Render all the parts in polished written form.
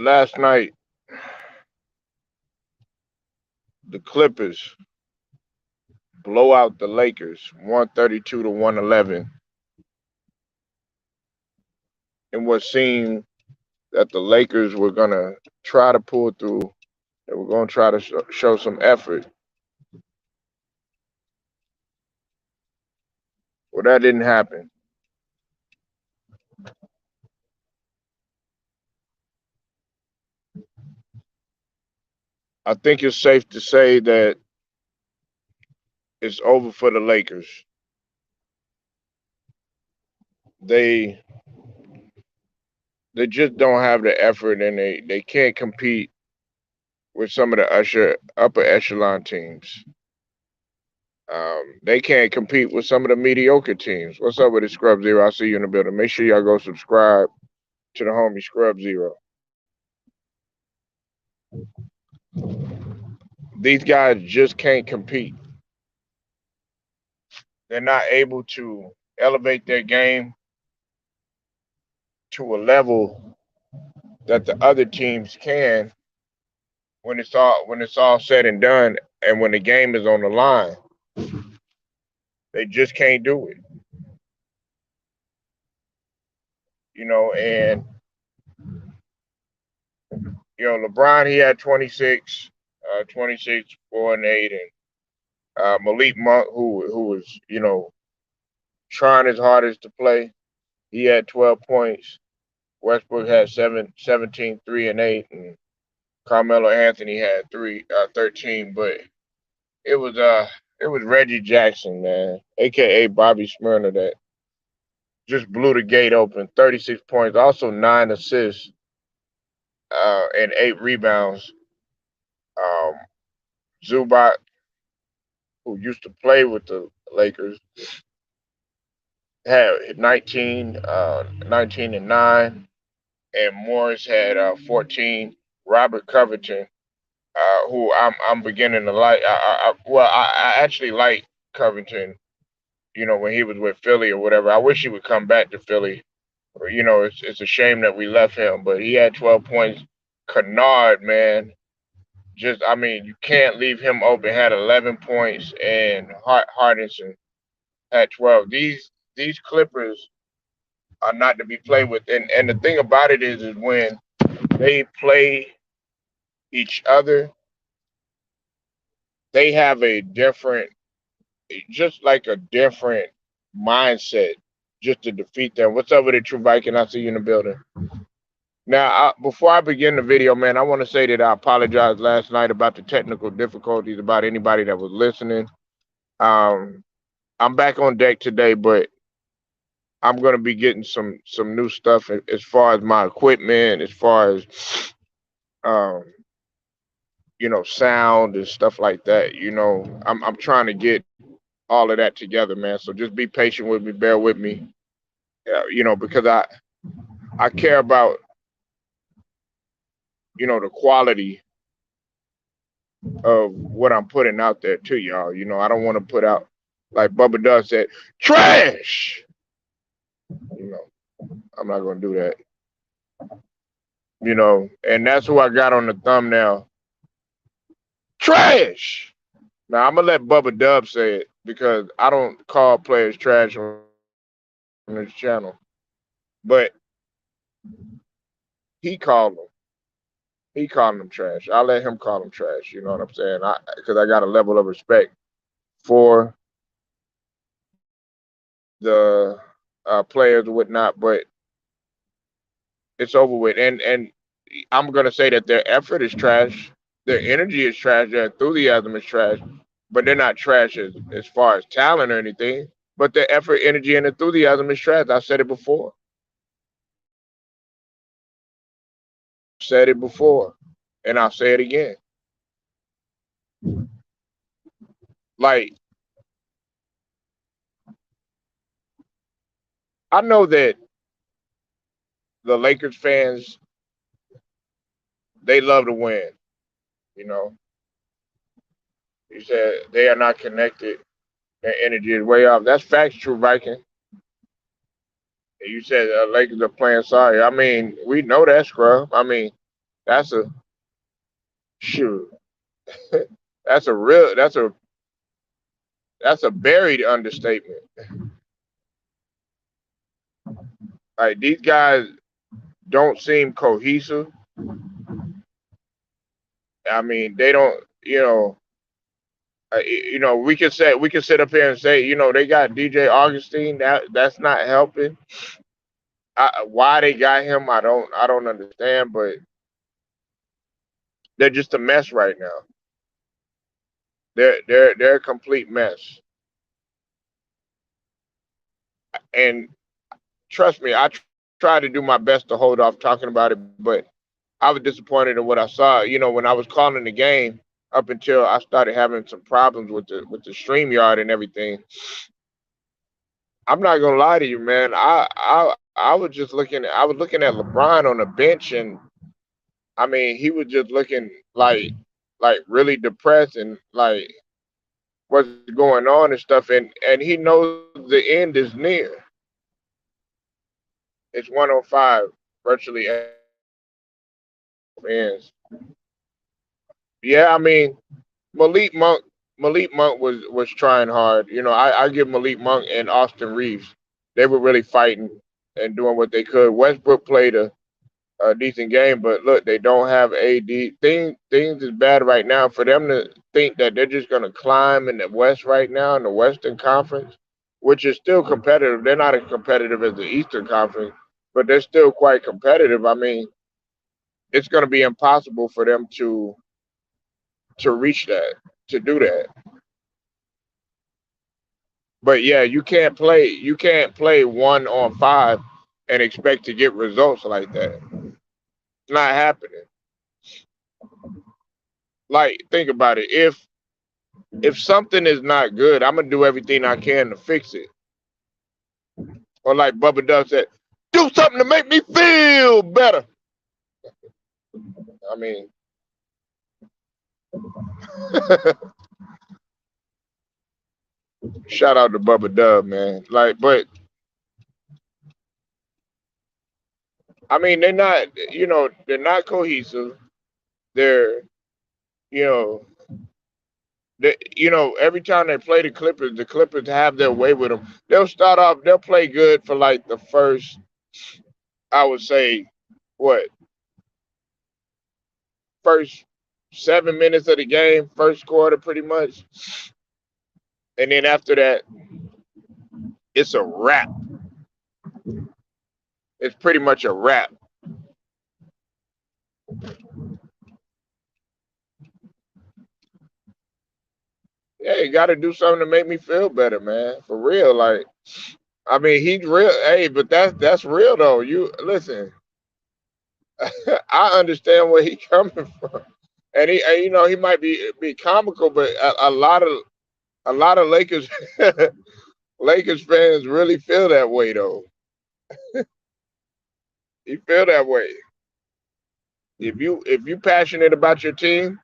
last night, the Clippers blow out the Lakers 132 to 111 in what seemed that the Lakers were going to try to pull through. They were going to try to show some effort. Well, that didn't happen. I think it's safe to say that it's over for the Lakers. They they just don't have the effort, and they can't compete with some of the upper echelon teams. They can't compete with some of the mediocre teams. What's up with it, Scrub Zero? I see you in the building. Make sure y'all go subscribe to the homie Scrub Zero. These guys just can't compete. They're not able to elevate their game to a level that the other teams can when it's all said and done, and when the game is on the line. They just can't do it. And LeBron, he had 26, 26, 4 and 8, and Malik Monk, who was trying his hardest to play, he had 12 points. Westbrook had 17, 3 and 8, and Carmelo Anthony had 13. But it was Reggie Jackson, man, aka Bobby Smyrna, that just blew the gate open. 36 points, also 9 assists, and 8 rebounds. Um, Zubac, who used to play with the Lakers, had 19 and 9, and Morris had 14. Robert Covington, who I'm beginning to like. I actually like Covington. When he was with Philly or whatever. I wish he would come back to Philly. It's a shame that we left him, but he had 12 points. Kennard, man, you can't leave him open. Had 11 points, and Hardison had 12. These Clippers are not to be played with. And the thing about it is when they play each other, they have just like a different mindset just to defeat them. What's up with it, True Viking? I see you in the building. Now, before I begin the video, man, I want to say that I apologized last night about the technical difficulties, about anybody that was listening. I'm back on deck today, but I'm gonna be getting some new stuff as far as my equipment, as far as um, sound and stuff like that. I'm trying to get all of that together, man. So just be patient with me, bear with me. Because I care about the quality of what I'm putting out there to y'all. I don't want to put out, like Bubba Dub said, trash. I'm not gonna do that. And that's who I got on the thumbnail. Trash. Now I'm gonna let Bubba Dub say it because I don't call players trash on this channel, but he called them. He called them trash. I'll let him call them trash. You know what I'm saying? Because I got a level of respect for the players and whatnot, but it's over with. And I'm gonna say that their effort is trash, their energy is trash, their enthusiasm is trash, but they're not trash as far as talent or anything. But their effort, energy, and enthusiasm is trash. I said it before. Said it before, and I'll say it again. Like, I know that the Lakers fans, they love to win. You know, you said they are not connected. Their energy is way off. That's facts, True Viking. You said Lakers are playing sorry. We know that, scrub. That's a shoot. That's a real. That's a buried understatement. Like these guys don't seem cohesive. I mean, they don't. We can sit up here and say, they got DJ Augustine. That's not helping. Why they got him, I don't understand. But they're just a mess right now. They're a complete mess. And trust me, tried to do my best to hold off talking about it, but I was disappointed in what I saw. When I was calling the game up until I started having some problems with the StreamYard and everything. I'm not gonna lie to you, man. I was just looking at LeBron on the bench, and I mean he was just looking like really depressed and like what's going on and stuff, and he knows the end is near. It's 105 virtually ends. Yeah, I mean Malik Monk Malik Monk was trying hard. I give Malik Monk and Austin Reeves. They were really fighting and doing what they could. Westbrook played a decent game, but look, they don't have AD. Things is bad right now for them to think that they're just gonna climb in the West right now in the Western Conference, which is still competitive. They're not as competitive as the Eastern Conference, but they're still quite competitive. I mean, it's gonna be impossible for them to reach that, to do that. But yeah, you can't play 1 on 5 and expect to get results like that. It's not happening. Like think about it. If something is not good, I'm gonna do everything I can to fix it. Or like Bubba Dub said, do something to make me feel better. I mean, shout out to Bubba Dub, man. Like, but I mean, they're not cohesive. They're, you know, every time they play the Clippers have their way with them. They'll play good for like the first, I would say, what, first 7 minutes of the game, first quarter, pretty much, and then after that, it's a wrap. It's pretty much a wrap. Yeah, you got to do something to make me feel better, man. For real, like, I mean, he's real. Hey, but that's real though. You listen. I understand where he coming from, and he might be comical, but a lot of Lakers Lakers fans really feel that way though. You feel that way. If you passionate about your team,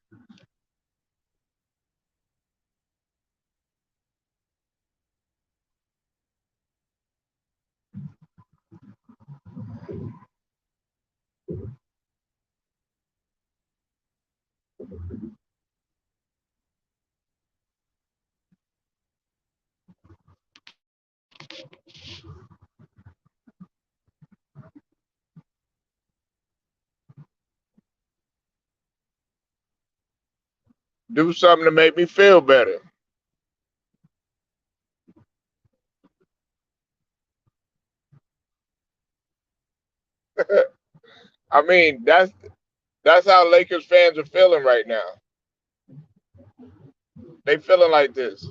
do something to make me feel better. I mean, that's how Lakers fans are feeling right now. They feeling like this.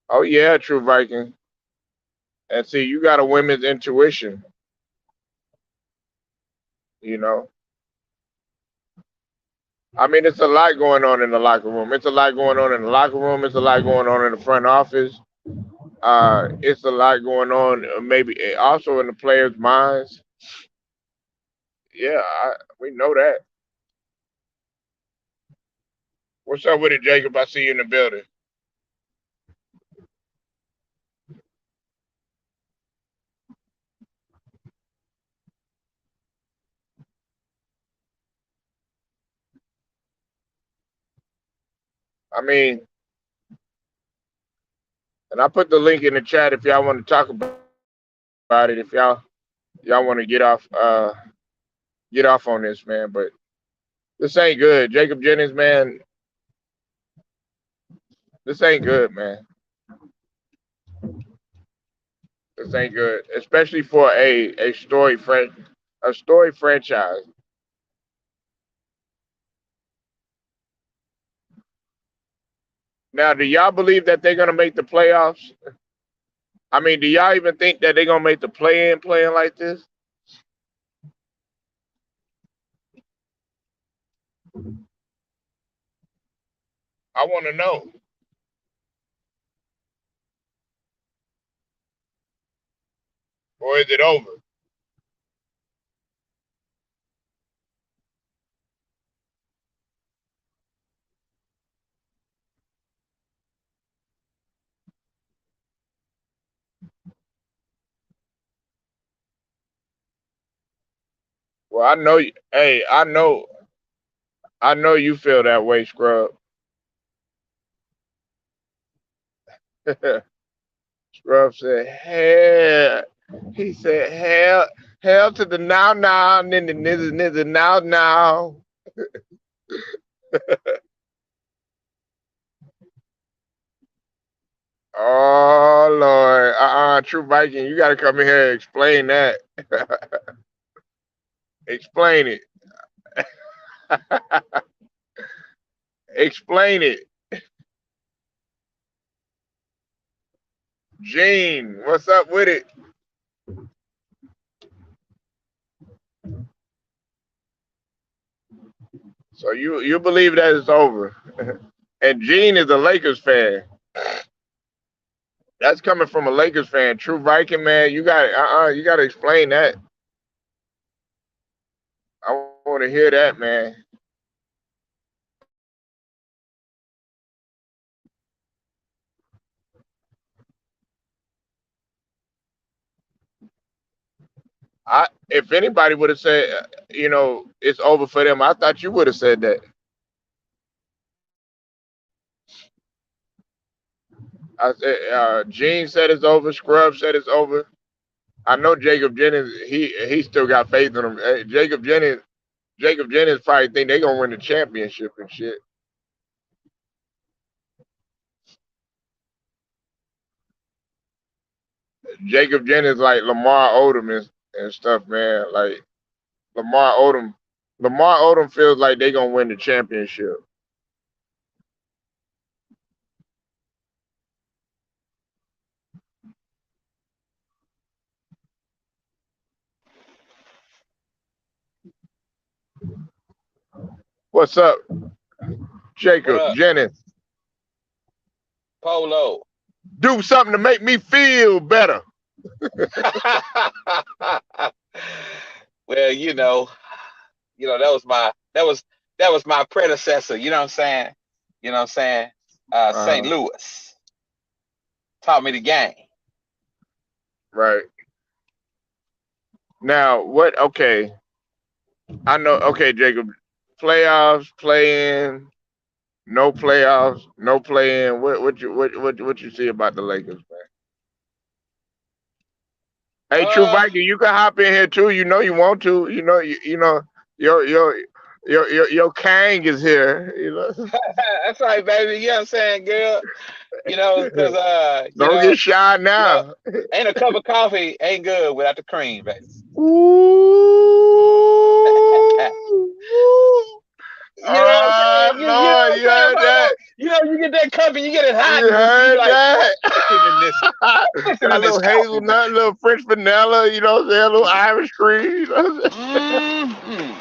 Oh yeah, true Viking. And see, you got a women's intuition. You know, I mean, it's a lot going on in the locker room. It's a lot going on in the locker room. It's a lot going on in the front office. It's a lot going on, maybe also in the players' minds. Yeah, we know that. What's up with it, Jacob? I see you in the building. I mean, and I put the link in the chat if y'all want to talk about it. If y'all want to get off on this, man. But this ain't good. Jacob Jennings, man, this ain't good, man. This ain't good, especially for a story franchise. Now, do y'all believe that they're gonna make the playoffs? I mean, do y'all even think that they're gonna make the play-in playing like this? I want to know, or is it over? Well, I know. Hey, I know you feel that way, Scrub. Scrub said, "Hell," he said, "Hell to the now, and then the nizzy now." Oh Lord, True Viking, you got to come in here and explain that. Explain it. Explain it. Gene, what's up with it? So you believe that it's over? And Gene is a Lakers fan. That's coming from a Lakers fan. True Viking, man, you got to explain that. I want to hear that, man. If anybody would have said, it's over for them, I thought you would have said that. I said, Gene said it's over. Scrub said it's over. I know Jacob Jennings. He still got faith in him. Hey, Jacob Jennings probably think they gonna win the championship and shit. Jacob Jennings like Lamar Odom and stuff, man. Like Lamar Odom. Lamar Odom feels like they gonna win the championship. What's up, What Jacob up, Jennings? Polo? Do something to make me feel better. Well, that was my predecessor. You know what I'm saying? You know what I'm saying? St. Uh, Louis taught me the game. right. Now, what? Okay, I know. Okay, Jacob. Playoffs, play in, no playoffs, no play in. What you see about the Lakers, man? Hey, True Uh, Viking, you can hop in here too. You know you want to. Your your your Kang is here. that's right, baby. You know what I'm saying, girl? Because Don't get shy you know, now. ain't a cup of coffee ain't good without the cream, baby. Ooh. You know what I'm Oh saying? You know Lord, what I'm you saying, heard Pablo? that? You get that cup and you get it hot You and you be heard like, that? I'm missing Got a in this little coffee, baby. hazelnut, a little French vanilla, you know what I'm saying? A little Irish cream. Mm-hmm.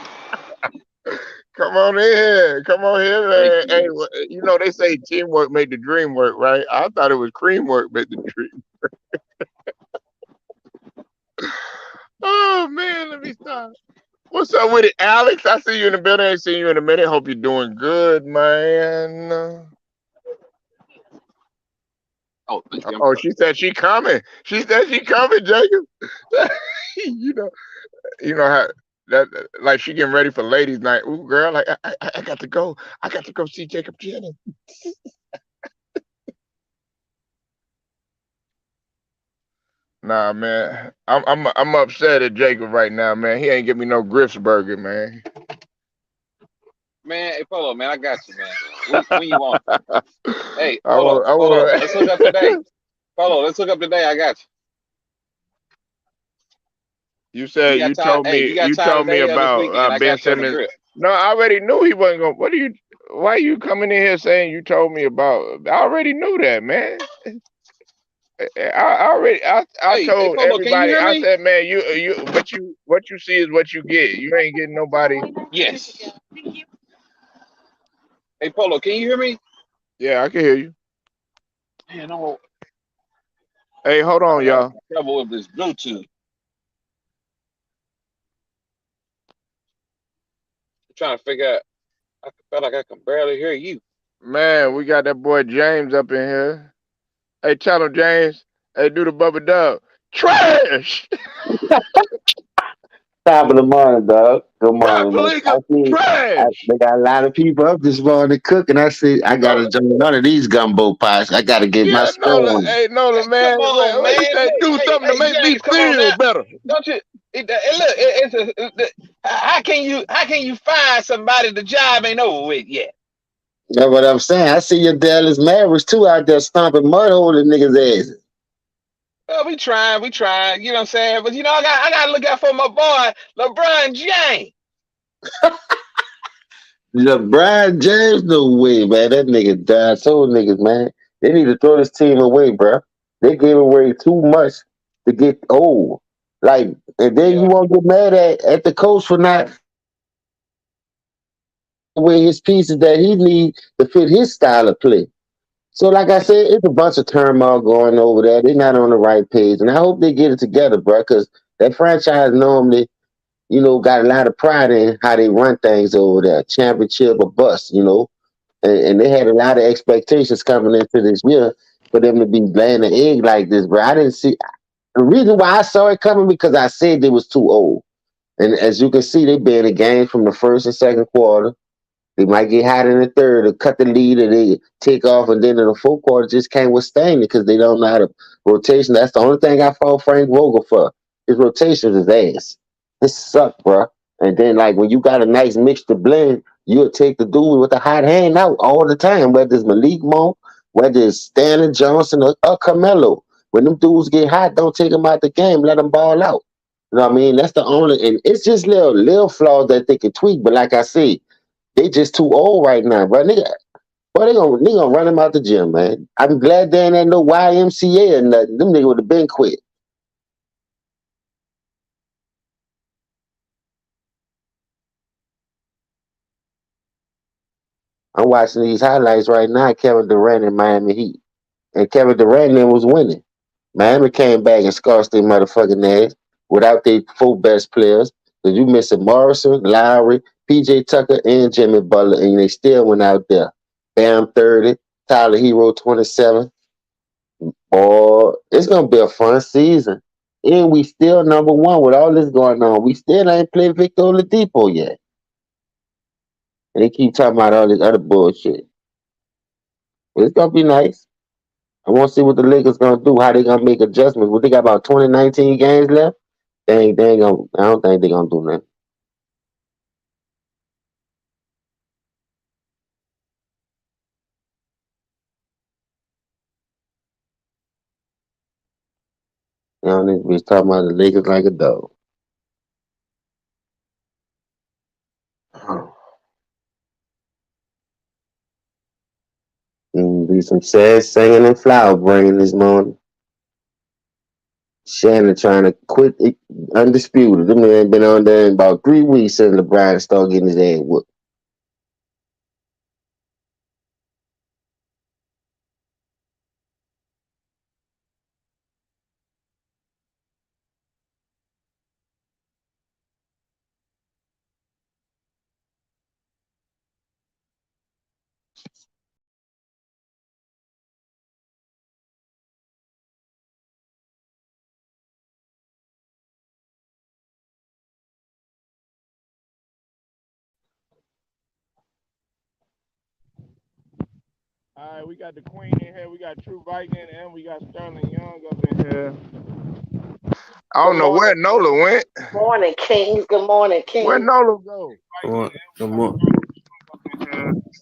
Come on in here. Come on here, man. Hey, they say teamwork made the dream work, right? I thought it was cream work made the dream. Oh, man, let me stop. What's up with it, Alex? I see you in the building. I ain't seen you in a minute. Hope you're doing good, man. Oh, thank you. I'm Oh, sorry. she said she coming. She said she coming, Jacob. you know, you know how. that like she getting ready for ladies' night. Ooh, girl, like I got to go. I got to go see Jacob Jennings. Nah, man, I'm upset at Jacob right now, man. He ain't give me no grits burger, man. Man, hey Polo, man, I got you, man. When you want it? Hey, I Polo, want, I Polo, let's hook up today. want. Polo, let's hook up today. I got You you. said You got you time told me today or this about weekend? I Ben got you on the Simmons. grip. No, I already knew he wasn't going. What are you? Why are you coming in here saying you told me about? I already knew that, man. I Hey, told Polo, can you everybody. hear I me? said, man, what you see is what you get. You ain't getting nobody. Yes. Hey, Polo, can you hear me? Yeah, I can hear you. Man, Hey, hold on, I'm having y'all. some trouble with this Bluetooth. I'm trying to figure out. I feel like I can barely hear you. Man, we got that boy James up in here. Hey, tell him James. Hey, do the bubba dub. Trash. Top of the morning, dog. Good Brad morning, man. Paliga. Trash. They got a lot of people up this morning cooking. I said, I got No, to join none of these gumbo pots. I got to get my yeah, stove Nola. on. Hey, Nola, Hey, come man. on, What he man. said? Look, Do something to hey, make me James, come on feel now. better. Don't you? Look, how can you find somebody the job ain't over with yet? That's what I'm saying. I see your Dallas Mavericks too out there stomping mud holes in niggas' asses. Well, we trying. You know what I'm saying? But I got to look out for my boy LeBron James. LeBron James, no way, man. That nigga died. So niggas, man. They need to throw this team away, bro. They gave away too much to get old. Like, and then you Yeah, won't get mad at the coach for not away his pieces that he needs to fit his style of play. So, like I said, it's a bunch of turmoil going over there. They're not on the right page, and I hope they get it together, bro. Because that franchise normally, got a lot of pride in how they run things over there, championship or bust, and they had a lot of expectations coming into this year for them to be laying the egg like this, bro. I didn't see the reason why I saw it coming because I said they was too old, and as you can see, they been in games from the first and second quarter. They might get hot in the third or cut the lead and they take off, and then in the fourth quarter just can't withstand it because they don't know how to rotation. That's the only thing I fault Frank Vogel for. His rotation is ass. This suck, bro. And then like when you got a nice mixture blend, you'll take the dude with the hot hand out all the time, whether it's Malik Monk, whether it's Stanley Johnson or Carmelo. When them dudes get hot, don't take them out the game. Let them ball out. You know what I mean? That's the only, and it's just little flaws that they can tweak. But like I said, they just too old right now, bro. Nigga, boy, they gonna run him out the gym, man. I'm glad they ain't at no YMCA or nothing. Them nigga would have been quit. I'm watching these highlights right now. Kevin Durant in Miami Heat, and Kevin Durant then was winning. Miami came back and scorched their motherfucking ass without their four best players. Cause you missing Morrison, Lowry, PJ Tucker, and Jimmy Butler, and they still went out there. Bam 30, Tyler Hero 27. Or it's gonna be a fun season. And we still number one with all this going on. We still ain't played Victor Oladipo yet. And they keep talking about all this other bullshit. But it's gonna be nice. I wanna see what the Lakers gonna do, how they gonna make adjustments. What they got about 2019 games left? They ain't gonna I don't think they gonna do nothing. You know, this bitch talking about the Lakers like a dog. Be some sad singing and flower bringing this morning. Shannon trying to quit it, undisputed. Them man been on there in about 3 weeks since LeBron started getting his ass whooped. All right, we got the Queen in here. We got True Viking, and we got Sterling Young up in here. I Good don't know where morning, Nola went. morning, Kings. Good morning, Where Kings. Nola go? Good morning. Good morning.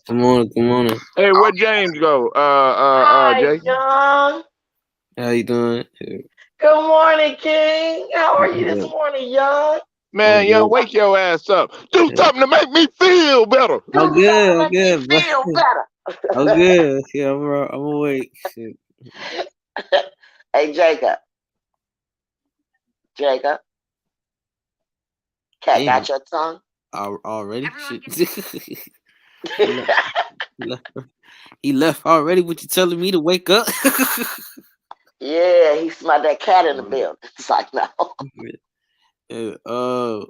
Good morning. Good morning. Hey, where James go? Hi, Jason. John. How you doing? Good morning, King. How are I'm you this good. morning, Young? Man, I'm young, good. wake your ass up. Do something to make me feel better. I'm Do something good. to I'm make me good, bro. feel better. I'm good. Yeah, I'm awake. Shit. Hey, Jacob. Jacob, cat Damn. got your tongue? Already? Shit. he left. He left. He left already. What you telling me to wake up? Yeah, he smelled that cat in the building. It's like, no. Yeah, oh,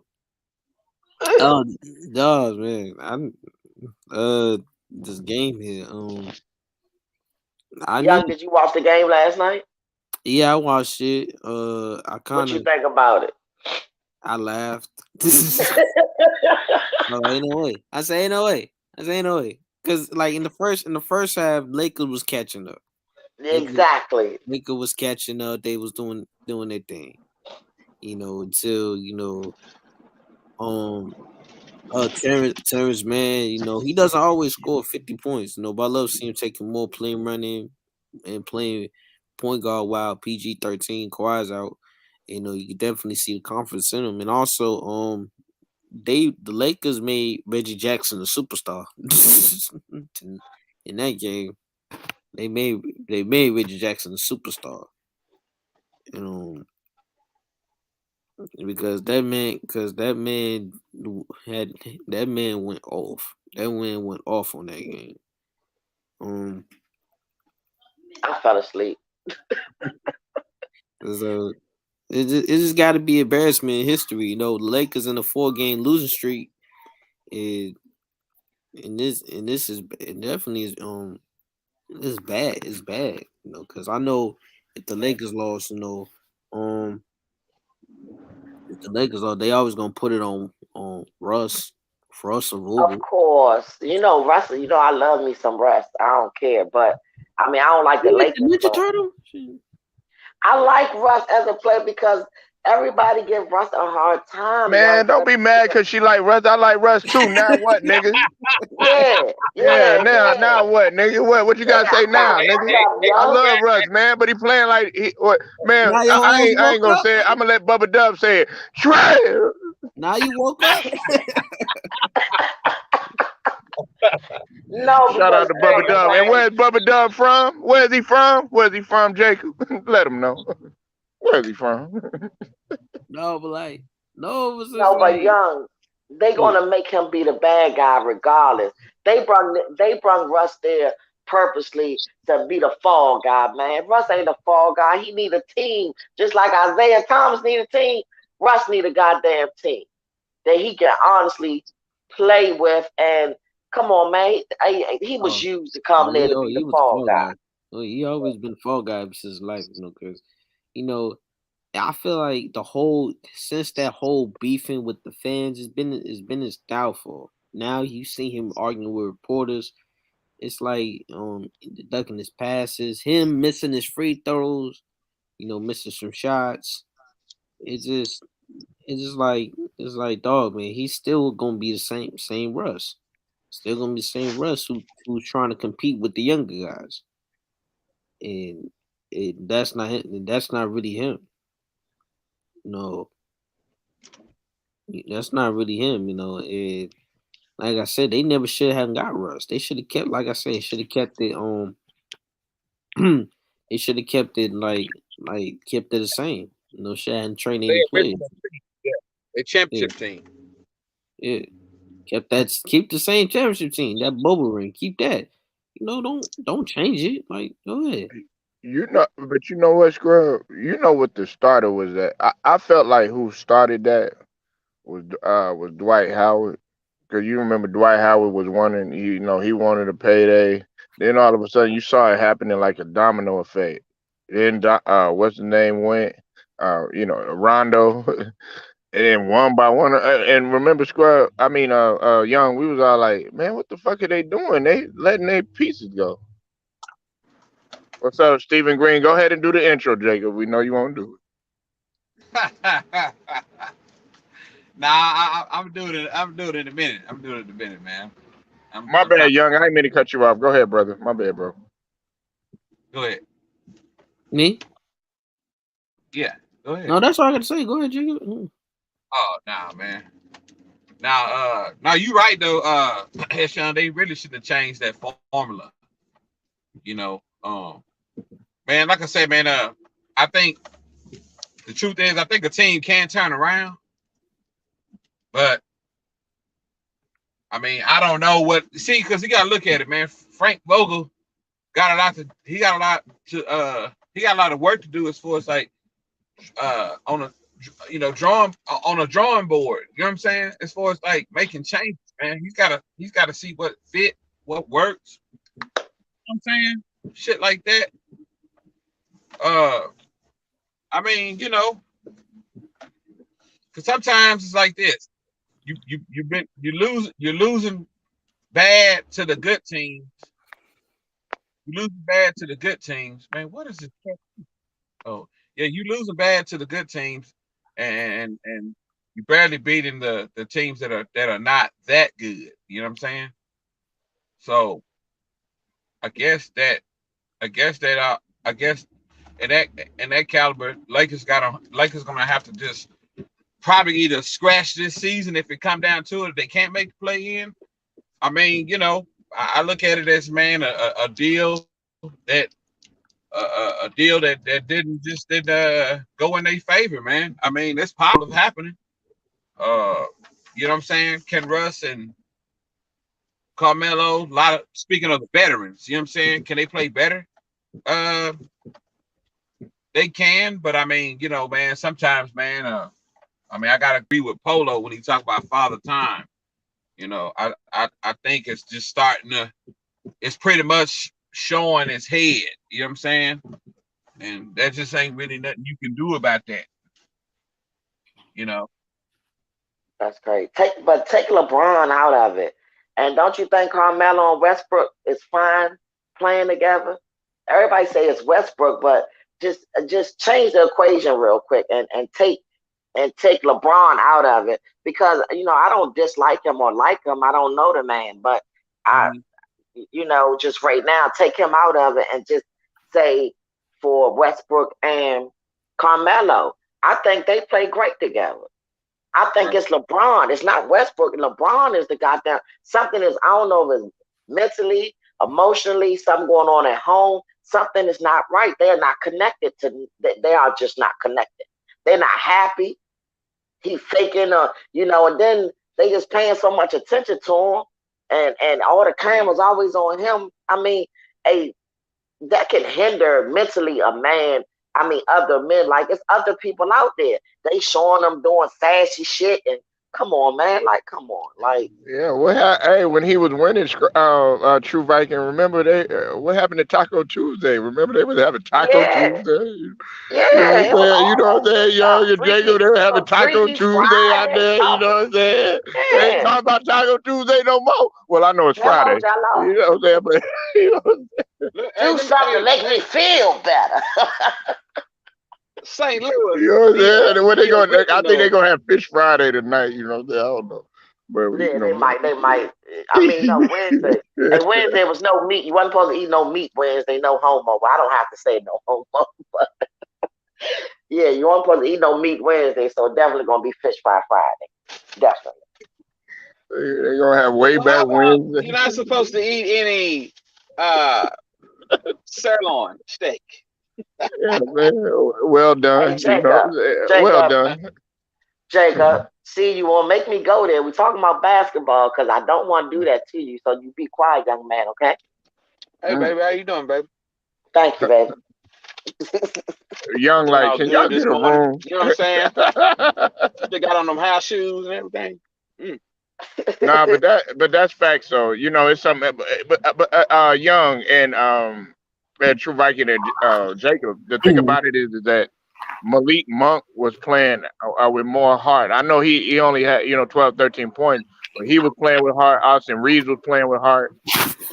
dog, man. I'm this game here. I knew. Young, did you watch the game last night? Yeah, I watched it. I What kind you of think about it? I laughed. No, ain't no way. I say ain't no way. I say ain't no way. Cause like in the first half, Lakers was catching up. Lakers, Exactly. Lakers was catching up. They was doing their thing. Until um Terrence man, he doesn't always score 50 points. But I love seeing him taking more playing running and playing point guard while PG-13 Kawhi's out. You can definitely see the confidence in him. And also, the Lakers made Reggie Jackson a superstar. In that game, they made they made Reggie Jackson a superstar. You know, because had that man went off. That man went off on that game. Um, I fell asleep. so it just got to be embarrassment in history. The Lakers in a 4-game losing streak, and this is it definitely is it's bad. It's bad. Because I know if the Lakers lost, um, if the Lakers lost, they always gonna put it on Russ or Of Vogel. course. Russell, I love me some Russ. I don't care. But I mean I don't like the You like the Lakers, Ninja but Turtle? Shit. I like Russ as a player because everybody give Russ a hard time, young, Man, don't because be he's mad because she like Russ. I like Russ too. Now what, nigga? yeah, Yeah, yeah, now yeah. what, nigga? What you gotta Yeah, say stop, now, nigga? stop, I young. love Russ, man, but he playing like what? Man, Now I, your I ass ain't I woke ain't gonna up. say it. I'm gonna let Bubba Dub say it. Trash. Now you woke up. No, Shout because out to Bubba Dub. And where's Bubba Dub from? Where's he from? Where's he from, Jacob? Let him know. Where's he from? No, but like, no, it was just no, but like, young, they yeah. gonna make him be the bad guy regardless. They brung Russ there purposely to be the fall guy, man. Russ ain't a fall guy. He need a team, just like Isaiah Thomas need a team. Russ need a goddamn team that he can honestly play with. And come on, man, he was Oh, used to come there to be the he was a fall fall guy. guy. Oh, he always been a fall guy since life, because you know, I feel like the whole since that whole beefing with the fans has been his downfall. Now you see him arguing with reporters. It's like ducking his passes, him missing his free throws, missing some shots. It's just it's like dog, man. He's still gonna be the same Russ. Still gonna be the same Russ who's trying to compete with the younger guys, and that's not him. That's not really him. No, that's not really him. Like I said, they never should have got Russ. They should have kept, like I said, should have kept it. They should have kept it like kept it the same. Should have trained They any players. original team, yeah. They Yeah, championship team. yeah. Keep the same championship team. That bubble ring, keep that. Don't change it. Like, go ahead. But you know what, Scrub? You know what the starter was at. I felt like who started that was Dwight Howard. Because you remember Dwight Howard was wanting, he wanted a payday. Then all of a sudden you saw it happening like a domino effect. Then what's the name went, Rondo, and then one by one. And remember, Scrub? Young. We was all like, man, what the fuck are they doing? They letting their pieces go. What's up, Stephen Green? Go ahead and do the intro, Jacob. We know you won't do Nah, I'm doing it. I'm doing it in a minute. I'm doing it in a minute, man. it. My I'm trying. bad, Young. I ain't mean to cut you off. Go ahead, brother. My bad, bro. Go ahead. Me? Yeah, go ahead. No, that's all I got to say. Go ahead, Jacob. Oh, nah, man. Now you right though. Sean, they really should have changed that formula. You know, man. Like I said, man. I think the truth is, I think a team can turn around, but I mean, I don't know what see because you got to look at it, man. Frank Vogel got a lot to. He got a lot to. He got a lot of work to do as far as like on a drawing on a drawing board. You know what I'm saying? As far as like making changes, man. He's gotta see what fit, what works. You know what I'm saying? Shit like that. I mean, because sometimes it's like this. You're losing bad to the good teams. You losing bad to the good teams, man. What is it? Oh, yeah, you losing bad to the good teams, and you barely beating the teams that are not that good. You know what I'm saying? So I guess that I guess in that caliber, Lakers gonna have to just probably either scratch this season if it come down to it. If they can't make the play in. I mean, I look at it as man a deal that a deal that didn't go in their favor, man. I mean, it's possible happening. You know what I'm saying? Ken Russ and Carmelo, a lot of speaking of the veterans, you know what I'm saying? Can they play better? Uh, they can, but I mean, man, sometimes, man, I mean, I gotta agree with Polo when he talk about father time. I think it's just starting to. It's pretty much showing its head. You know what I'm saying? And that just ain't really nothing you can do about that. You know. That's great. Take LeBron out of it. And don't you think Carmelo and Westbrook is fine playing together? Everybody say it's Westbrook, but just change the equation real quick and take LeBron out of it because I don't dislike him or like him. I don't know the man, but I Mhm. just right now take him out of it and just say for Westbrook and Carmelo, I think they play great together. I think Right. it's LeBron. It's not Westbrook. LeBron is the goddamn something is I don't know if it's mentally, emotionally, something going on at home. Something is not right. They're not connected to. They are just not connected. They're not happy. He faking, and then they just paying so much attention to him, and all the Yeah. cameras always on him. I mean, a that can hinder mentally a man. I mean, other men, like it's other people out there. They showing them doing sassy shit, and come on, man, like come on, like Yeah, hey, when he was winning, True Viking, remember what happened to Taco Tuesday? Remember they was having Taco yeah, Tuesday? You know yeah, what I'm it was saying? You all know what I'm over saying? Young and Jacob, they were having Taco Freaky Tuesday out Friday. there. You know what I'm saying? They ain't Yeah, talking about Taco Tuesday no more. Well, I know it's hello, Friday. Jello, You know what I'm saying? But you know, Look, hey, do something to make me feel better. St. Louis you know what I'm saying? And when they the go, I think they're original. gonna have Fish Friday tonight. You know what I'm saying? I don't know, but Yeah, they might. They might. I mean, no Wednesday. And Wednesday was no meat. You wasn't supposed to eat no meat Wednesday. No homo. Well, I don't have to say no homo, but yeah, you weren't supposed to eat no meat Wednesday. So definitely gonna be fish fry Friday. Definitely. they're gonna have way Well, how back about Wednesday. you're not supposed to eat any uh sirloin steak? Yeah, man. Well Hey, done. You know, Jacob. well Jacob. done. Jacob. See, you won't make me go there. We're talking about basketball because I don't want to do that to you. So you be quiet, young man. Okay. Hey, Mm. baby, how you doing, baby? Thank you, baby. Young, Doing like, all can y'all good get this a morning. room? You know what I'm saying? They got on them house shoes and everything. Mm. Nah, but that's facts. So it's something. But Young and True Viking and Jacob. The thing about it is that Malik Monk was playing with more heart. I know he only had 12, 13 points, but he was playing with heart. Austin Reeves was playing with heart.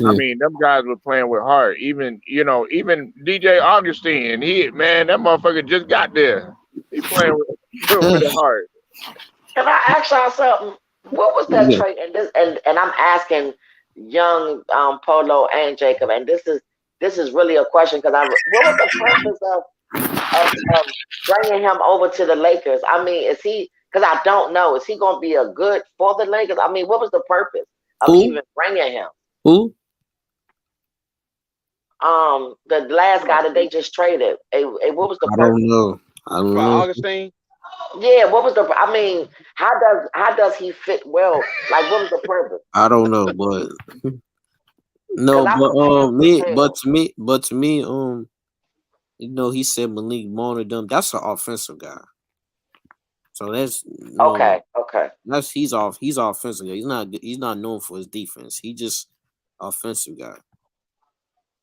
I Hmm. mean, them guys were playing with heart. Even DJ Augustine, that motherfucker just got there. He playing with with a heart. Can I ask y'all something? What was that Yeah. trade? And I'm asking young Polo and Jacob, and this is really a question because what was the purpose of bringing him over to the Lakers? I mean, is he? Because I don't know. Is he going to be a good for the Lakers? I mean, what was the purpose of Who? even bringing him? Who? The last guy that they just traded. What was the I don't purpose? know. I For don't know. Augustine, Yeah, what was the? I mean, how does he fit well? Like, what was the purpose? I don't know, but Because no, I'm but confused as me, hell. but to me, he said Malik Monk to them. That's an offensive guy. So that's Okay. he's offensive guy. He's not known for his defense. He just offensive guy.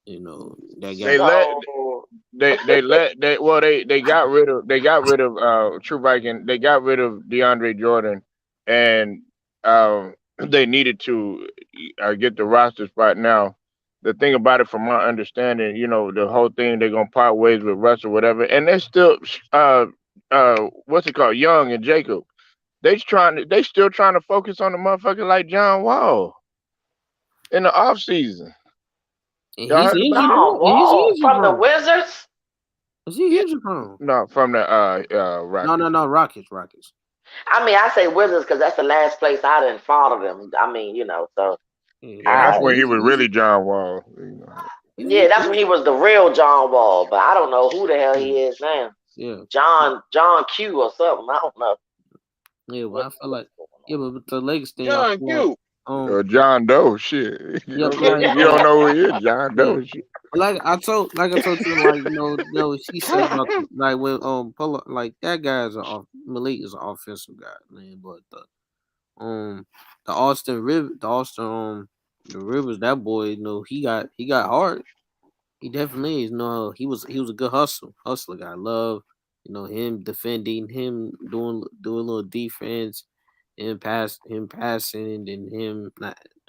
That They guy. let So they got rid of True Viking. They got rid of DeAndre Jordan, and they needed to get the roster spot. Now, the thing about it, from my understanding, the whole thing, they're gonna part ways with Russ or whatever, and they're still what's it called, Young and Jacob. They still trying to focus on the motherfucker like John Wall in the off season. And Y'all he's heard about injured. that? John And he's Wall injured from the prone. Wizards. Is he yeah. injured prone? No, from the No, no, Rockets. no. Rockets. I mean, I say Wizards because that's the last place I didn't follow them. I mean, so Yeah, Yeah, but that's I when he he's was he's really John Wall. he's, yeah, that's when he's he was the real John Wall. But I don't know who the hell he is now. yeah. John Q or something. I don't know Yeah, but I feel what's like going but the Lakers thing, I John feel like Q. John Doe, shit. You yeah, don't but know, you don't know who he is, John yeah, Doe, shit. like I told you, like she said about like when like that guy's Malik is an offensive guy, man, but the Austin River, the Rivers, that boy, he got hard. He definitely is. No, he was a good hustler guy. Love, him defending, him doing a little defense, him passing, and then him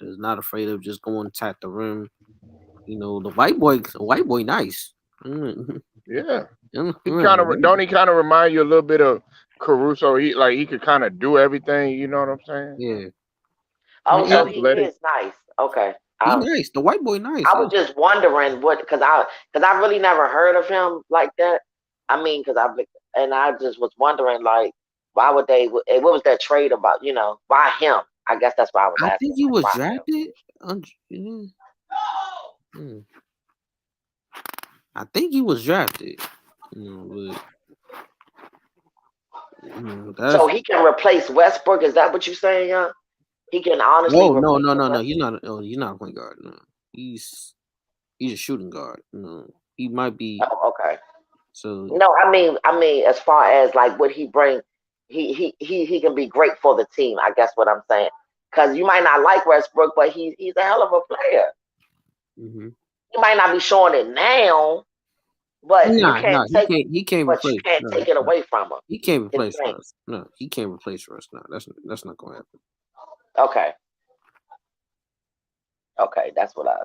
not afraid of just going to tap the rim. The white boy, nice. Mm, Yeah. He kind of mm, don't he kind of remind you a little bit of Caruso. He could kind of do everything. You know what I'm saying? Yeah, Oh, so he Athletic. is nice. Okay. he nice. The white boy, nice. I Yeah, was just wondering because I really never heard of him like that. I mean, I just was wondering like why would they? What was that trade about? Why him? I guess that's why I was I asking think he like was why him? drafted. Mm, I think he was drafted. But So that's he can replace Westbrook. Is that what you're saying, young? He can honestly no, replace no, the no, no. West. He's not a point guard. No, he's a shooting guard. He might be. Oh, okay. So No, I mean, as far as like what he bring, he can be great for the team. I guess what I'm saying, because you might not like Westbrook, but he's a hell of a player. hmm You might not be showing it now, but you nah, can't he take, can't. He can't but you replace. can't No, take it no, away from him. he can't His replace game. Russ. No, he can't replace Russ. No, that's not going to happen. Okay, okay, that's what I.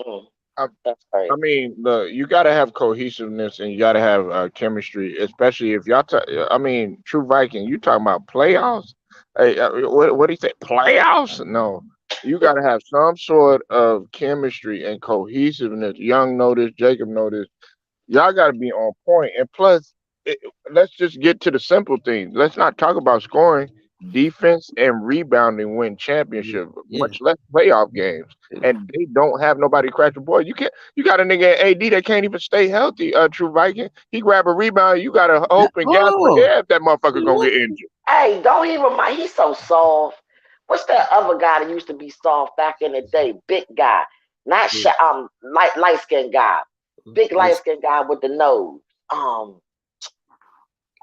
Mm, I, that's I crazy. mean, look, you got to have cohesiveness and you got to have chemistry, especially if y'all. I mean, True Viking, you talking about playoffs? Hey, what do you say? Playoffs? No, you got to have some sort of chemistry and cohesiveness. Young noticed, Jacob noticed. Y'all got to be on point. And plus, it, let's just get to the simple things. Let's not talk about scoring. Defense and rebounding win Yeah, championship, yeah. much less playoff games. Yeah. And they don't have nobody crash the board. You can't. You got a nigga at AD that can't even stay healthy. True Viking. He grab a rebound. You got to hope and gasp for Oh, air if that motherfucker gonna what? get injured. Hey, don't even mind. He's so soft. What's that other guy that used to be soft back in the day? Big guy, not Yeah. light skinned guy, big light Ice, skinned guy with the nose. Um,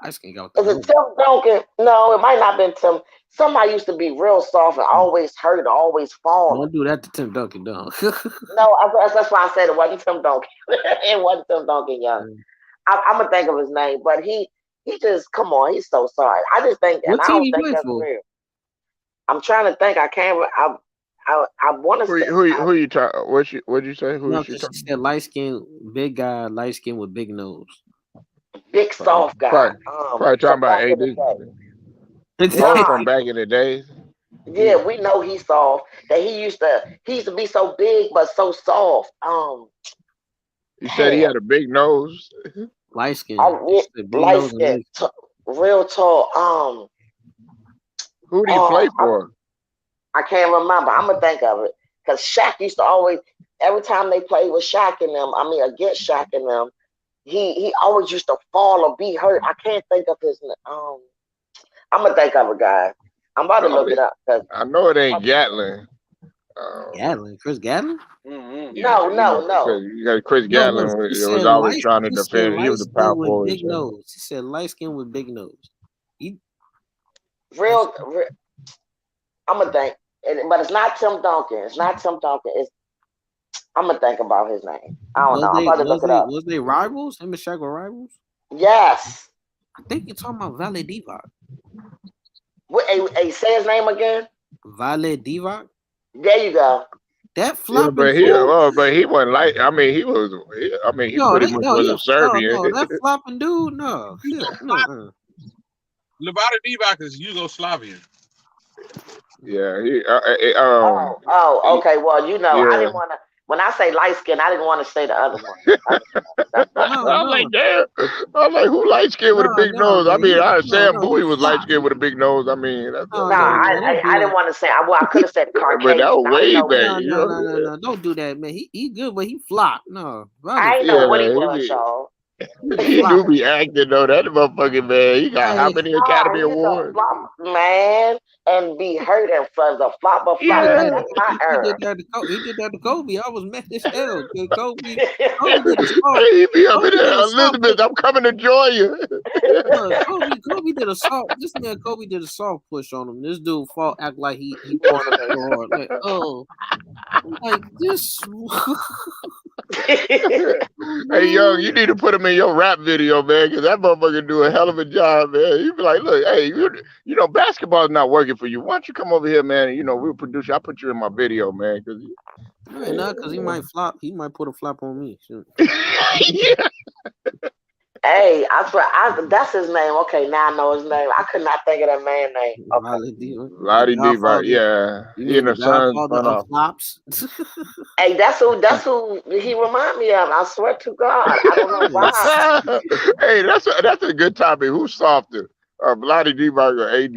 ice can go with the is it nose. Tim Duncan? No, it might not have been Tim. Somebody used to be real soft and always hurt, always falling. Don't do that to Tim Duncan, dog. No, that's why I said it wasn't Tim Duncan. It wasn't Tim Duncan Young. I'm gonna think of his name, but he just come on. He's so sorry. I just think, and What I team don't he think play that's for? real. I'm trying to think. I can't. I want to say Who you talking? What you say? Who is No, she because she talking? said light skin, big guy, light skin with big nose. big soft guy. Probably, probably talking From about back in the AD. day. Oh, Nah, from back in the days. yeah, we know he's soft. That he used to be so big but so soft. You said he Damn, had a big nose. Light I skin. She re- said big light nose and skin, light skin. real tall. Who do you Oh, play for? I can't remember. I'm gonna think of it because Shaq used to always every time they played with Shaq and them. I mean against Shaq and them, he always used to fall or be hurt. I can't think of his name. I'm gonna think of it, guys. I'm about to look Surely, it up because I know it ain't Gatlin. Um, Gatlin, Chris Gatlin? Mm-hmm. yeah, no, you know, no, no. because you got Chris No, no. Gatlin She was said always light. trying to She said defend. He light was the skin power with forward. big So. nose. She said light skin with big nose. He, that's, Real, I'm gonna think, but it's not Tim Duncan. It's not Tim Duncan. I'm gonna think about his name. I don't was know. I'm they about to was look it they up. was they rivals? Him and Shaq were rivals. Yes. I think you're talking about Valet Divac. Say his name again. Valet Divac. There you go. That Yeah, flopping fool. but he wasn't like. I mean, he was. I mean, he No, pretty that much no, was yeah, a Serbian. no, that flopping dude. No, no. Levada Divac is Yugoslavian. Yeah, Okay. Well, I yeah. didn't want to. When I say light skin, I didn't want to say the other one. That's fine. No, I'm like, no, damn. I'm like, who light skinned with a big nose? I no. mean, I Sam He Bowie was light flopped. skinned with a big nose. I mean, that's No, No, okay. don't I do didn't that. want to say. Well, I could have said But that Caucasian. was I didn't way know what back, he. you know. No. Don't do that, man. He good, but he flopped. No, I Valet didn't know flopped. what he Yeah, was, y'all. He he do flopped. be acting though. That motherfucking man, he got how Hey, many Oh, Academy he's a Awards? flop man and be hurting for the flopper flop. hey, Man, Yeah, that's my he did era. that to Kobe. He did that to Kobe. I was mad as hell. 'Cause Kobe did a soft. he be up in Kobe did there, a soft. Elizabeth. I'm coming to join you. No, Kobe did a soft. This man, Kobe did a soft push on him. This dude fall act like he pushed him so hard. Like, oh, I'm like this. Hey, young, Man. you need to put him in your rap video, man, because that motherfucker do a hell of a job, man. You be like, look, hey, basketball's not working for you. Why don't you come over here, man? And, we'll produce you. I'll put you in my video, man, because Right now, because he might flop. He might put a flop on me. Shoot. yeah, Hey, I swear, that's his name. Okay, now I know his name. I could not think of that man's name. Okay. Violet Diva, the Lottie D, right? Godfather. Yeah, You he mean and the the son Godfather spun of off. flops? Hey, that's who he remind me of. I swear to God, I don't know why. Hey, that's a good topic. Who's softer, Lottie D or AD?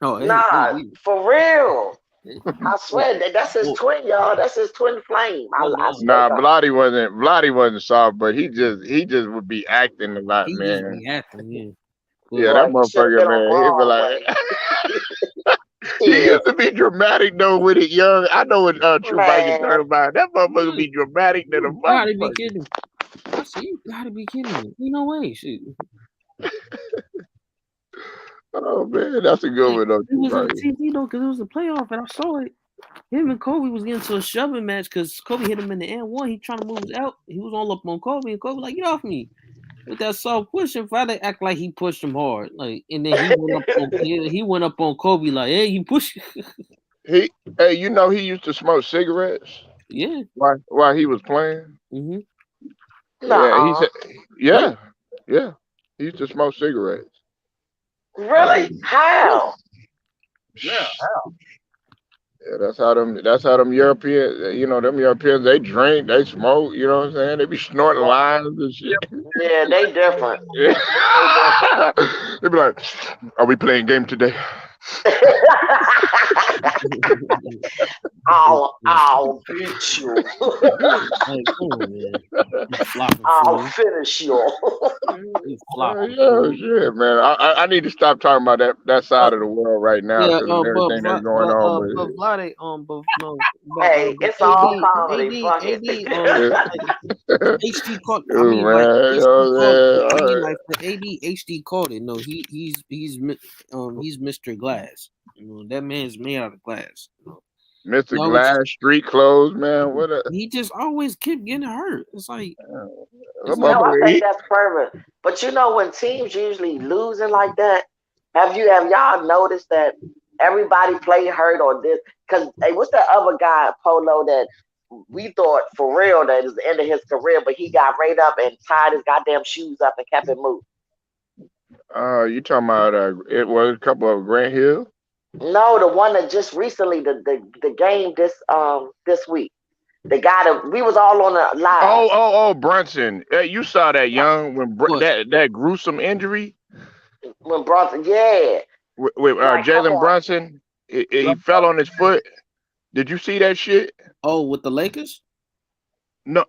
Oh, hey, Nah, for real. I oh, swear that's his oh, twin, y'all. That's his twin flame. oh, I no. swear to Nah, God. Vladi wasn't soft, but he just would be acting a lot, He just man. be acting, yeah. Yeah, But that Boy, he should have motherfucker, been on man. He'd be Broadway. like, he Yeah, used to be dramatic though with it young. I know what True Viking man. talking about. That motherfucker you, be dramatic than a you gotta be motherfucker. kidding. I said, you gotta be kidding me. Ain't no way. Shit. Oh man, that's a good Like, one though, it True was on Viking. TV though, because it was a playoff, and I saw it. Him and Kobe was getting to a shoving match because Kobe hit him in the end one. He trying to move his out. He was all up on Kobe, and Kobe like, get off me. With that soft pushing, Friday act like he pushed him hard. Like, and then he went up on Kobe like, hey, you push. He, hey, he used to smoke cigarettes Yeah. while he was playing. Mm-hmm. Yeah, he Nuh-uh. said, yeah, yeah, he used to smoke cigarettes. Really? How? Yeah. Yeah, that's how them Europeans, them Europeans, they drink, they smoke, you know what I'm saying? They be snorting Well, lines and shit. Yeah, they different. Yeah. They different. They be like, are we playing game today? I'll beat you. Like, come on, man. You flopping I'll fool. finish you. You flopping Yeah, fool. shit, man. I need to stop talking about that Uh, side of the world right now yeah, because of everything that's going on. but Vlade, Hey, but it's all comedy. Fuck it. AD, But like, HD caught. I ooh, mean, like man, you HD know what caught it. I I'm mean, saying? like for AD, HD caught it. No, he's Mr. Glass. That man's made out of glass. He Mr. always Glass, street clothes, man. What a he just always kept getting hurt. It's like that I motherfucker. think that's perfect. But when teams usually losing like that, have y'all noticed that everybody play hurt or this. Because hey, what's that other guy, Polo, that we thought for real that it was the end of his career, but he got right up and tied his goddamn shoes up and kept it moving. You talking about it was a couple of Grant Hill? No, the one that just recently the game this week. The guy that we was all on the live. Oh, Brunson. You saw that young when What? that gruesome injury When Bronson, yeah. with Like, come Jalen on. Brunson. He fell on his foot. Did you see that shit? Oh, with the Lakers? No.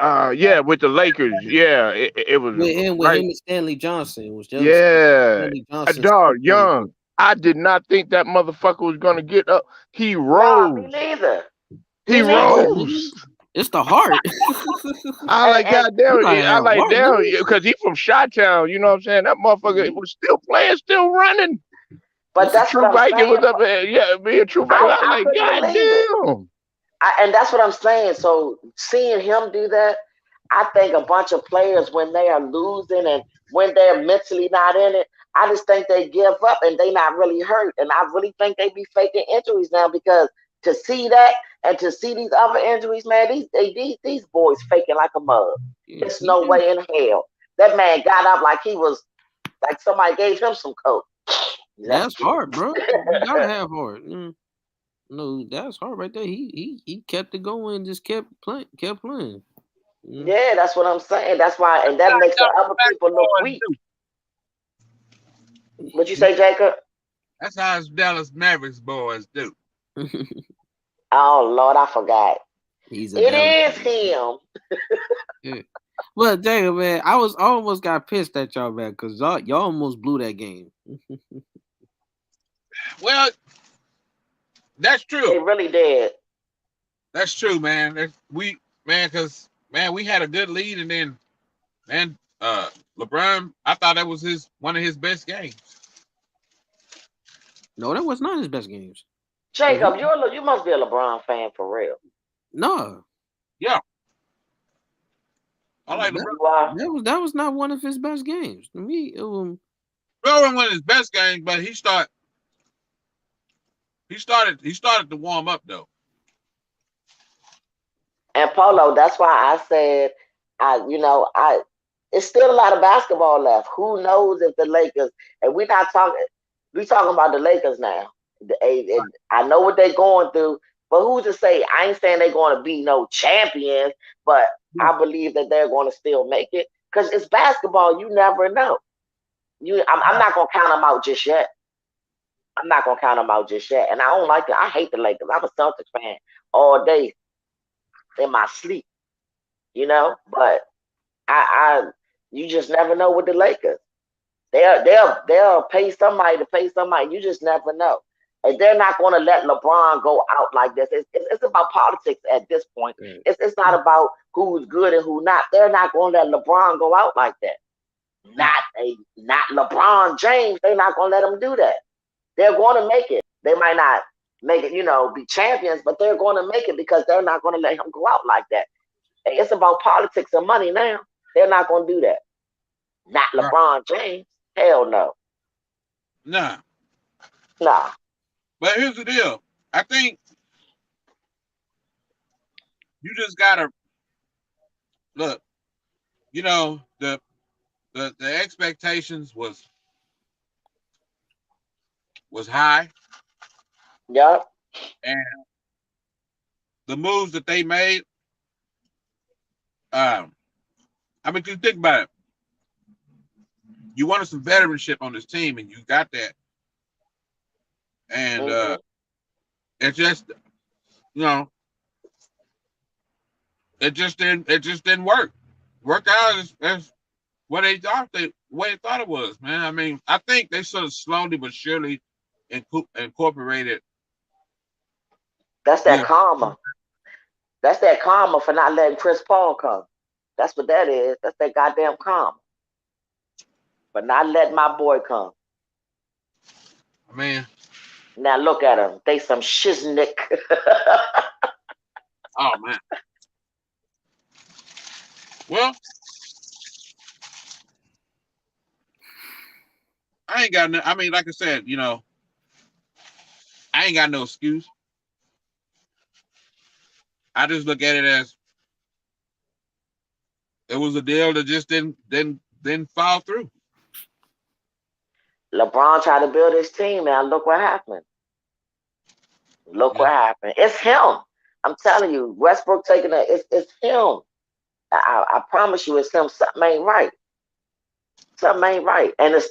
Yeah, with the Lakers. Yeah, it was With right. him and Stanley Johnson. It was just Yeah, Stanley a Johnson dog, stepped on his foot. young. I did not think that motherfucker was gonna get up. He Nah, me rose. neither. He Me Yeah, neither. nigga. rose. It's the heart. I And, like and You goddamn. gotta I have like heart, damn nigga. because he from Chi-Town. You know what I'm saying? That motherfucker Mhm. was still playing, still running. but It's The that's what True I'm Viking saying. was up there. Yeah, me a True Viking. I was I like, couldn't God believe it. damn. And that's what I'm saying. So seeing him do that, I think a bunch of players when they are losing and when they're mentally not in it, I just think they give up and they not really hurt. And I really think they be faking injuries now because to see that and to see these other injuries, man, these boys faking like a mug. yeah, There's he no way just in hell. That man got up like he was like somebody gave him some coke. That's that's kidding. hard, bro. You gotta have heart. No, that's hard right there. He kept it going, just kept playing. Mm. Yeah, that's what I'm saying. That's why, and that makes the other people look weak. What you say, Jacob? That's how us Dallas Mavericks boys do. Oh Lord, I forgot. He's a It Dallas is fan. him. Yeah. But Jacob, man, I almost got pissed at y'all, man, because y'all almost blew that game. Well, that's They true. really did. That's true, man. Cause man, we had a good lead, and then man, LeBron, I thought that was one of his best games. No, that was not his best games. Cause Jacob, you must be a LeBron fan for real. no, Yeah, I like that LeBron. You are. that was not one of his best games. To me, LeBron wasn't one of his best games, but he started to warm up though. And Polo, that's why I said, it's still a lot of basketball left. Who knows if the Lakers, and we talking about the Lakers now. I know what they're going through, but who's to say? I ain't saying they're going to be no champions, but Yeah. I believe that they're going to still make it because it's basketball. You never know. I'm not gonna count them out just yet. I'm not gonna count them out just yet. And I don't like it. I hate the Lakers. I'm a Celtics fan all day in my sleep, But I you just never know with the Lakers. They'll pay somebody to pay somebody. You just never know. And they're not going to let LeBron go out like this. It's about politics at this point. It's not about who's good and who not. They're not going to let LeBron go out like that. Not LeBron James. They're not going to let him do that. They're going to make it. They might not make it, be champions, but they're going to make it because they're not going to let him go out like that. It's about politics and money now. They're not going to do that. Not Right. LeBron James. Hell no. Nah, Nah. but here's the deal. I think you just gotta look. The expectations was high, Yup. and the moves that they made. I mean, you think about it. You wanted some veteranship on this team, and you got that. And Mm-hmm. it just, you know, it just didn't work out as what they thought the way they thought it was, man. I mean, I think they sort of slowly but surely incorporated, That's you that know, karma. That's that karma for not letting Chris Paul come. That's what that is. That's that goddamn karma. For not letting my boy come. I mean, Now look at him. They some shiznick. oh man. Well, I ain't got no, I mean, like I said, I ain't got no excuse. I just look at it as it was a deal that just didn't fall through. LeBron tried to build his team, and look what happened. Look Yeah. what happened. It's him. I'm telling you, Westbrook taking it. It's him. I promise you, it's him. Something ain't right. Something ain't right. And it's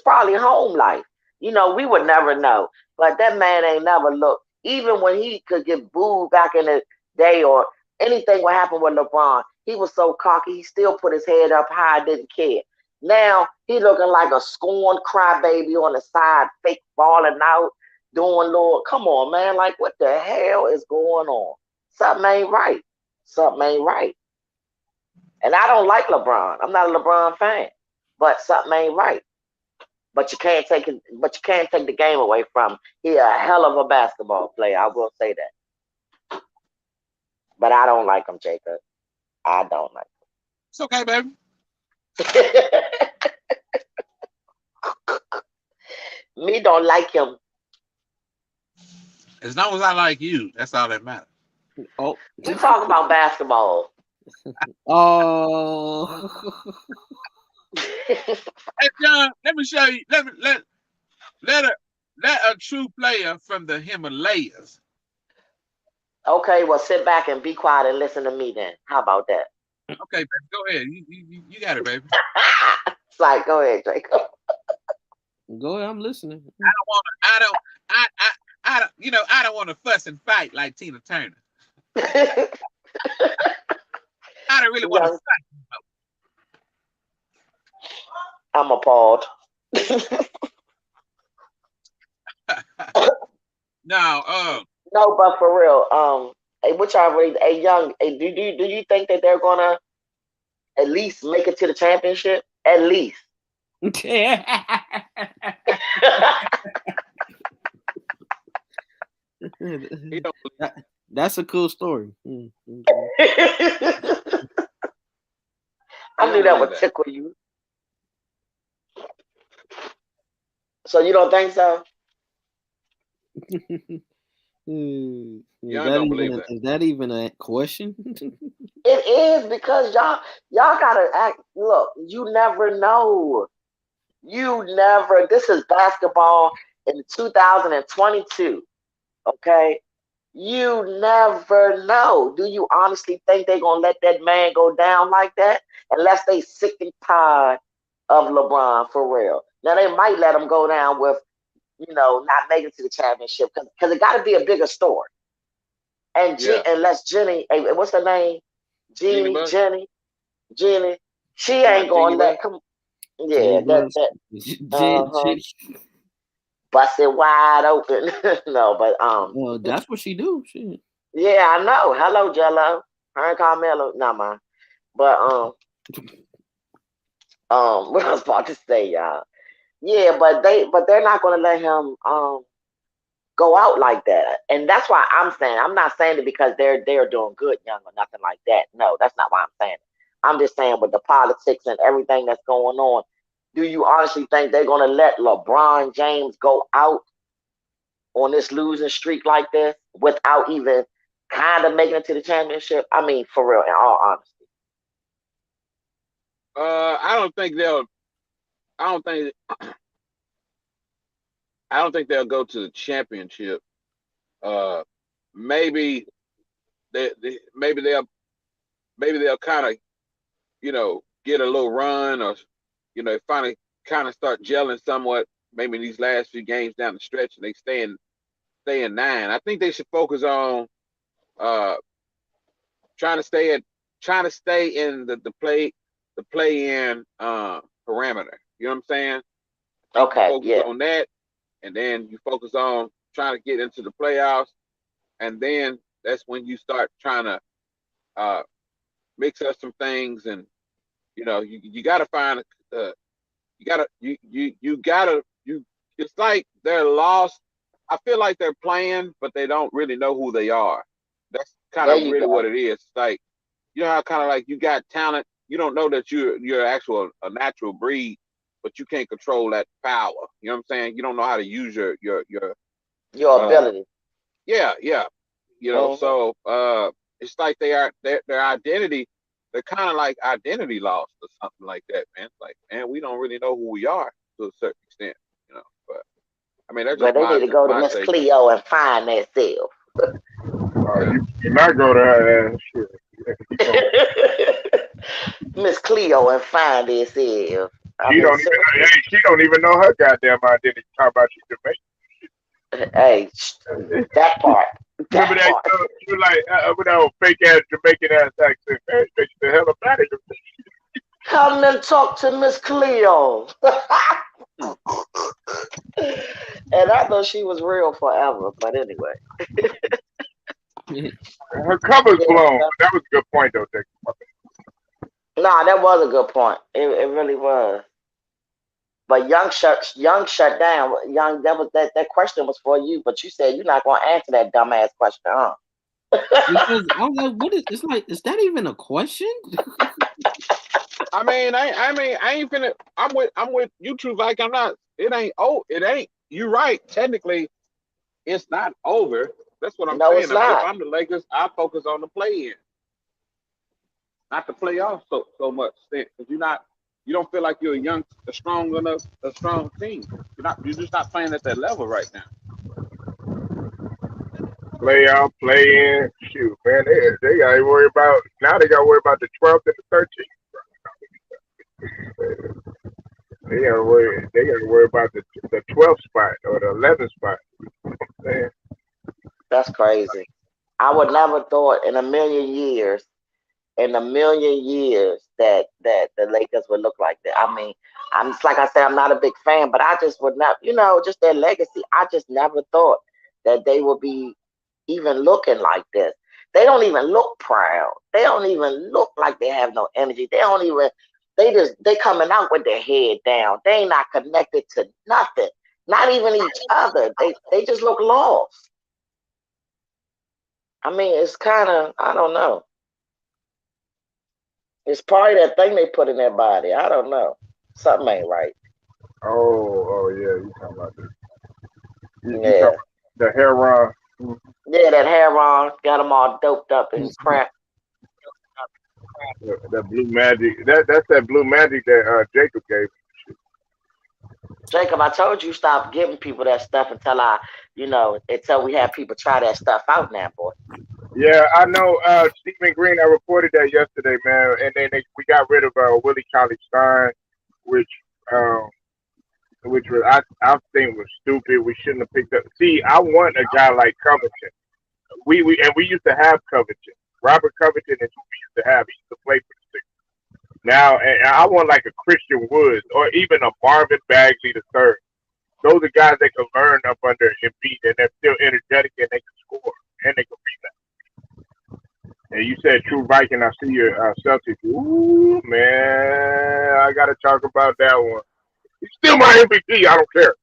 probably home life. We would never know. But that man ain't never looked. Even when he could get booed back in the day or anything would happen with LeBron, he was so cocky, he still put his head up high, didn't care. Now he looking like a scorned crybaby on the side, fake falling out, doing Lord. Come on, man. Like, what the hell is going on? Something ain't right. Something ain't right. And I don't like LeBron. I'm not a LeBron fan. But something ain't right. But you can't take it. But you can't take the game away from him. He a hell of a basketball player. I will say that. But I don't like him, Jacob. I don't like It's okay, baby. him. Me don't like him. As long as I like you, that's all that matters. Oh, We talk about basketball. oh. Hey, John, let me show you. Let a true player from the Himalayas. Okay, well, sit back and be quiet and listen to me then. How about that? Okay, baby, go ahead. You got it, baby. It's like, go ahead, Jacob. Go ahead, I'm listening. I don't want to fuss and fight like Tina Turner. I don't really want to Young, I'm appalled. No, No, but for real, hey, which are really, hey, young, hey, do you think that they're gonna at least make it to the championship? At least. he don't That's a cool story. he I knew don't that believe would that. tickle you. So you don't think so? Young don't believe that. Is that even a question? It is because y'all gotta act. Look, you never know. You never. This is basketball in 2022. Okay, you never know. Do you honestly think they're gonna let that man go down like that? Unless they sick and tired of LeBron for real. Now they might let him go down with not making it to the championship because it got to be a bigger story. And Yeah, unless Jenny, hey, what's her name? Jeannie Jeannie, Buss. Jenny, Jenny, she Come ain't on, Jeannie gonna Buss. let come. Jenny Yeah, Buss. uh huh, Jenny. bust it wide open. No, but Well, that's what she do. Shit. yeah, I know. Hello, Jello. Her and Carmelo, not mine. But what I was about to say, y'all. Yeah, but they're not gonna let him go out like that. And that's why I'm saying I'm not saying it because they're doing good young or nothing like that. No, that's not why I'm saying it. I'm just saying with the politics and everything that's going on, do you honestly think they're gonna let LeBron James go out on this losing streak like this without even kind of making it to the championship? I mean, for real, in all honesty. I don't think they'll. I don't think. I don't think they'll go to the championship. Uh, maybe maybe they'll kind of get a little run, or finally kind of start gelling somewhat. Maybe in these last few games down the stretch, and they stay in nine. I think they should focus on uh trying to stay at trying to stay in the play in parameter. You know what I'm saying? I think you Okay, focus yeah, on that, and then you focus on trying to get into the playoffs, and then that's when you start trying to uh mix up some things, and you got to find you got to you got to you it's like they're lost. I feel like they're playing, but they don't really know who they are. That's kind there of you really what go. it is. It's like, how kind of like you got talent, you don't know that you're actual a natural breed, but you can't control that power. You know what I'm saying? You don't know how to use Your Uh, ability. yeah, yeah. Hmm. So it's like their identity. They're kind of like identity lost or something like that, man. It's like, man, we don't really know who we are to a certain extent, you know. But I mean, But they need to that's go to my Miss take. Cleo and find that self. Yeah. You not go to her ass. Shit. You gonna, Miss Cleo and find that self. I she mean, don't even know. Hey, she don't even know her goddamn identity. Talk about she hey, Jamaican. that part. Remember That that? part. You like with that old fake ass Jamaican ass accent. Man, makes the hell up out of it. Come and talk to Miss Cleo. Hmm. And I thought she was real forever. But anyway. Her cover's Yeah. blown. That was a good point though, Dick. Nah, that was a good point. It really was. But Young shut down. Young, that question was for you, but you said you're not gonna answer that dumbass question, huh? Because I was like, what is it's like? Is that even a question? I ain't finna. I'm with you two. Like I'm not. It ain't. Oh, it ain't. You right. Technically, it's not over. That's what I'm No, saying. it's If not. I'm the Lakers, I focus on the play in, not the playoffs so much. Because you don't feel like you're a strong enough, a strong team. You're just not playing at that level right now. Play out, play in. Shoot, man, they got to worry about now. They got to worry about the 12th and the 13th. They got to worry. They got to worry about the 12th spot or the 11th spot. Man, That's crazy. I would never thought in a million years that the Lakers would look like that. I mean, I'm just like I said, I'm not a big fan, but I just would not, just their legacy. I just never thought that they would be even looking like this. They don't even look proud. They don't even look like they have no energy. They don't even. They coming out with their head down. They ain't not connected to nothing. Not even each other. They just look lost. I mean, it's kind of I don't know. It's probably that thing they put in their body. I don't know. Something ain't right. oh yeah, you talking about this? You talking Yeah. about the heron? Yeah, that hair on got them all doped up and crap. The blue magic. That's that blue magic that Jacob gave. Jacob, I told you stop giving people that stuff until we have people try that stuff out now, boy. Yeah, I know. Stephen Green. I reported that yesterday, man. And then we got rid of Willie Cauley Stein, which um, which was I think was stupid. We shouldn't have picked up. See, I want a guy like Covington. We used to have Covington. Robert Covington is who we used to have. He used to play for the Sixers. Now, and I want like a Christian Woods or even a Marvin Bagley the third. Those are guys that can learn up under Embiid and they're still energetic and they can score and they can rebound. And you said True Viking. I see your Celtics. Ooh man, I gotta talk about that one. He's still my MVP. I don't care.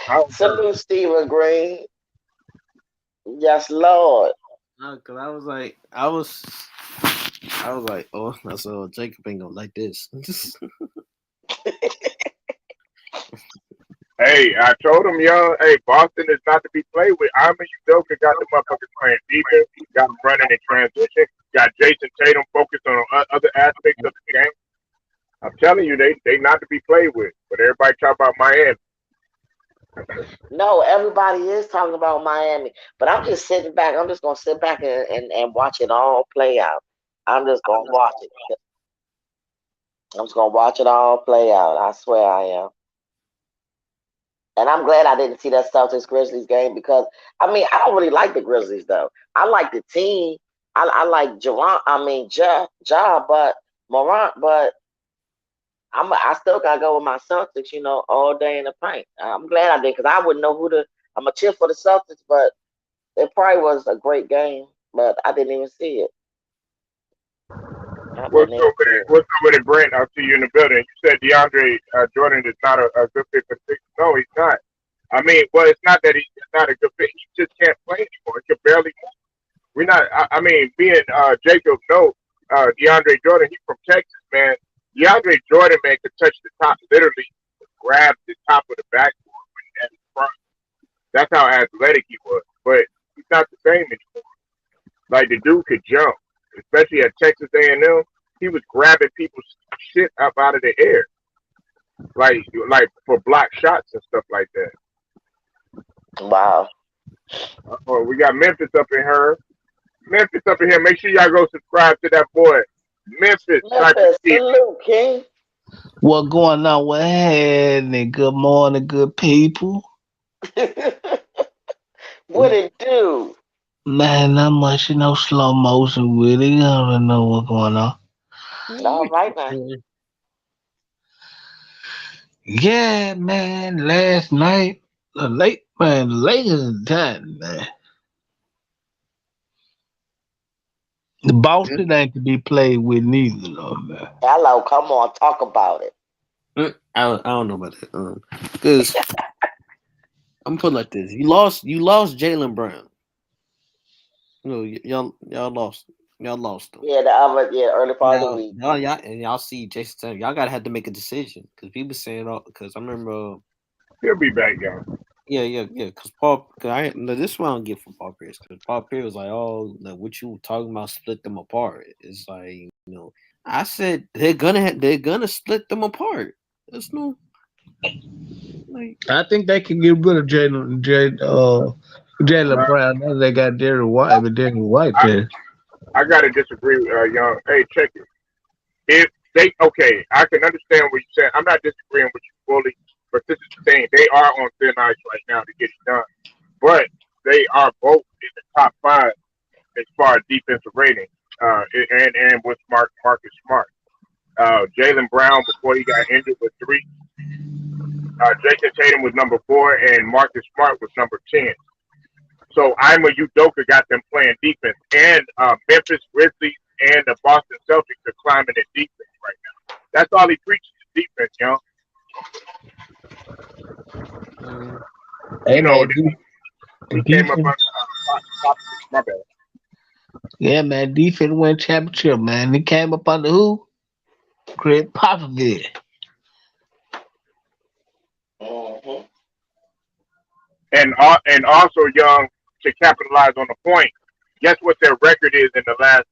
I don't care. Salute Stephen Green. Yes, Lord. No, cause I was like, oh, I said, oh, Jacob ain't gonna like this. Hey, I told him, young. Hey, Boston is not to be played with. I mean, Udoka got the motherfuckers playing defense. Got them running in transition. Got Jason Tatum focused on other aspects of the game. I'm telling you, they not to be played with. But everybody talk about Miami. No, everybody is talking about Miami, but I'm just sitting back. I'm just gonna sit back and watch it all play out. I'm just gonna watch it. I'm just gonna watch it all play out. I swear I am. And I'm glad I didn't see that Celtics Grizzlies game because I mean I don't really like the Grizzlies though. I like the team. I like Javon. I mean but Morant. But I still gotta go with my Celtics. All day in the paint. I'm glad I did because I wouldn't know who to. I'm a cheer for the Celtics, but it probably was a great game. But I didn't even see it. I What's didn't even up with see it? it. What's up with it, Brent? I'll see you in the building. You said DeAndre Jordan is not a good fit for the Sixers. No, he's not. I mean, well, it's not that he's not a good fit. He just can't play anymore. He can barely move. We're not. I mean, me and Jacob know DeAndre Jordan. He's from Texas, man. DeAndre Jordan, man, could touch the top literally. grab the top of the backboard when he had his front. That's how athletic he was. But he's not the same anymore. Like the dude could jump, especially at Texas A&M. He was grabbing people's shit up out of the air, like for block shots and stuff like that. Wow. Oh, we got Memphis up in here. Memphis up in here. Make sure y'all go subscribe to that boy. Memphis, Cypress Memphis, TV. salute, King. What going on? What happening? Good morning, good people. What it do? Man, not much, slow motion with it. I don't know what's going on. All right now. Yeah, man, last night, the Lakers done, man. The Boston ain't to be played with neither, though, man. Hello, come on, talk about it. I don't know about that. Because I'm putting like this. You lost Jalen Brown. Y'all lost him. Yeah, early part of the week. Y'all see Jason Tatum. Y'all gotta have to make a decision because people saying because I remember. He'll be back, y'all. Yeah. Because Paul, this is what I don't get from Paul Pierce. Because Paul Pierce was like, "Oh, like, what you talking about? Split them apart." It's like I said they're gonna split them apart. There's no like. I think they can get rid of Jalen Brown. Now they got Derrick White, but Derrick White there. I gotta disagree, young. Hey, check it. If they I can understand what you said. I'm not disagreeing with you fully, but this is the thing. They are on thin ice right now to get it done. But they are both in the top five as far as defensive rating. And with Marcus Smart. Jalen Brown before he got injured was 3. Jason Tatum was number 4, and Marcus Smart was number 10. So Ima Udoka got them playing defense, and Memphis Grizzlies and the Boston Celtics are climbing in defense right now. That's all he preaches is defense, Hey, man, he came up on my bad. Yeah, man, defense win championship, man. He came up under who? Craig Popovich. Mm-hmm. And also, Young, to capitalize on the point, guess what their record is in the last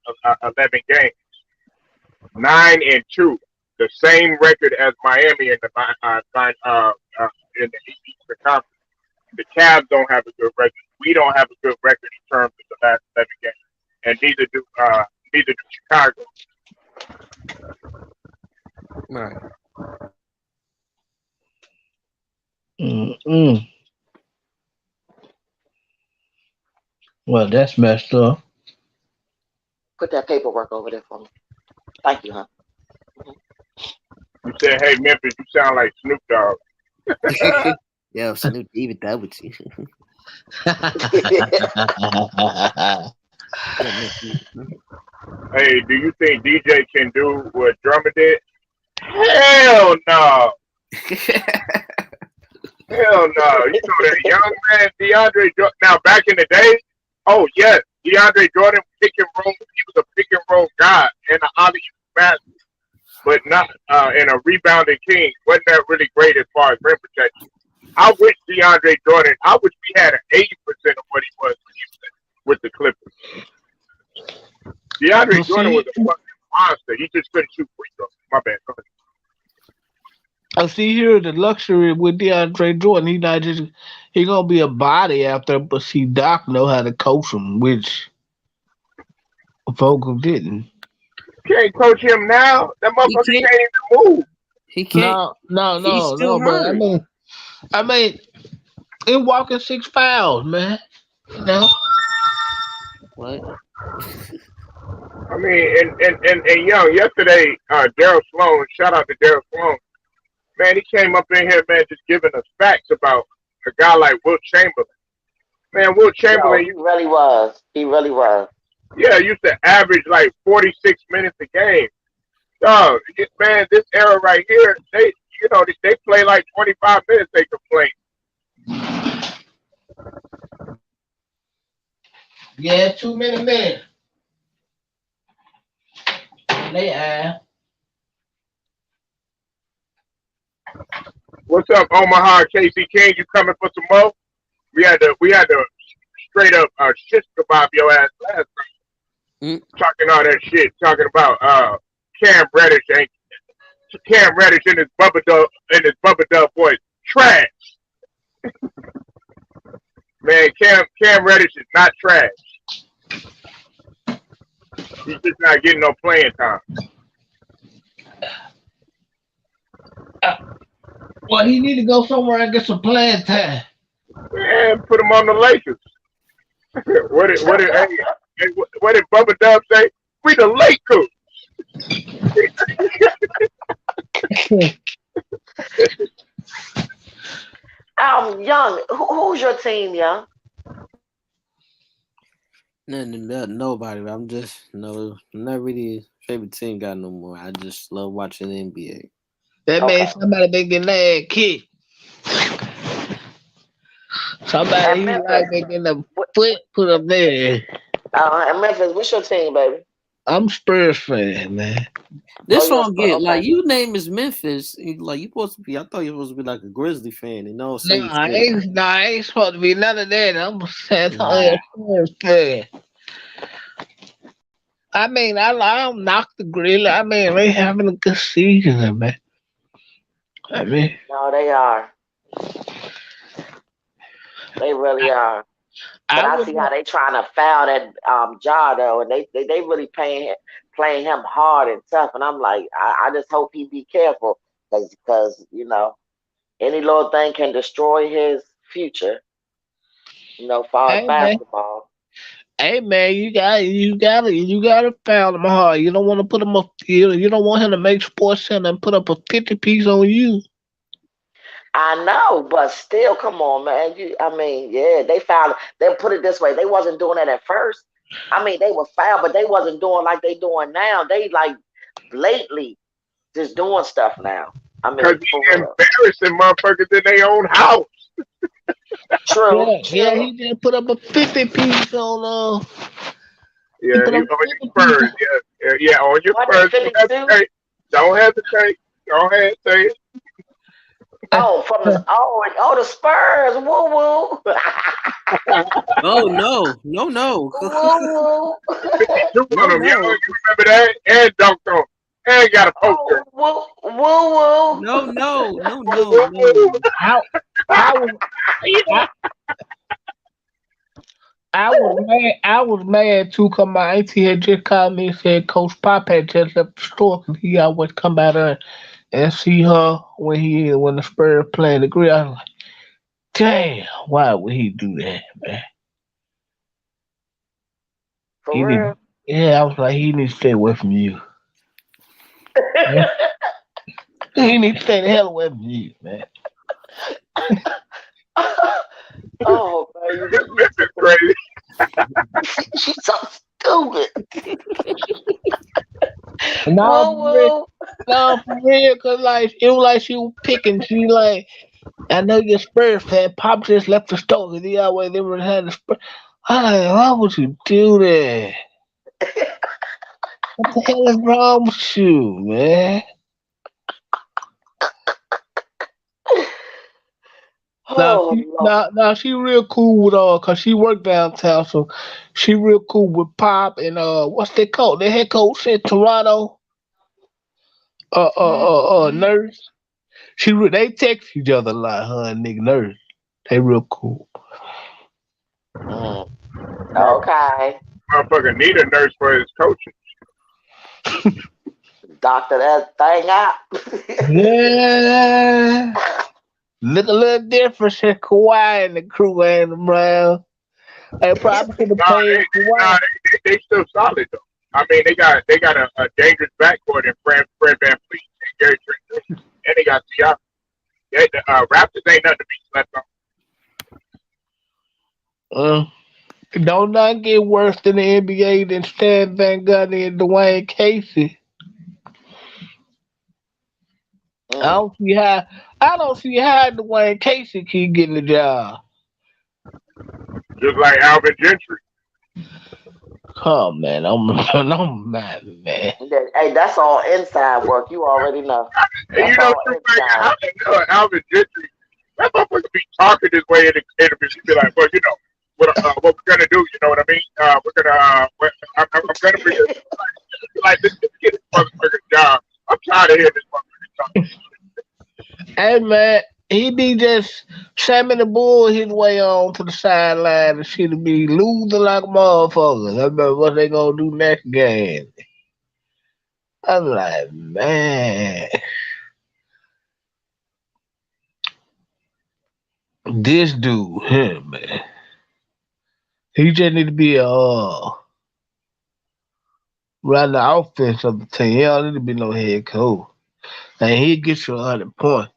11 games? 9-2, the same record as Miami in the Eastern Conference. The Cavs don't have a good record. We don't have a good record in terms of the last 11 games, and neither do Chicago. Right. Mm-mm. Well, that's messed up. Put that paperwork over there for me. Thank you, huh? You said, "Hey, Memphis, you sound like Snoop Dogg." Yo, Snoop even that with you. Hey, do you think DJ can do what Drummer did? Hell no. Hell no. You know that young man, DeAndre Jordan. Now, back in the day, oh, yes, DeAndre Jordan, pick and roll. He was a pick and roll guy and an alley master, but not in a rebounding king. Wasn't that really great as far as rim protection? I wish DeAndre Jordan, I wish we had an 80% of what he was with the Clippers. DeAndre Jordan was a fucking monster. He just couldn't shoot free throws. My bad. Go ahead. I see here the luxury with DeAndre Jordan. He gonna be a body after, but see Doc know how to coach him, which Vogel didn't. Can't coach him now. That motherfucker can't even move. He can't. No, He's still but hurt. I mean, he walking 6 fouls, man. You know. What? I mean, and young, yesterday, Daryl Sloan, shout out to Daryl Sloan. Man, he came up in here, man, just giving us facts about a guy like Wilt Chamberlain. Man, Wilt Chamberlain, He really was. He really was. used to average like 46 minutes a game. Dog, man, this era right here, they play like 25 minutes, they complain. Yeah, too many minutes. They are. What's up, Omaha? Casey King, you coming for some more? We had to straight up shit kebab your ass last time. Mm. Talking all that shit, talking about Cam Reddish ain't Cam Reddish in his Bubba Dub voice. Trash. Man, Cam Reddish is not trash. He's just not getting no playing time. Well, he need to go somewhere and get some playing time. Man, put him on the Lakers. What did Bubba Dub say? We the Lakers. Young, who's your team, Young? Nobody. I'm just not really a favorite team guy no more. I just love watching the NBA. That Okay. means somebody making their ass kick. At Somebody he Memphis. like making the foot put up there. At Memphis, what's your team, baby? I'm Spurs fan, man. Oh, This you're a song get like okay. you name is Memphis. Like you supposed to be. I thought you supposed to be like a Grizzly fan. You know, No, say you Spurs. I ain't supposed to be none of that. I'm a San Nah. Antonio Spurs fan. I mean, I don't knock the grill. I mean, they having a good season, man. I mean, No, they are. They really are. But I I was see how they trying to foul that Ja though, and they really playing him hard and tough. And I'm like, I just hope he be careful because any little thing can destroy his future. Far as hey man, basketball. hey man, you gotta foul him hard. You don't want to put him up. You don't want him to make Sports Center and put up a 50 piece on you. I know, but still, come on, man. I mean, yeah, they found. They put it this way: they wasn't doing it at first. I mean, they were foul, but they wasn't doing like they doing now. They like blatantly just doing stuff now. I Because mean, for he real. embarrassing motherfuckers in their own house. True, Yeah, true. he just put up a 50 piece on. He Yeah, put he up on a your 50 piece. Spurs. Yeah, on your What is Spurs. Don't 52? hesitate. Don't hesitate. Go ahead, say it. Oh, the Spurs. Woo woo. Oh no. Woo woo. 52 on No, them, yo. no, You remember that? And dunked on. And got a poster. Oh, woo woo no, no, no, Woo, no, woo, woo. no. I, I was, I, I was mad too. Cause my auntie had just called me and said Coach Pop had just left the store. 'Cause he always come out there and see her when the Spurs playing the grill. I was like, damn, why would he do that, man? He For need, real. yeah, I was like, he needs to stay away from you. Yeah. He needs to stay the hell away from you, man. Oh, baby, you This is crazy. she's so stupid. No, Woo for real, woo. no, for real, cause like it was like she was picking. She like, I know you're Spurs fan. Pop just left the store. 'Cause he always never had the Spurs. I'm like, why would you do that? What the hell is wrong with you, man? Now Oh she Lord. now she real cool with cause she worked downtown, so she real cool with Pop and what's their coach? Their head coach in Toronto, Nurse. They text each other a lot, her and Nick Nurse. They real cool. Mm, Mother- okay. Motherfucker need a nurse for his coaching. Doctor that thing out. Yeah. Look a little different since Kawhi and the crew ain't around. They probably should have Nah, paid nah, Kawhi. they still solid though. I mean, they got a dangerous backcourt in Fred Van Fleet and Gary Trent, and they got Siakam. The Raptors ain't nothing to be slept on. Uh, don't not get worse than the NBA than Stan Van Gundy and Dwayne Casey. I Mm. don't see how I don't see how Dwayne Casey keep getting the job. Just like Alvin Gentry. Oh man, I'm mad, man. Hey, that's all inside work. You already know. And That's all Drew Frank, inside. how the hell Alvin Gentry, that motherfucker be talking this way in the interviews. He be like, well, what we're gonna do, you know what I mean? We're gonna, I'm gonna bring this, like, let's get this motherfucker's job. I'm tired of hearing this motherfucker talk. Hey man, he be just slamming the bull his way on to the sideline and shit be losing like motherfuckers. I remember what they gonna do next game. I'm like, man, this dude here, man. He just need to be run the offense of the team. He don't need to be no head coach. And he gets you 100 points.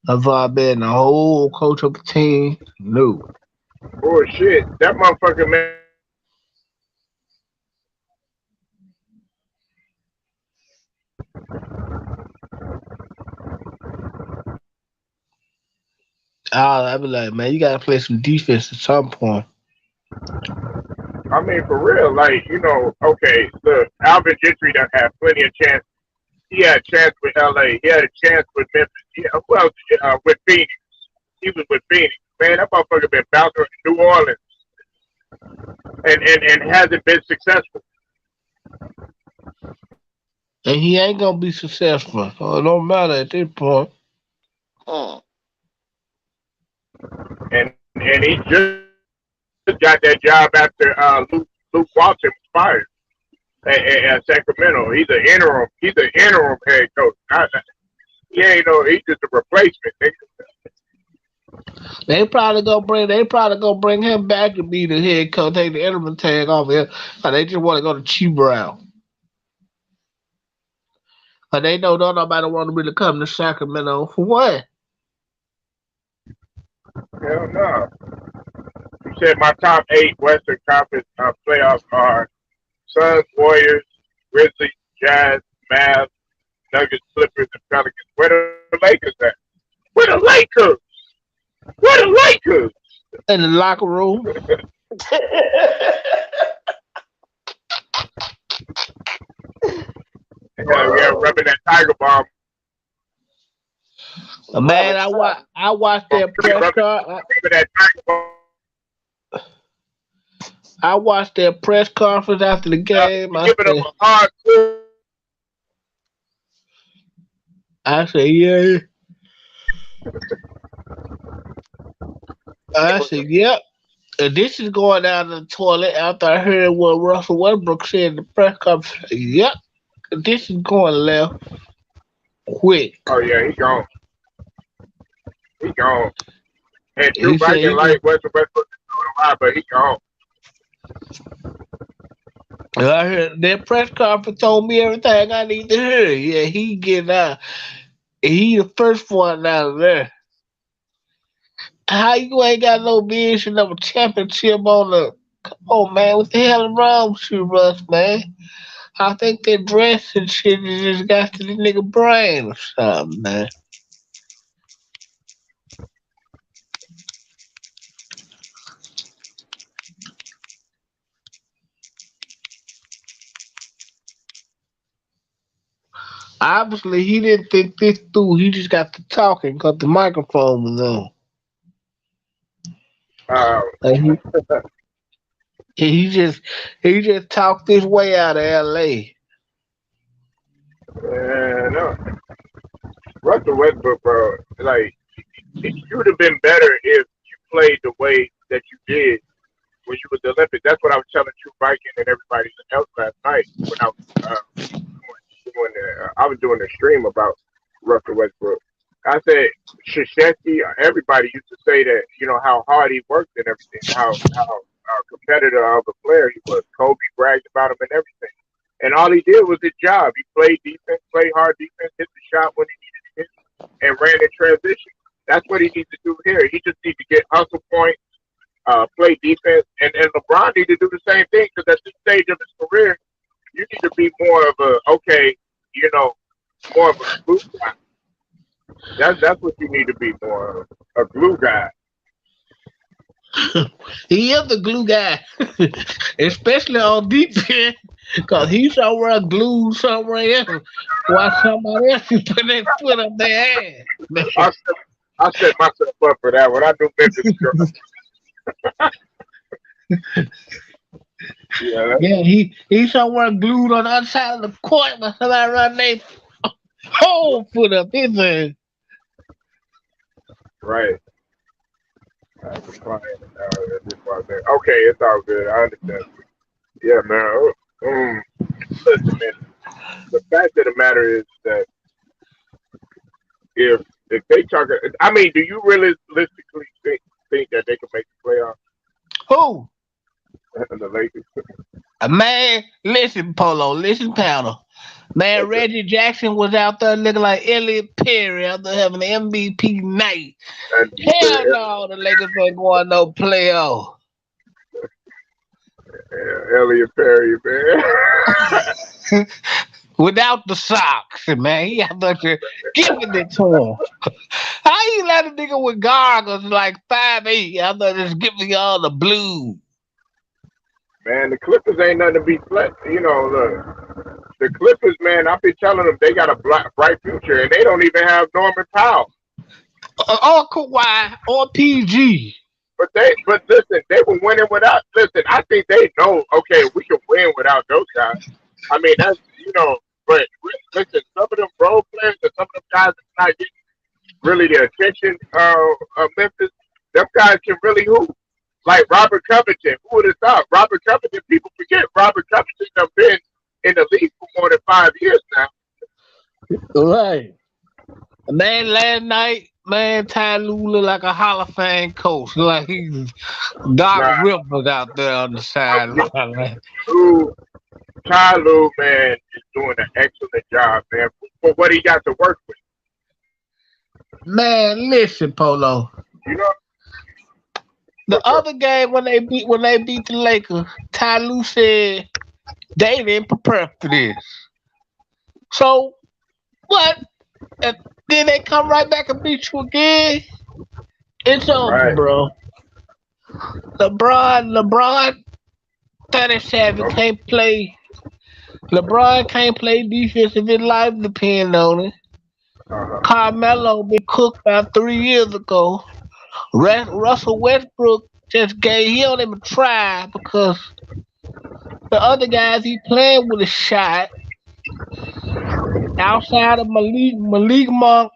Have I been the whole coach of the team? No. Bullshit. That motherfucker, man. I be like, man, you gotta play some defense at some point. I mean, for real, like, okay, look, Alvin Gentry done had plenty of chance. He had a chance with LA. He had a chance with Memphis. Well, with Phoenix. He was with Phoenix. Man, that motherfucker been bouncing in New Orleans and hasn't been successful. And he ain't gonna be successful. So it don't matter at this point. Hmm. And he just got that job after Luke Walton was fired at Sacramento. He's an interim. He's an interim head coach. He ain't no. He's just a replacement. They probably gonna bring him back to be the head coach, take the interim tag off him. Or they just wanna go to cheap route. But they know don't nobody want to really come to Sacramento for what? Hell no. You said my top 8 Western Conference playoffs are Suns, Warriors, Grizzlies, Jazz, Mavs, Nuggets, Clippers, and Pelicans. Where the Lakers at? Where the Lakers? Where the Lakers? In the locker room. Hell yeah, rubbing that Tiger Bomb. Man, I watched that press car. That Tiger Bomb. I watched that press conference after the game. Giving them a hard clue. I said, yeah. I said, yep. And this is going down the toilet after I heard what Russell Westbrook said in the press conference. Yep. This is going left quick. Oh yeah, he gone. He gone. And Drew He said Viking like Westbrook is doing a lot, but he gone. I heard that press conference told me everything I need to hear. Yeah, he get out. He the first one out of there. How you ain't got no vision of a championship on the? Come on, man. What the hell is wrong with you, Russ, man? I think that dress and shit just got to the nigga brain or something, man. Obviously, he didn't think this through. He just got to talking because the microphone was on. Like he just talked his way out of L.A. No. Russell Westbrook, bro, like, you would have been better if you played the way that you did when you was the Olympics. That's what I was telling True Viking and everybody else last night when I was I was doing a stream about Russell Westbrook. I said Krzyzewski, everybody used to say that, how hard he worked and everything, how competitor of a player he was. Kobe bragged about him and everything. And all he did was his job. He played defense, played hard defense, hit the shot when he needed to hit, and ran in transition. That's what he needs to do here. He just needs to get hustle points, play defense, and LeBron needs to do the same thing because at this stage of his career, you need to be more of more of a glue guy. That's what you need to be more of, a glue guy. He is the glue guy, especially on defense, because he's somewhere glued somewhere else while somebody else is putting their foot up their ass. Man. I set, I set myself up for that one. I knew Memphis was going. Yeah, Yeah, he's somewhere glued on the other side of the court when somebody run their whole foot up his ass. right. That's a client. That's why I said, okay, it's all good. I understand. Yeah, man. Listen, man. The fact of the matter is that if they talk, I mean, do you realistically think that they can make the playoffs? Who? The Lakers. Man, listen, Polo, listen, panel. Man, Okay. Reggie Jackson was out there looking like Elliot Perry out there having an MVP night. And Hell no, the Lakers ain't going no playoff. Elliot Perry, man. Without the socks, man. He out there giving it to him. How you let a nigga with goggles like 5'8" out there just giving y'all the blue? Man, the Clippers ain't nothing to be You know, the Clippers, man. I've been telling them they got a bright future, and they don't even have Norman Powell. Or Kawhi or PG. But listen, they were winning without. Listen, I think they know. Okay, we can win without those guys. I mean, that's But listen, some of them role players and some of them guys that's not getting really the attention of Memphis. Them guys can really hoop. Like Robert Covington, who would have thought? Robert Covington, people forget Robert Covington have been in the league for more than 5 years now. Right. Man, last night, man, Ty Lue looked like a Hall of Fame coach. Like he's Doc Nah, Rivers out there on the sideline. Ty Lue, man, is doing an excellent job, man, for what he got to work with. Man, listen, Polo. You know? The other game when they beat the Lakers, Ty Lue said they didn't prepare for this. So what? And then they come right back and beat you again. It's over, Right. bro. LeBron 37 can't play. LeBron can't play defense if his life depends on it. Uh-huh. Carmelo been cooked about 3 years ago. Russell Westbrook just he don't even try because the other guys he playing with a shot outside of Malik Monk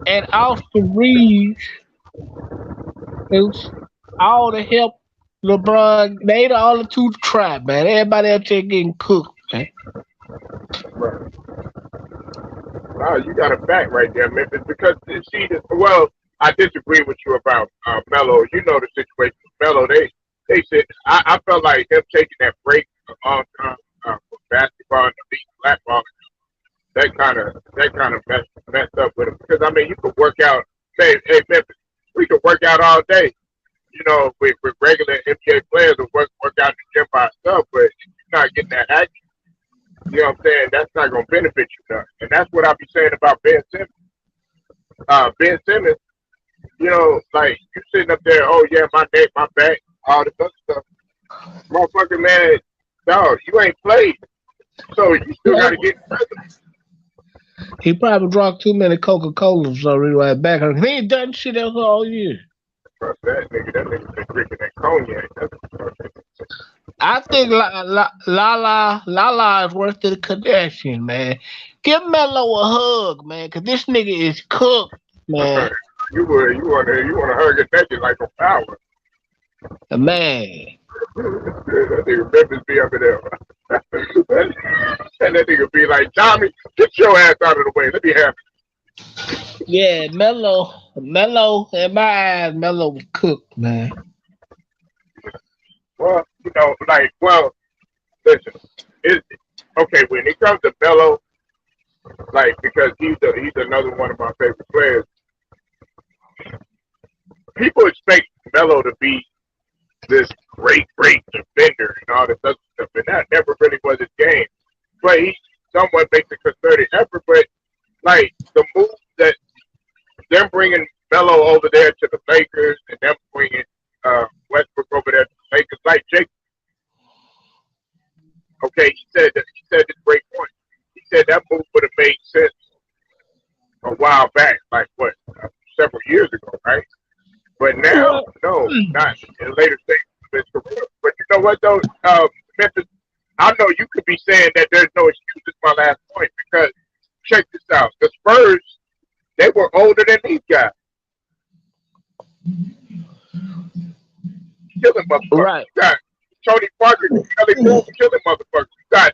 and Austin Reeves. It's all the help LeBron. They the only two to try, man. Everybody else just getting cooked, man. Right. Wow, you got a fact right there, Memphis. Because well, I disagree with you about Melo. You know the situation with Melo. They said I felt like them taking that break a long time from basketball and the league platform. That kind of messed up with him. Because I mean, you could work out. Hey, Memphis, we could work out all day. You know, with regular NBA players who work out in the gym by themselves, but you're not getting that action. You know what I'm saying? That's not going to benefit you none. And that's what I be saying about Ben Simmons. Ben Simmons, you know, like you sitting up there, oh yeah, my neck, my back, all this other stuff. Motherfucking man, dog, you ain't played. So you still got to get present. He probably drank too many Coca-Colas already right back. He ain't done shit else all year. Trust that nigga. That nigga been drinking that cognac. I think La is worth the connection, man. Give Melo a hug, man, cause this nigga is cooked, man. you want to hug his neck like a power. Man. That nigga Memphis be up in there. And that nigga be like, Tommy, get your ass out of the way. Let me have it. Yeah, Melo, in my eyes, Melo was cooked, man. Well, you know, listen, okay, when it comes to Melo, like, because he's another one of my favorite players, people expect Melo to be this great defender and all this other stuff, and that never really was his game. But he somewhat makes a concerted effort, but, like, the move that them bringing Melo over there to the Lakers and them bringing But now, Well, no, not in later stages of his career. But you know what though, Memphis, I know you could be saying that there's no excuses. My last point because check this out: the Spurs they were older than these guys, killing motherfuckers. right. You got Tony Parker, Kelly Moore, killing motherfuckers. You got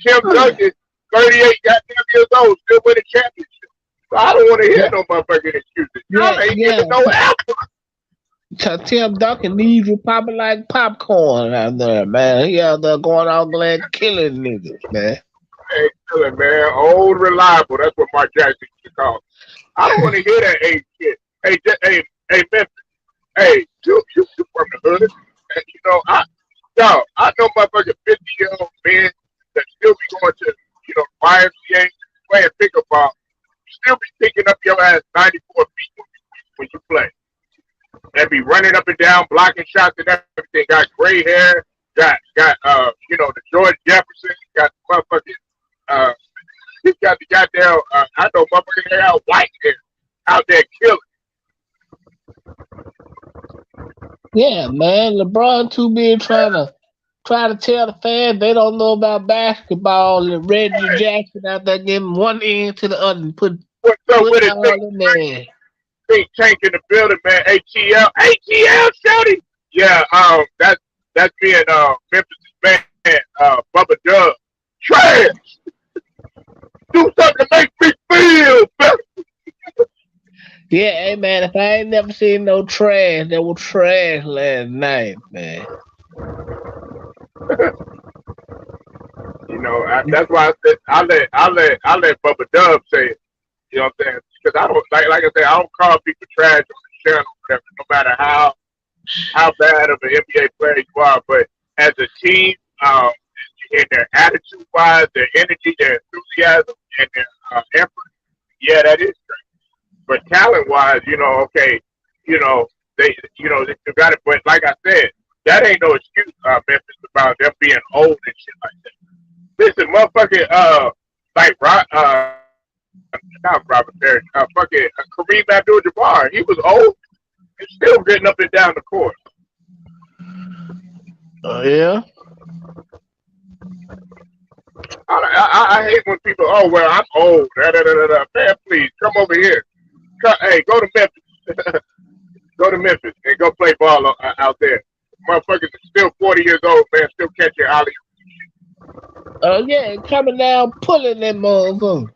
Tim Duncan, 38 goddamn years old, still winning championships. So I don't want to hear Yeah, no motherfucking excuses. yeah, Y'all ain't yeah. giving no effort. Tim Duncan needs you popping like popcorn out there, man. He out there going out glad killing niggas, man. Hey, killing, man. Old reliable. That's what Mark Jackson used to call. I don't want to hear that age shit. Hey, Memphis. Hey, you from the hood. And, you know, I know motherfucking 50-year-old men that still be going to, YMCA, playing pickup ball. Still be picking up your ass 94 feet when you play. And be running up and down, blocking shots and everything. Got gray hair, the George Jefferson, got the motherfucking, he's got the goddamn, I know motherfucking hair out white hair out there killing. Yeah, man. LeBron too big trying to tell the fans they don't know about basketball, and Reggie Hey, Jackson out there giving one end to the other and what's up put with it? all in there. Think tank in the building, man. ATL, Shouty. Yeah, that's being Memphis man, Bubba Dub. Trash. Do something to make me feel better. Yeah, hey man, if I ain't never seen no trash, that was trash last night, man. That's why I said I let Bubba Dub say it. You know what I'm saying? Because I don't like I said, I don't call people trash on the channel, whatever, no matter how bad of an NBA player you are. But as a team, in their attitude wise, their energy, their enthusiasm, and their effort, yeah, that is great. But talent wise, okay, you know, they got it. But like I said, that ain't no excuse, Memphis, about them being old and shit like that. Listen, motherfucking, like, not Robert Parrish, fucking Kareem Abdul-Jabbar. He was old and still getting up and down the court. Oh yeah? I hate when people, oh, well, I'm old. Da, da, da, da, da. Man, please, come over here. Hey, go to Memphis. Go to Memphis and go play ball out there. Motherfuckers are still 40 years old, man, still catching alley. Oh yeah, coming down pulling that motherfucker.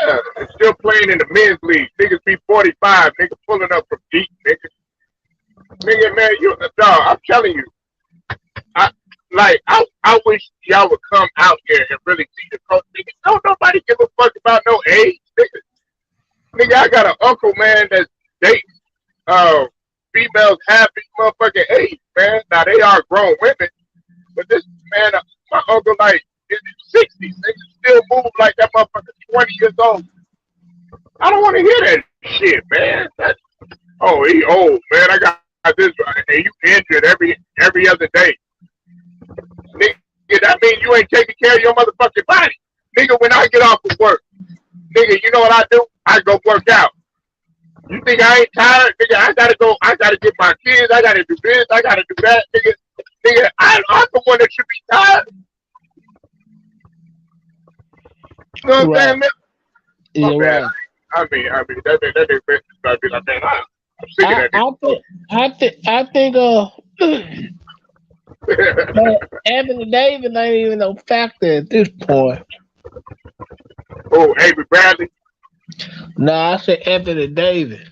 Yeah, and still playing in the men's league. Niggas be 45, niggas pulling up from deep, nigga, man, you a dog. I'm telling you, I wish y'all would come out here and really see the coach. Nigga, don't nobody give a fuck about no age, nigga. I got an uncle, man, that's dating females half his motherfucking age, man. Now they are grown women, but this man, my uncle, like in his 60s, nigga, still move like that motherfucker 20 years old. I don't want to hear that shit, man. He old, man. I got this, and you injured every other day. Nigga, that means you ain't taking care of your motherfucking body. Nigga, when I get off of work, nigga, you know what I do? I go work out. You think I ain't tired? Nigga, I gotta get my kids, I gotta do this, I gotta do that, nigga, I'm the one that should be tired. You know what I'm saying, Right. man? My You're bad. right. That ain't business. I be like, man, I'm sick of I that I think I think man, nigga. Anthony Davis ain't even no factor at this point. Oh, Avery Bradley. No, I said Anthony Davis.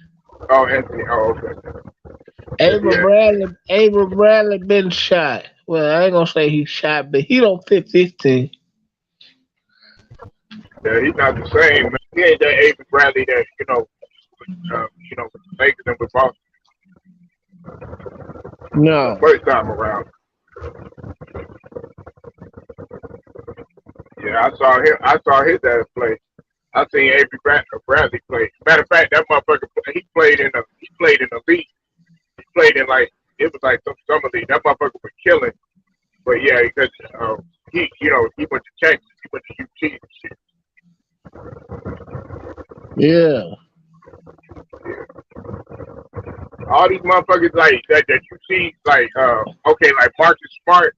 Oh, Anthony. Oh, okay. Yeah, Avery Bradley been shot. Well, I ain't gonna say he shot, but he don't fit this team. yeah, he's not the same. Man. He ain't that Avery Bradley that with the Lakers and with Boston the No. first time around. Yeah, I saw him. I saw his ass play. I seen Avery Bradley play. Matter of fact, that motherfucker he played in the league. He played in like it was like some summer league. That motherfucker was killing. But yeah, because he went to Texas. He went to UT and shit. Yeah. All these motherfuckers like that you see like okay like Marcus Smart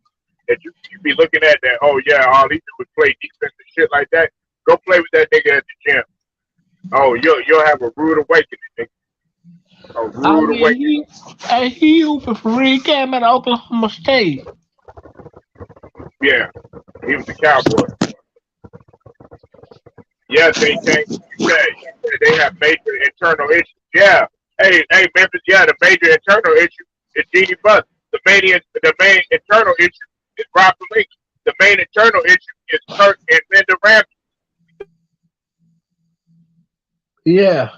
that you be looking at that oh yeah all he do is play defense and shit like that. Go play with that nigga at the gym. Oh you'll have a rude awakening, nigga. A I rude mean, awakening. he hooping for real. He came out of Oklahoma State. Yeah, he was a cowboy. Yeah, think tank. You said they have major internal issues. Yeah. Hey, Memphis. Yeah, the major internal issue is Jeannie Buss. The main internal issue is Rob Pelinka. The main internal issue is Kirk and Linda Ramsey. Yeah,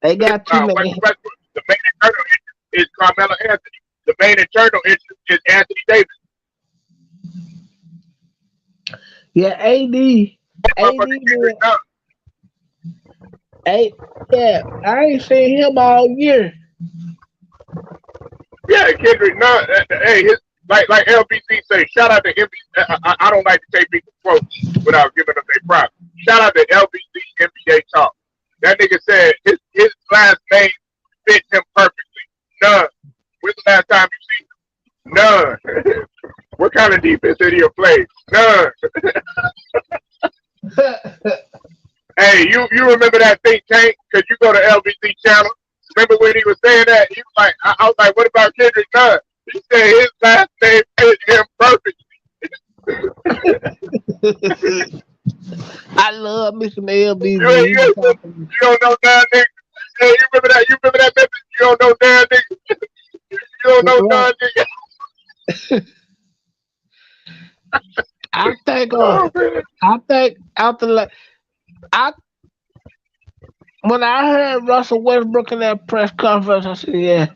they got too West many. Westbrook. The main internal issue is Carmelo Anthony. The main internal issue is Anthony Davis. Yeah, AD, Motherfucker Kendrick man. Nunn. Yeah, I ain't seen him all year. Yeah, Kendrick Nunn. Hey, like LBC say, shout out to NBA. I don't like to take people's quotes without giving them their props. Shout out to LBC NBA Talk. That nigga said his last name fits him perfectly. None. When's the last time you seen him? None. What kind of defense did he play? None. Hey, you remember that think tank? Because you go to LBC channel. Remember when he was saying that? He was like, I was like, what about Kendrick Nunn? He said his last name fit him perfectly. I love me some LBV. You don't know none, nigga. Hey, you remember that? You remember that message? You don't know none, nigga. You don't know none, nigga. I think Oh, man. after when I heard Russell Westbrook in that press conference, I said, "Yeah,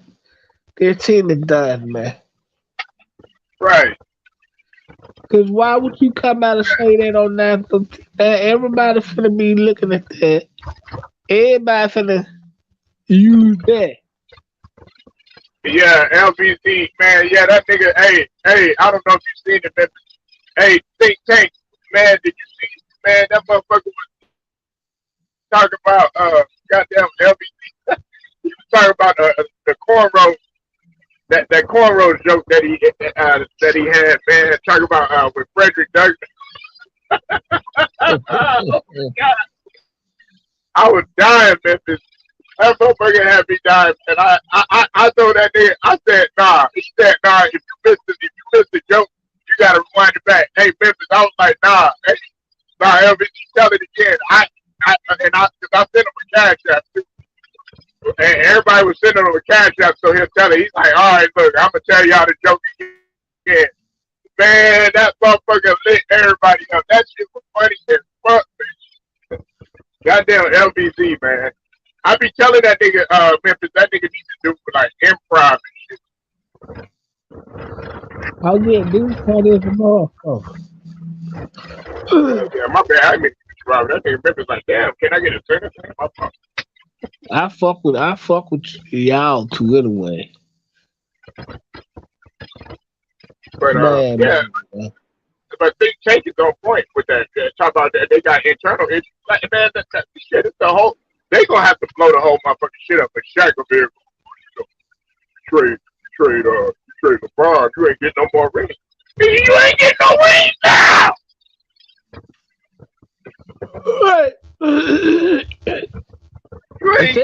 their team is done, man." Right. Because why would you come out and say that on national? Everybody finna be looking at that. Everybody finna use that. Yeah, LBC, man. Yeah, that nigga. Hey, I don't know if you seen it, man. Hey, think tank, man. Did you see, man? That motherfucker was talking about goddamn LBC. He was talking about the cornrow that cornrow joke that he had, man. Talking about with Frederick Douglass. Oh God, I was dying, Memphis. That motherfucker had me dying, and I told that nigga, I said, nah. He said, nah. If you missed the joke, you gotta rewind it back. Hey, Memphis, I was like, nah. Hey, nah, Elvis, tell it again. Cause I sent him a cash app too. And everybody was sending him a cash app, so he'll tell it. He's like, all right, look, I'm gonna tell y'all the joke again. Man, that motherfucker lit everybody up. That shit was funny as fuck, man. Goddamn LBZ, man. I be telling that nigga, Memphis, that nigga needs to do like improv and shit. Oh yeah, dude, funny as a motherfucker. Yeah, my bad. I mean, that nigga Memphis like, damn, can I get a turn? I fuck with y'all too anyway. But yeah, man. but Think Tank is on point with that. Talk about that they got internal issues. Like, man, that shit is the whole. They gonna have to blow the whole motherfucking shit up. But Shaq will be able to trade LeBron. You ain't getting no more rings. You ain't getting no rings now. Right. You ain't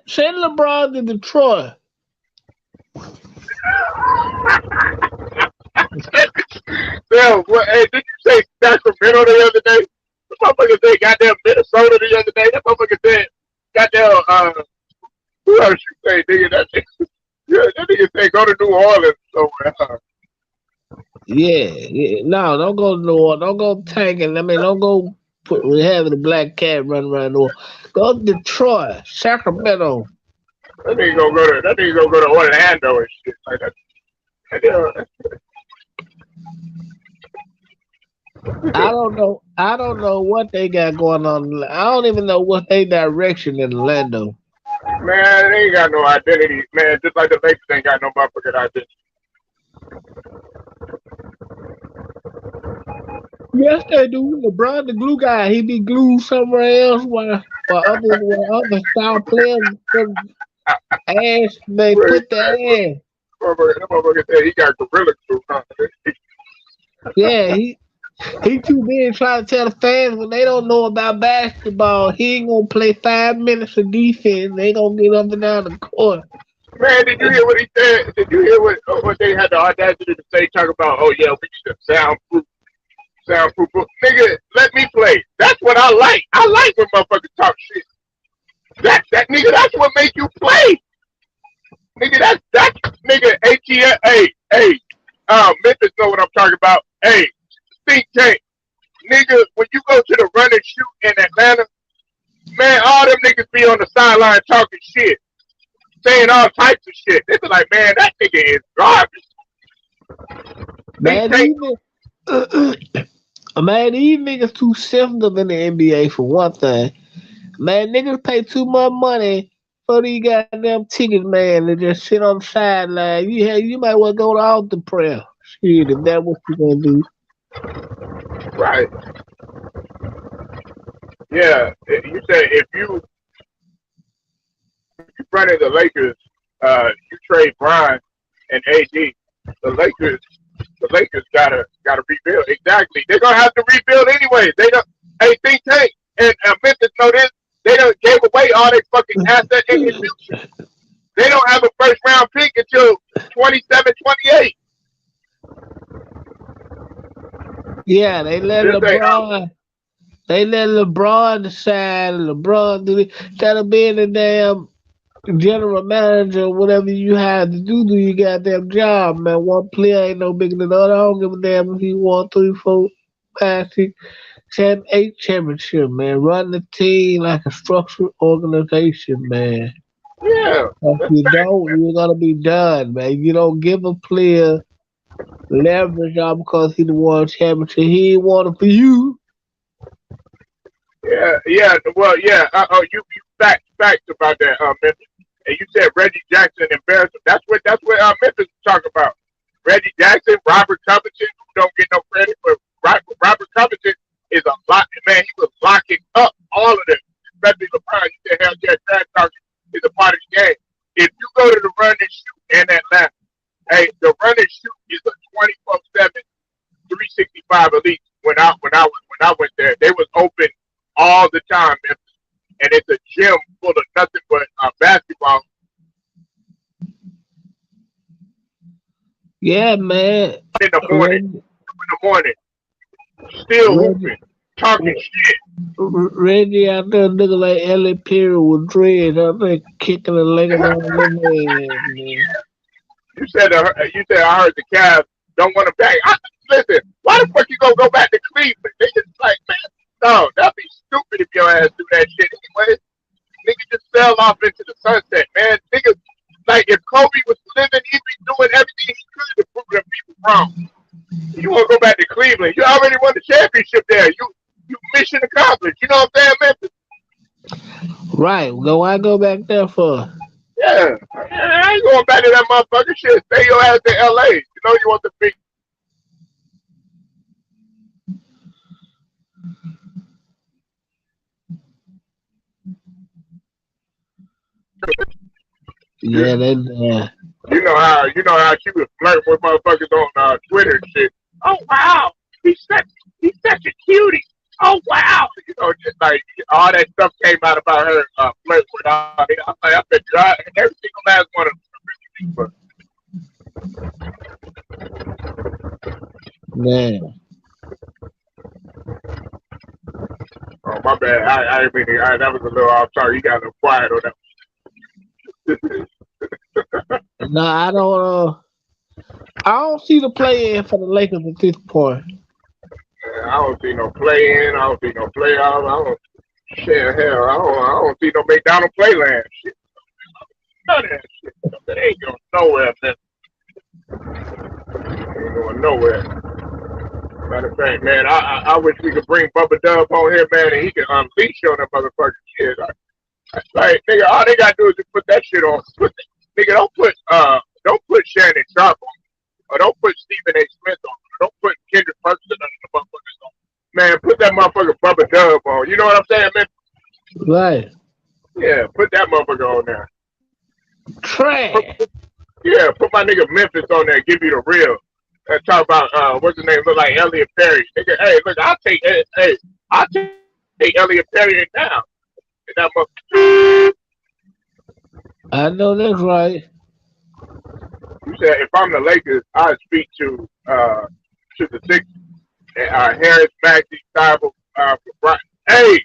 Send LeBron to Detroit. Well, hey, did you say Sacramento the other day? The motherfucker said goddamn Minnesota the other day. That motherfucker said goddamn who else you say, nigga? That nigga said go to New Orleans somewhere. Yeah. No, don't go to New Orleans. Don't go tanking. I mean, don't go having the black cat running around New Orleans. Go to Detroit, Sacramento. That nigga gonna go to Orlando and shit like that. I don't know what they got going on. I don't even know what they direction in Orlando. Man, they ain't got no identity, man. Just like the Lakers ain't got no motherfucking identity. Yes, they do. LeBron, the glue guy, he be glued somewhere else while other star players put ass, they Where he put the at? ass. That motherfucker said he got gorilla glue. Huh? Yeah, he too big trying to tell the fans when they don't know about basketball, he ain't gonna play 5 minutes of defense. They gonna get up and down the court. Man, did you hear what he said? Did you hear what they had the audacity to say? Talk about, oh yeah, we need a soundproof. Nigga, let me play. That's what I like. I like when motherfuckers talk shit. That nigga, that's what make you play. Nigga, that's nigga. ATL. Hey. Memphis know what I'm talking about. Hey, think tank. Nigga, when you go to the run and shoot in Atlanta, man, all them niggas be on the sideline talking shit, saying all types of shit. They be like, man, that nigga is garbage. Think Man, tank. these niggas too sensitive in the NBA for one thing. Man, niggas pay too much money for these goddamn tickets, man, to just sit on the sideline. You might well go to altar prayer. Shit, if that's what you gonna do. Right. Yeah. You said if you run in the Lakers, you trade Brian and AD. The Lakers gotta rebuild. Exactly. They're gonna have to rebuild anyway. They don't. Hey, think tank and Memphis know this. They don't gave away all their fucking assets in the future. They don't have a first round pick until 27, 28. Yeah, they let Just say, LeBron. They let LeBron decide. LeBron do it. Instead of being a damn general manager, whatever you have to do your goddamn job, man. One player ain't no bigger than the other. I don't give a damn if he won 3, 4, 5, 6, 7, 8 championship, man. Run the team like a structured organization, man. yeah, If that's you fact. don't, you're gonna be done, man. You don't give a player leverage out because he won a championship. He ain't won it for you. Yeah. Well, yeah. You facts about that, Memphis. And you said Reggie Jackson embarrassed him. That's what Memphis is talking about. Reggie Jackson, Robert Covington, who don't get no credit, but Robert Covington is a lot. Man, he was locking up all of them, especially LeBron. You said hell yeah, trash talking is a part of the game. If you go to the run and shoot in Atlanta, hey, the run and shoot is a 24/7, 365 elite. When I went there, they was open all the time, and it's a gym full of nothing but basketball Yeah, man. in the morning. Reggie, In the morning, still Reggie, hooping, talking shit. Reggie out there looking like Ellie Perry with dreads. I think kicking the leg of all them heads, man. You said I heard the Cavs don't want to back. Listen, why the fuck you gonna go back to Cleveland? They just like, man, no, that'd be stupid if your ass do that shit anyway. Nigga just fell off into the sunset, man. Nigga, like if Kobe was living, he'd be doing everything he could to prove them people wrong. You want to go back to Cleveland? You already won the championship there. You mission accomplished. You know what I'm saying, Memphis? Right. I go back there for? Yeah, I ain't going back to that motherfucker shit. Stay your ass in L.A. You know you want the big. Yeah, You, they. you know how she was flirting with motherfuckers on Twitter and shit. Oh wow, he's such a cutie. Oh wow, just like all that stuff came out about her flirting with all. I bet you, every single last one of them. Man. Oh my bad, I didn't mean that was a little off target. You got a little quiet on that. No, I don't. I don't see the play in for the Lakers at this point. I don't see no play in. I don't see no playoff. I don't. Shit, hell, I don't see no McDonald playland. Shit, none of that shit. It ain't going nowhere, man. Ain't going nowhere. Matter of fact, man, I wish we could bring Bubba Dub on here, man, and he can unleash on that motherfucking shit. Like, nigga, all they gotta do is just put that shit on. Nigga, don't put Shannon Sharp on, or don't put Stephen A. Smith on, or don't put Kendrick Perkins on the motherfuckers on. Man, put that motherfucker Bubba Dub on. You know what I'm saying, man? Right. Yeah, put that motherfucker on there. Put, Trash. yeah, put my nigga Memphis on there. Give you the real. Talk about what's his name? Look like Elliot Perry. Nigga, hey, look, I'll take Elliot Perry now. And that motherfucker. I know that's right. You said if I'm the Lakers, I'd speak to the six Harris, Maxey, Cyber, Brian. Hey,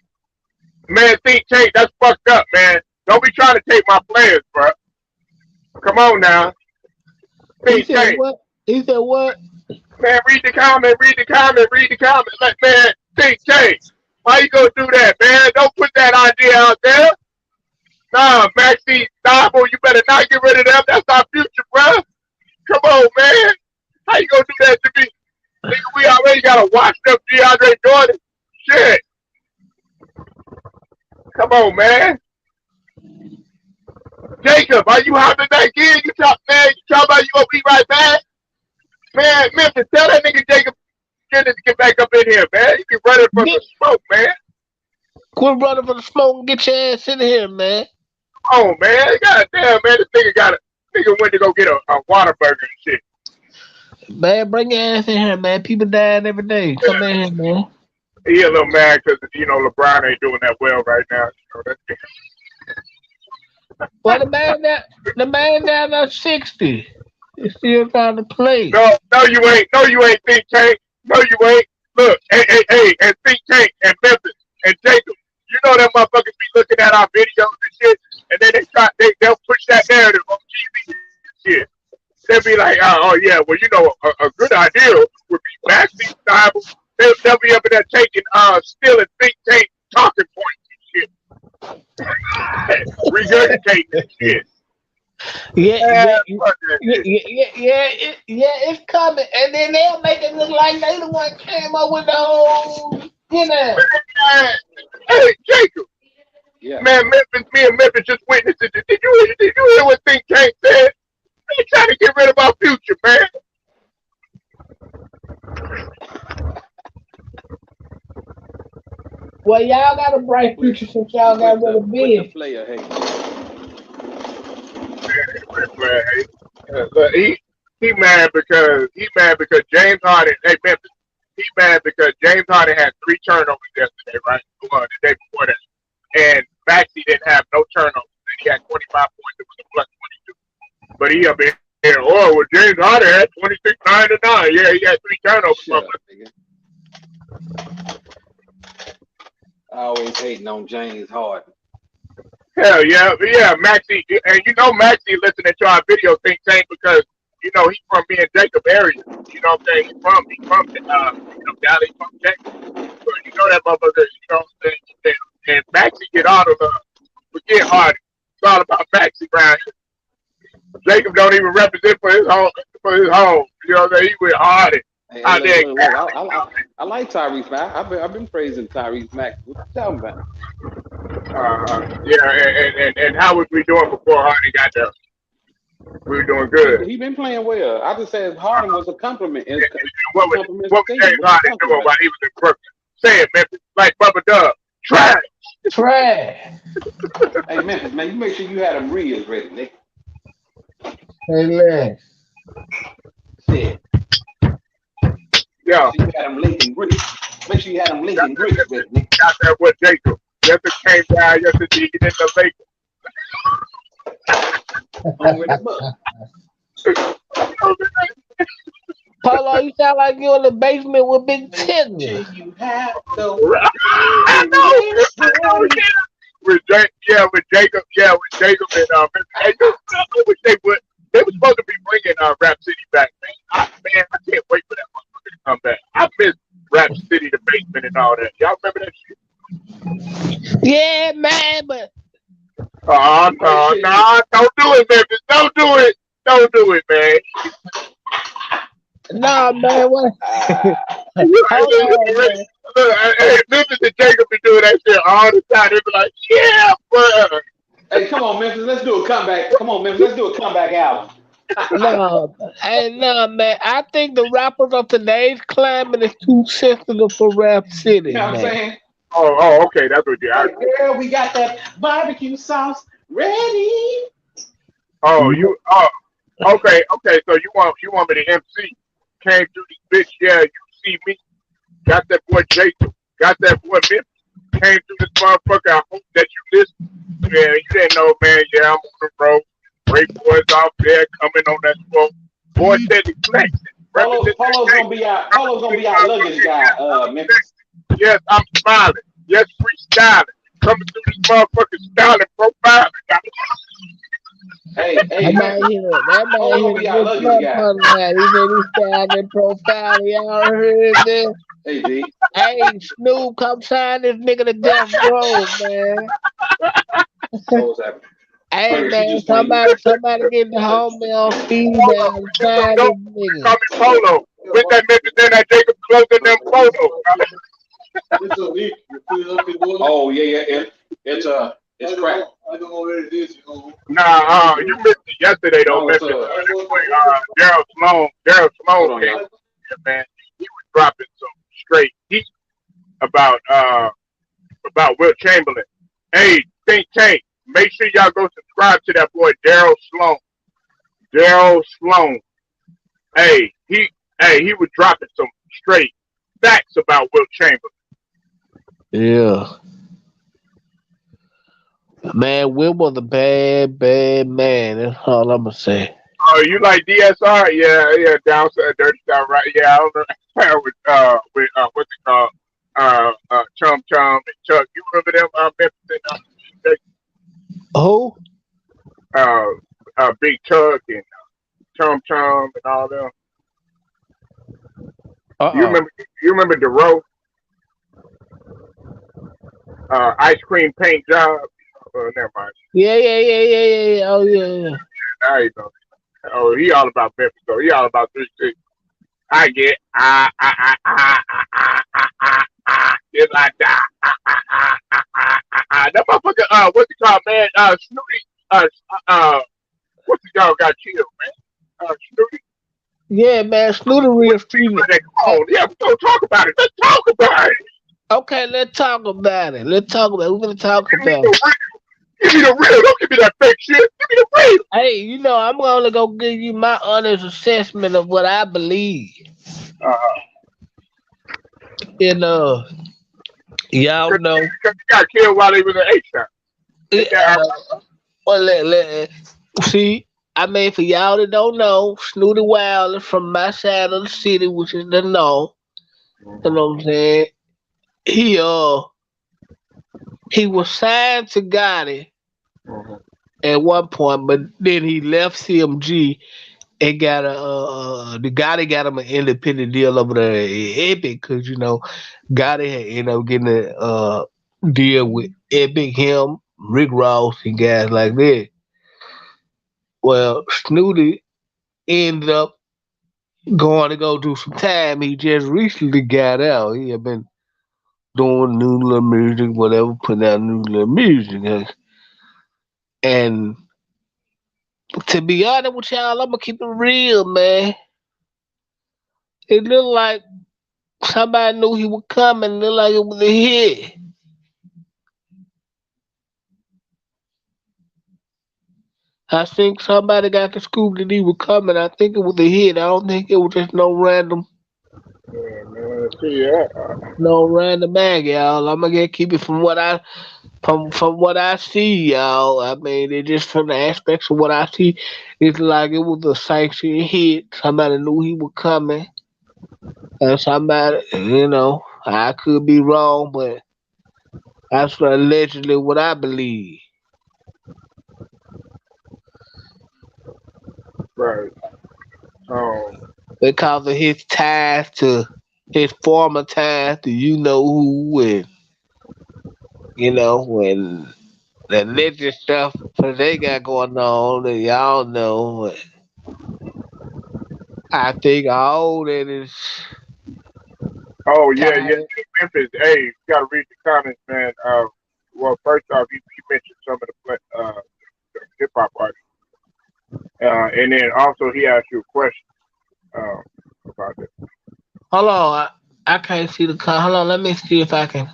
man, think tank, that's fucked up, man. Don't be trying to take my players, bro. Come on now. He Think said tank. what? He said what? Man, read the comment, read the comment, read the comment. Like, man, think tank. Why you gonna do that, man? Don't put that idea out there. Nah, Maxie, Cyber, you better not get rid of them. That's our future, bro. Come on, man. How you gonna do that to me? Nigga, we already gotta watch them DeAndre Jordan. Shit. Come on, man. Jacob, are you hopping back in? You talk about you gonna be right back? Man, Memphis, tell that nigga Jacob to get back up in here, man. You be running from Get the smoke, man. quit running for the smoke and get your ass in here, man. Come on, man. God damn, man. This nigga went to go get a water burger and shit. Man, bring your ass in here, man. People dying every day. Come in here, man. He a little mad because, LeBron ain't doing that well right now. Well, the man down there 60. He's still trying to play. No, you ain't. No, you ain't, Think Tank. No, you ain't. Look, hey, and Think Tank and Memphis and Jacob. You know that motherfuckers be looking at our videos and shit, and then they'll push that narrative on TV and shit. They'll be like, oh yeah, well, a good idea would be Maxie Bible. They'll be up in there taking stealing Think Tank talking points and shit. Regurgitating and shit. Yeah, it's coming. And then they'll make it look like they the one came up with the whole, Hey, Jacob. Yeah. Man, me and Memphis just witnessed it. Did you hear what Think Tank said? They trying to get rid of our future, man. Well, y'all got a bright future since y'all got rid of With the Ben. player, hey. Look, he mad because James Harden. Hey, Memphis. He mad because James Harden had 3 turnovers yesterday, right? The day before that, and Maxey didn't have no turnovers. And he had 25 points. It was a plus 22. But he up in here. Oh, well, James Harden had 26, 9 to 9. Yeah, he had 3 turnovers. Shut up, nigga. I always hating on James Harden. Hell yeah, Maxie, and Maxie listening to our video Think Tank because he's from me and Jacob area. You know what I'm saying? He's from Dallas, from Texas. So that motherfucker. You know what I'm saying? And Maxie get all the love. Forget Hardy. It's all about Maxie around here. Jacob don't even represent for his home. You know what I'm saying? He with Hardy. Hey, Out there. look, I like Tyrese Mack. I've been praising Tyrese Mack. What you talking about? And how was we doing before Hardy got there? We were doing good. He been playing well. I just said Harden was a compliment. What was James Harden doing while he was in Brooklyn? Say it, Memphis. Like Bubba Dub. Trash. Hey, Memphis, man, you make sure you had them reels ready, Nick. Hey, man. Shit. Yeah. Make sure you had them Lincoln grits. Make sure you had them Lincoln grits ready, Nick. Got that with Jacob. Yes, it came down. Yes, it did. In the Lakers. Paulo, you sound like you're in the basement with Big Tigger. You have the I know. With Jacob, and I wish they would. They were supposed to be bringing Rap City back, man. I can't wait for that motherfucker to come back. I miss Rap City, the basement, and all that. Y'all remember that shit? Yeah, man, but Oh, no, don't do it, Memphis. Don't do it. Don't do it, man. nah, man, what? Hey, Memphis and Jacob be doing that shit all the time. They be like, yeah, bro. Hey, come on, Memphis. Let's do a comeback. Come on, Memphis. Let's do a comeback album. No, hey, no, man. I think the rappers of today's climate is too sensitive for Rap You City, know what I'm man. saying? Oh, okay, that's what you. Like, girl, we got that barbecue sauce ready. Oh, you. Oh, okay. So you want me to MC? Came through this bitch. Yeah, you see me. Got that boy Jacob. Got that boy Memphis. Came through this motherfucker. I hope that you listen. Yeah, you didn't know, man. Yeah, I'm on the road. Great boys out there coming on that smoke. Boy Teddy flexing. Represent that Polo's day. gonna be out. Polo's gonna Represent be our luggage motherfucking guy. yes, I'm Memphis. flexing. Yes, I'm smiling. Yes, freestyling. Coming through this motherfucking styling profiling. That Hey, man here, that man Polo here, gonna be our good luggage club guy. on that. He said he styled and profile. Y'all heard this? Hey, G. Hey, Snoop, come sign this nigga to death row, man. What was happening? Oh Hey, yeah, she man, just came. somebody get the homie on speed Polo. down and We get some sign dope. this They nigga. call me Polo. With that Memphis and that Jacob closing them photos. Oh yeah. It's Nah, you missed it yesterday though, no, it's Memphis. That boy, Daryl Sloan hold on, came. y'all. Yeah, man, he was dropping some straight heat about Will Chamberlain. Hey, Think Tank, make sure y'all go subscribe to that boy Daryl Sloan. Daryl Sloan. Hey, he was dropping some straight facts about Will Chamberlain. Yeah. Man, Will was a bad, bad man. That's all I'm gonna say. Oh, you like DSR? Yeah, down south, dirty south, right? Yeah, I remember with what's it called? Chum Chum and Chuck. You remember them? Memphis and Who? Big Chuck and Chum Chum and all them. You Uh-uh. remember? You remember DeRoe? Ice cream paint job. Never mind. Yeah. Oh, yeah. Now you know. Oh, he all about Memphis. So he all about 3 6. I get till I die. That motherfucker. What's it called, man? Snooty. What's the y'all got killed, man? Snooty. Yeah, man, Snooty real What's street. that? Come on, yeah, we gonna talk about it. Let's talk about it. Okay, let's talk about it. Let's talk about it. We're gonna talk Give me about the it. real. Give me the real. Don't give me that fake shit. Give me the real. Hey, I'm gonna go give you my honest assessment of what I believe. Uh, And y'all cause, know. cause he got killed while he was an H-Town. Ain't that Uh, well, see, I mean, for y'all that don't know, Snooty Wild is from my side of the city, which is the north. You know what I'm saying? He uh he was signed to Gotti at one point, but then he left CMG and got the Gotti got him an independent deal over there at Epic because Gotti had ended up getting a deal with Epic, him, Rick Ross, and guys like that. Well, Snooty ended up going to go do some time. He just recently got out. He had been doing new little music, whatever, putting out new little music. And to be honest with y'all, I'm gonna keep it real, man. It looked like somebody knew he was coming. It looked like it was a hit. I think somebody got the scoop that he was coming. I think it was a hit. I don't think it was just yeah, man. See, yeah. no random bag, y'all. I'm gonna keep it from what I see, y'all. I mean, it just from the aspects of what I see, it's like it was a sanctioned hit. Somebody knew he was coming, and somebody, I could be wrong, but that's allegedly what I believe. Right. Um. Because of his ties to his former ties to who, and when the legend stuff that they got going on that y'all know. But I think all that is Oh yeah. tied. Hey, Memphis. Hey, you gotta read the comments, man. Well, first off, you mentioned some of the hip hop artists. And then also he asked you a question uh, about this. Hold on, I can't see the car. Hold on, let me see if I can.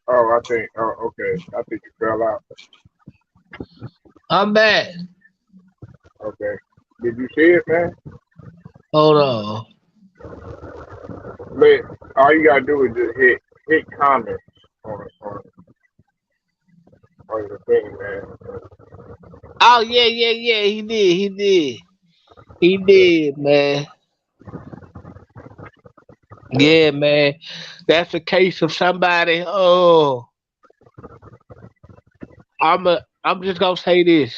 Oh, I think. Oh, okay. I think you fell out. I'm back. Okay. Did you see it, man? Hold on. Let all you gotta do is just hit comments on the thing, man. Oh yeah, yeah, yeah. He did, man. Yeah, man. That's a case of somebody. Oh, I'm just gonna say this.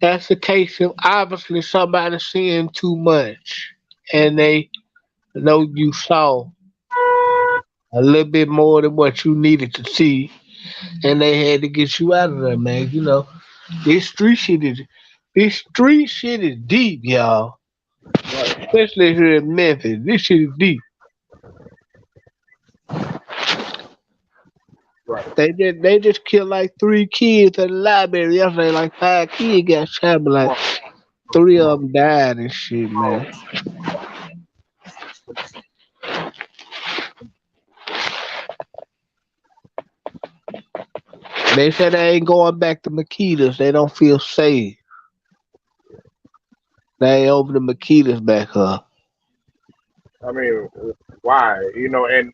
That's a case of obviously somebody seeing too much, and they know you saw a little bit more than what you needed to see, and they had to get you out of there, man. You know, this street shit is this street shit is deep, y'all. Right, Especially here in Memphis. This shit is deep. right. They just killed like 3 kids at the library yesterday. Like 5 kids got shot, but Come like on, 3 of them died and shit, man. They said they ain't going back to Makitas. They don't feel safe. They ain't open the Makitas back up. I mean, why? You know, and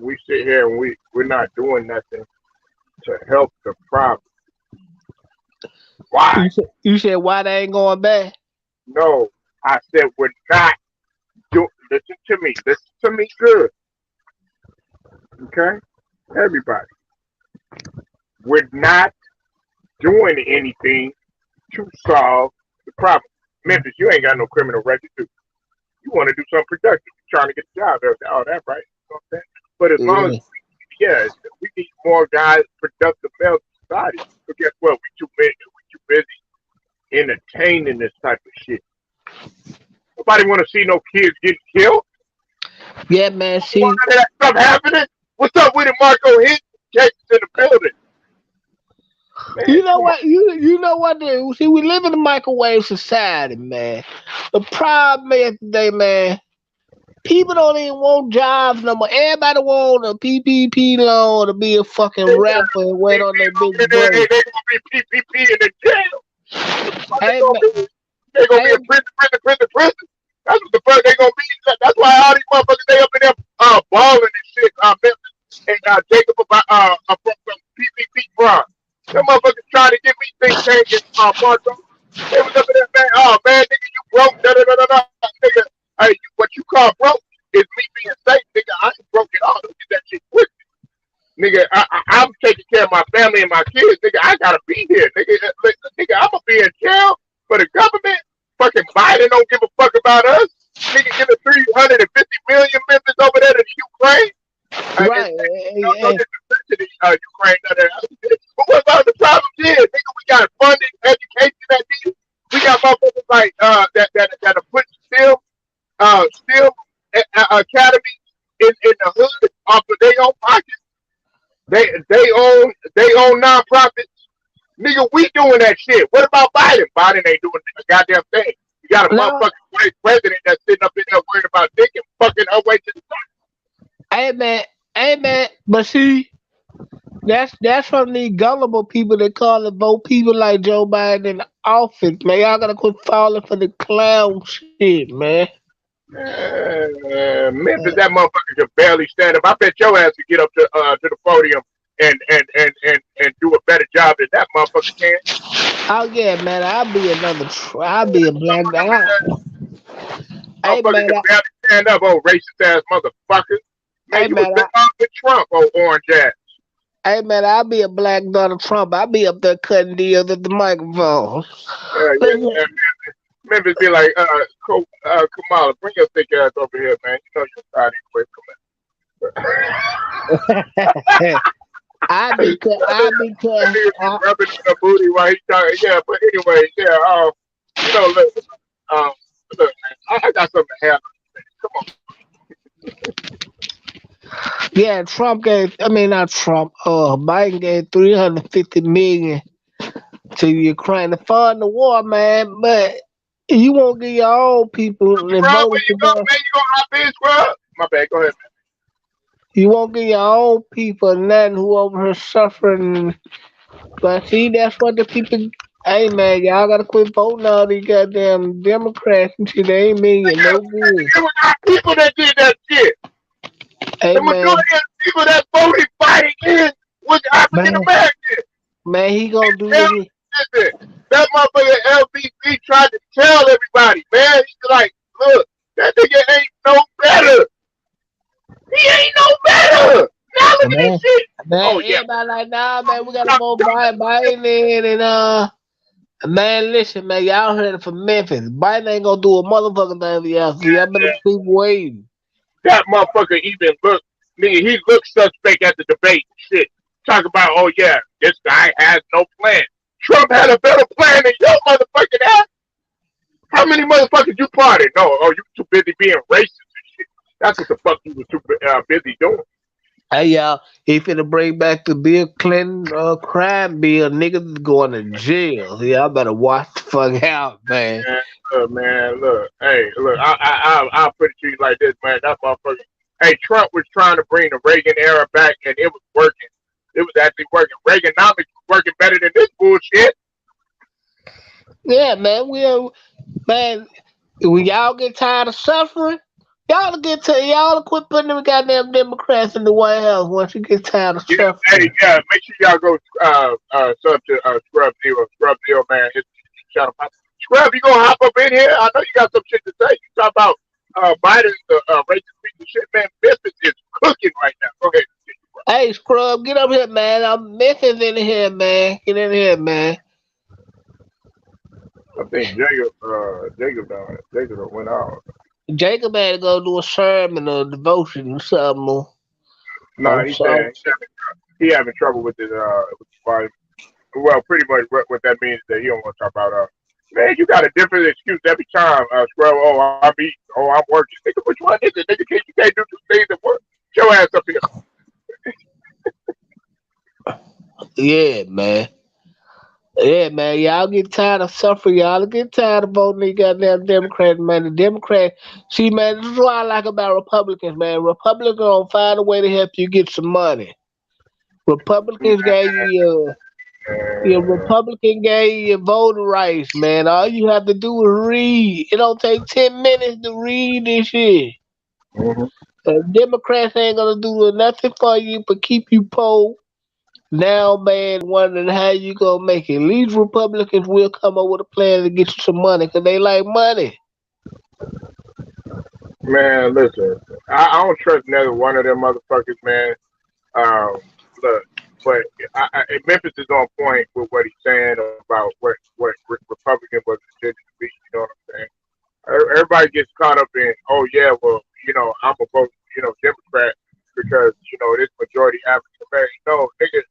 we sit here and we're not doing nothing to help the problem. Why? You said why they ain't going back? No, I said we're not doing. Listen to me. Listen to me good. Okay, everybody. We're not doing anything to solve the problem. Memphis, you ain't got no criminal record. You want to do something productive. You're trying to get a job. All that, right? You know what I'm saying? But as long as Yeah. yeah, we need more guys, productive males in society. But guess what? We too busy entertaining this type of shit. Nobody want to see no kids getting killed. Yeah, man. Nobody want See, none of that stuff happening. What's up with it, Marco? Hit Texas in the building, man. you know Come on. what? You know what? See, we live in a microwave society, man. The problem is today, man. People don't even want jobs no more. Everybody want a PPP loan to be a fucking rapper and wait on their big break. They gonna be PPP in the jail. What the fuck they Hey, gonna man. be? They gonna be Hey, in prison. That's what the fuck they gonna be. That's why all these motherfuckers they up in there balling and shit. Memphis and Jacob from PPP Bron. Them motherfuckers trying to get me think tank and Marco. They was up in there, man. Oh man, nigga, you broke. Da da da da da. Nigga, hey, what you call broke is me being safe, nigga. I ain't broke at all. Look at that shit quick. Nigga, I'm taking care of my family and my kids. Nigga, I gotta be here. Nigga, I'm gonna be in jail for the government. Fucking Biden don't give a fuck about us. Nigga, giving 350 million Memphis over there to the Ukraine. And right. no Hey, disrespect to the Ukraine. But what about the problem is, nigga, we got funding education that needs. We got motherfuckers like that are putting still academy in the hood off of their own pockets. They own nonprofits. Nigga, we doing that shit. What about Biden? Biden ain't doing a goddamn thing. You got a no, motherfucking vice president that's sitting up in there worried about dick and fucking her way to the top. hey, man. Hey, man. But see, that's from the gullible people that call it vote people like Joe Biden in office, man. Y'all gotta quit falling for the clown shit, man. Memphis, that motherfucker can barely stand up. I bet your ass could get up to the podium and do a better job than that motherfucker can. Oh yeah, man. I'll be a black guy. Hey, Motherfucker man. can barely stand up, oh racist ass motherfucker. man, Hey you was man, better off with Trump or Orange ass. hey man, I'll be a black Donald Trump. I'll be up there cutting deals at the microphone. Yeah. Memphis be like, Kamala, bring your thick ass over here, man. You know you're tired anyway. I be That cut. nigga be rubbing in the booty while he talking. Yeah, but anyway, look, um, look, man, I got something to handle. Come on, Yeah, Trump gave. I mean, not Trump. Biden gave 350 million to Ukraine to fund the war, man. But you won't get your own people that scrub, where voted you for go, them. man? You gonna hop in, scrub? My bad. Go ahead, You won't get your own people nothing who over here suffering. But see, that's what the people. Hey man, y'all gotta quit voting all these goddamn Democrats and shit. They ain't mean you no good. It was our people that did that shit. Hey The man, majority of the people that voted fighting in was African man, Americans. man, he gonna do Tell what he. listen, that motherfucker LBC tried to tell everybody, man. He's like, look, that nigga ain't no better. He ain't no better. Now look at this Man, shit. man, Oh yeah. everybody like, nah, man, we gotta vote Biden in and man, listen, man, y'all heard it from Memphis. Biden ain't gonna do a motherfucking thing for y'all, so y'all better keep waiting. That motherfucker even look, nigga, he looked suspect at the debate and shit. Talk about, oh yeah, this guy has no plan. Trump had a better plan than your motherfucking ass. How many motherfuckers you parted? No, oh, you too busy being racist and shit. That's what the fuck you was too busy doing. Hey y'all, he finna bring back the Bill Clinton crime bill. Niggas is going to jail. Y'all better watch the fuck out, man. Look, hey, look, I'll put it to you like this, man. That motherfucker. Hey, Trump was trying to bring the Reagan era back, and it was working. It was actually working. Reaganomics was working better than this bullshit. Yeah, man, man, when y'all get tired of suffering, y'all quit putting them goddamn Democrats in the White House once you get tired of Yeah, hey, suffering. yeah. Make sure y'all go sub to Scrub Zero, man. His channel. Scrub, you gonna hop up in here? I know you got some shit to say. You talk about Biden's racist piece of shit, man. Memphis is cooking right now. Go ahead. Hey, Scrub, get up here, man. I'm Memphis in here, man. Get in here, man. I think Jacob went out. Jacob had to go do a sermon or devotion or something. No, he So, said he having trouble with his wife. Well, pretty much what that means is that he don't want to talk about man, you got a different excuse every time, Scrub. Oh, I'm eating. Oh, I'm working. Nigga, which one is it? Nigga, you can't do two things at once. Get your ass up here. yeah, man. Yeah, man. Y'all get tired of suffering. Y'all get tired of voting these goddamn Democrats, man. The Democrats, see, man, this is what I like about Republicans, man. Republicans gonna find a way to help you get some money. Republicans gave you your Uh, Republican gave you voting rights, man. All you have to do is read. It don't take 10 minutes to read this shit. mhm. Democrats ain't gonna do nothing for you but keep you poor. Now, man, wondering how you gonna make it. These Republicans will come up with a plan to get you some money because they like money. Man, listen, I don't trust neither one of them motherfuckers, man. Um, look, but Memphis is on point with what he's saying about what Republican was intended to be. You know what I'm saying? Everybody gets caught up in, oh yeah, well, I'm a vote, Democrat because this majority African American. No, nigga,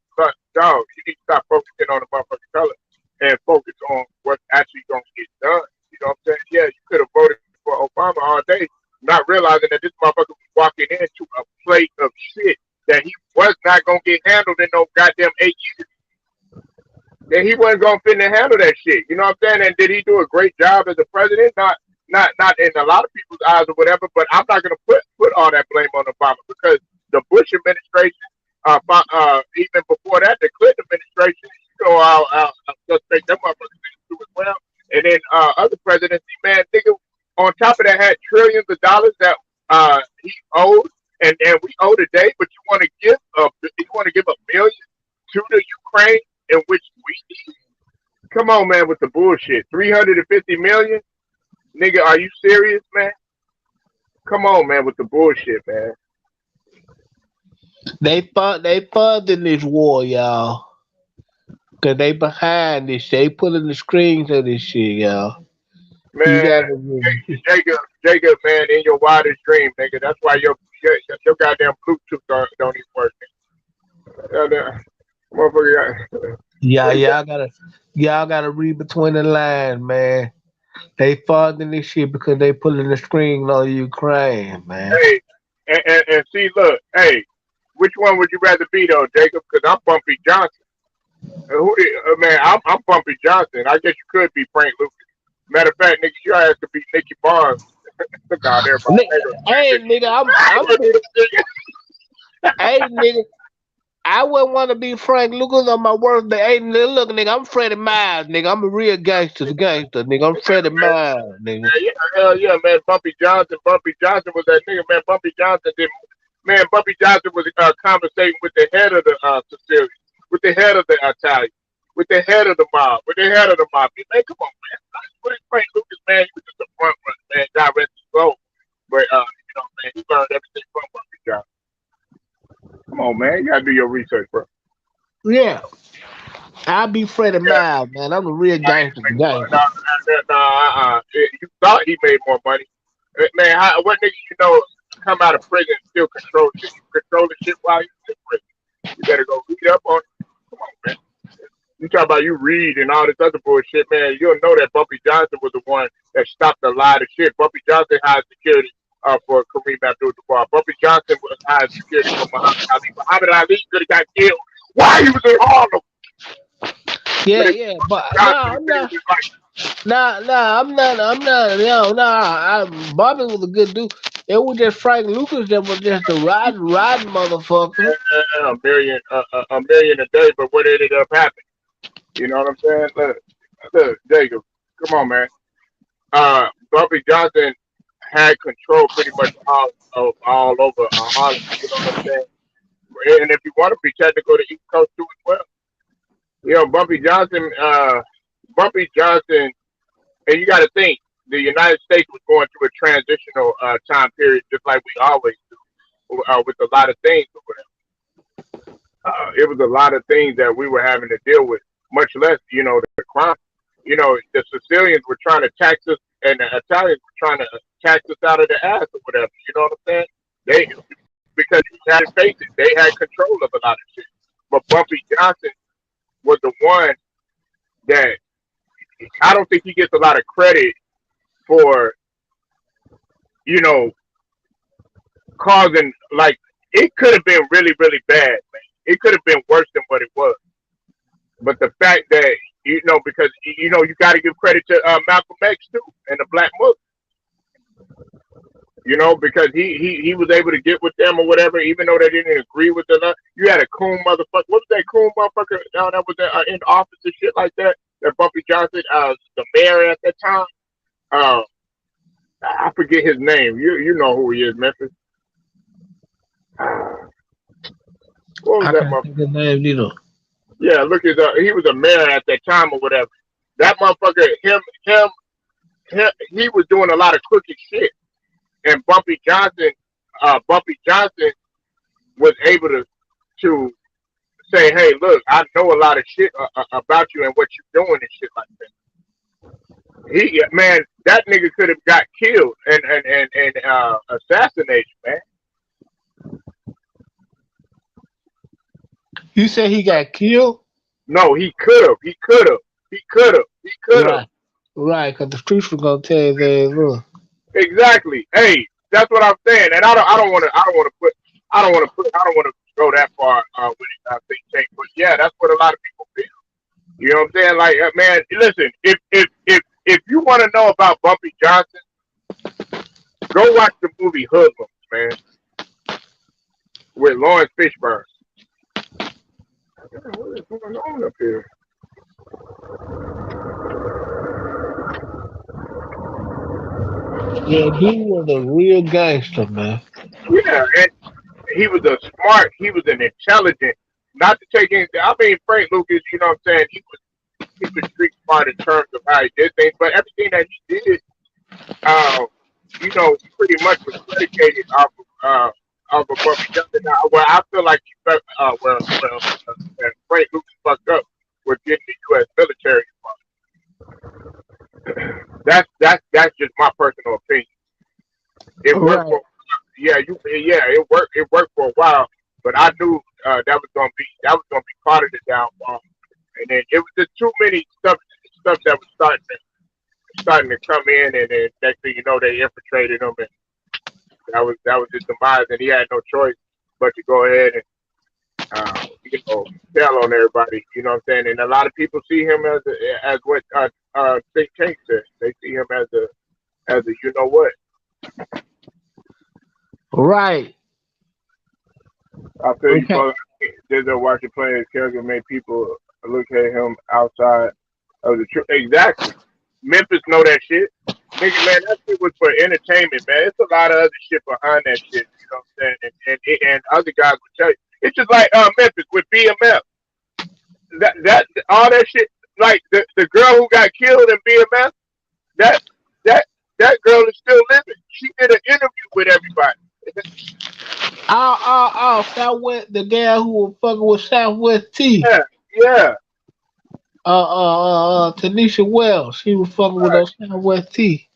dog, you need to stop focusing on the motherfucking color and focus on what's actually gonna get done. You know what I'm saying? Yeah, you could have voted for Obama all day, not realizing that this motherfucker was walking into a plate of shit that he was not gonna get handled in no goddamn 8 years. That he wasn't gonna fit to handle that shit. You know what I'm saying? And did he do a great job as a president? Not in a lot of people's eyes or whatever. But I'm not gonna put all that blame on Obama because the Bush administration, even before that, the Clinton administration, I'll suspect them motherfuckers too as well. And then other presidency, man, nigga, on top of that, had trillions of dollars that he owed, and we owe today. But you want to give a million to the Ukraine, in which we need. Come on, man, with the bullshit. 350 million, nigga. Are you serious, man? Come on, man, with the bullshit, man. They funding this war, y'all. Cause they behind this. They pulling the strings of this shit, y'all. You Man, gotta remember. Jacob, man, in your wildest dream, nigga. That's why your goddamn Bluetooth don't even work. Goddamn, motherfucker, Yeah, got, y'all gotta read between the lines, man. They funding this shit because they pulling the string on Ukraine, man. hey, and see, look, hey, which one would you rather be though, Jacob? Because I'm Bumpy Johnson. Man, I'm Bumpy Johnson. I guess you could be Frank Lucas. Matter of fact, nigga, your ass could be Nicky Barnes. God, everybody, Hey, nigga, hey, nigga, I wouldn't want to be Frank Lucas on my worst day. Hey, nigga, look, nigga, I'm Freddie Miles, nigga. I'm a real gangster, nigga. I'm Freddie Miles, nigga. Yeah, hell yeah, man. Bumpy Johnson was that nigga, man. Bumpy Johnson did, man. Bumpy Johnson was conversating with the head of the Sicilian, with the head of the Italian, with the head of the mob, with the head of the mob. Man, come on, man. What is Frank Lucas, man? He was just a front runner, man. God rest his soul. But man, he learned everything from Bumpy Johnson. Come on, man. You gotta do your research, bro. Yeah, I'll be Freddie Yeah. Miles, man. I'm a real I ain't gangster, make more. gangster. You thought he made more money. Man, what nigga you know come out of prison and still control shit? You control the shit while he's in prison. You better go read up on it. Come on, man. You talk about you read and all this other bullshit, man. You'll know that Bumpy Johnson was the one that stopped a lot of shit. Bumpy Johnson hired security for Kareem Abdul-Jabbar. Bumpy Johnson was hired security for Muhammad Ali. Muhammad Ali could have got killed while he was in Harlem. Yeah, But yeah, but no, Johnson I'm saved not. his life. I'm not. Bobby was a good dude. It was just Frank Lucas that was just a riding motherfucker. A million a day, but what ended up happening? You know what I'm saying? Look, Jacob, come on, man. Bumpy Johnson had control pretty much all over Harlem. You know what I'm saying? And if you want to be technical, the East Coast too as well. You know, Bumpy Johnson, and you got to think the United States was going through a transitional time period, just like we always do, with a lot of things or whatever. It was a lot of things that we were having to deal with, much less, the crime. The Sicilians were trying to tax us, and the Italians were trying to tax us out of the ass or whatever. You know what I'm saying? They because you had to face it, they had control of a lot of shit. But Bumpy Johnson was the one that I don't think he gets a lot of credit for, you know, causing like it could have been really, really bad, man. It could have been worse than what it was. But the fact that because you got to give credit to Malcolm X too and the Black Muslims, because he was able to get with them or whatever, even though they didn't agree with the. You had a coon motherfucker. What was that coon motherfucker? That was in office and shit like that. That Bumpy Johnson, the mayor at that time. Uh, I forget his name. You know who he is, Memphis. Uh, what was I that can't motherfucker? think of the name either. Yeah, look at he was a mayor at that time or whatever. That motherfucker, he was doing a lot of crooked shit, and Bumpy Johnson was able to say, "Hey, look, I know a lot of shit about you and what you're doing and shit like that." Man, that nigga could have got killed and assassinated, man. You said he got killed? No, he could have. He could have. He could have. He could have. Right, right, because the streets were gonna tell his ass, look. Exactly. Hey, that's what I'm saying. And I don't want to. I don't want to go that far with it. I think, Tank. But yeah, that's what a lot of people feel. You know what I'm saying? Like, man, listen. If you want to know about Bumpy Johnson, go watch the movie Hoodlums, man, with Lawrence Fishburne. What is going on up here? Yeah, he was a real gangster, man. Yeah, and he was an intelligent, not to take anything. I mean, Frank Lucas, you know what I'm saying? He was street smart in terms of how he did things, but everything that he did, pretty much was predicated off of but because of that, well, I feel like he fucked. Frank Lucas fucked up with getting the U.S. military. That's just my personal opinion. It worked Right. for it worked for a while, but I knew that was gonna be part of the downfall. And then it was just too many stuff that was starting to come in, and then next thing you know, they infiltrated him, and that was his demise, and he had no choice but to go ahead and tell on everybody. You know what I'm saying? And a lot of people see him as what Think Tank said. They see him as a you know what. Right. I feel you, Okay. brother. There's a watching playing his character made people look at him outside of the truth. Exactly. Memphis know that shit. Nigga, man, that shit was for entertainment, man. It's a lot of other shit behind that shit. You know what I'm saying? And other guys would tell you. It's just like Memphis with BMF. That all that shit. Like the girl who got killed in BMF. That that that girl is still living. She did an interview with everybody. Southwest, the guy who was fucking with Southwest T. Yeah, yeah. Tanisha Wells. She was fucking with Right. those Southwest T.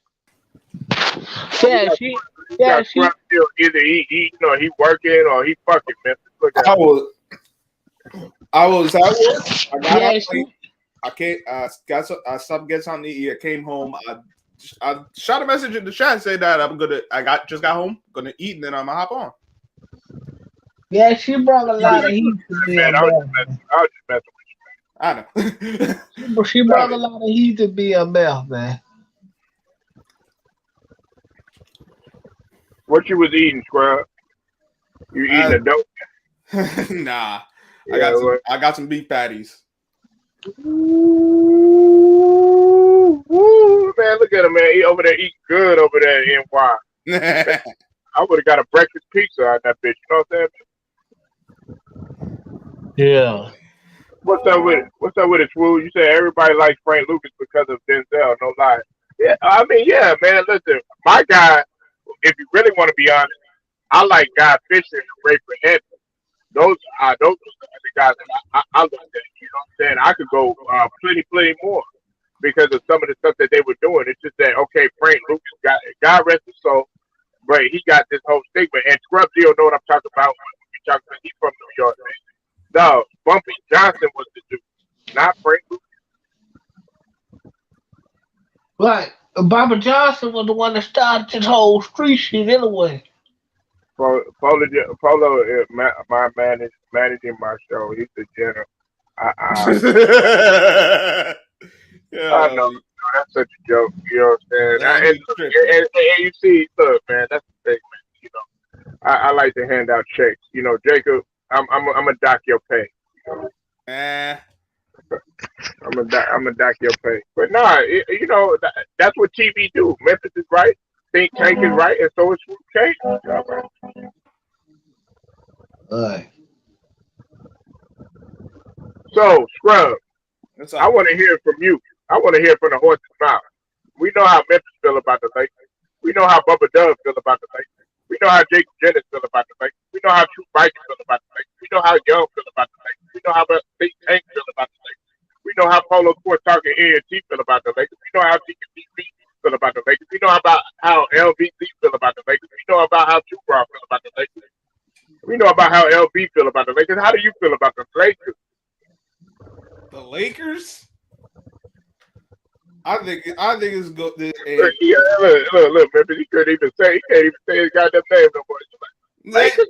He Yeah, got she, he yeah, got scrubbed she, still. Either he working or he fucking Memphis. Look at I him. was I was at work. I got out yeah, late. she, I can't. I stopped getting something to eat. I came home. I shot a message in the chat and said that I'm gonna. Just got home. Gonna eat and then I'm gonna hop on. yeah, she brought a Oh, lot of yeah, heat to man. I was just BMF. messing. I was just messing with I know. She you. brought a lot of heat to BMF, man. What you was eating, Scrub? You eating uh, a dope? nah. Yeah, what? I got some beef patties. Ooh, ooh, man, look at him, man. He over there eating good over there in NY. Man, I would have got a breakfast pizza out of that bitch. You know what I'm saying? Yeah. What's up with it, Swoo? You say everybody likes Frank Lucas because of Denzel. No lie. Yeah, I mean, yeah, man. Listen, my guy. If you really want to be honest, I like Guy Fisher and Rayford Evans. Those are the guys that I looked at. You know what I'm saying? I could go plenty more because of some of the stuff that they were doing. It's just that okay, Frank Lucas got God rest his soul, but he got this whole stigma. And Scrub Deal know what I'm talking about. We talking about he's from New York, man. No, Bumpy Johnson was the dude, not Frank Lucas. Right. Barbara Johnson was the one that started this whole street shit anyway. Polo is my managing my show. He's the general. I I know, Yo, that's such a joke. You know what I'm saying? man, And, he tripping. and you see, look, man, that's the thing, man. You know, I like to hand out checks. You know, Jacob, I'm gonna dock your pay. Eh. I'm gonna dock your pay. But nah, you know, that's what TV do. Memphis is right, Think Tank is right, and so is Swoop K. All right. Right. So, Scrub, What's I up? want to hear from you. I want to hear from the horse's mouth. We know how Memphis feel about the Lakers. We know how Bubba Dub feel about the Lakers. We know how Jacob Jennings feel about the Lakers. We know how True Vikings feel about the Lakers. We know how Young feel about the Lakers. We know how Big Tank feel about the Lakers. We know how Polo Sport Talking A&T feel about the Lakers. We know how TKTV feel about the Lakers. We know about how LVC feel about the Lakers. We know about how Two Bra feel about the Lakers. We know about how LB feel about the Lakers. How do you feel about the Lakers? The Lakers? I think it's good. Look, yeah, look, man, he couldn't even say, he can't even say his goddamn name no more. Lakers,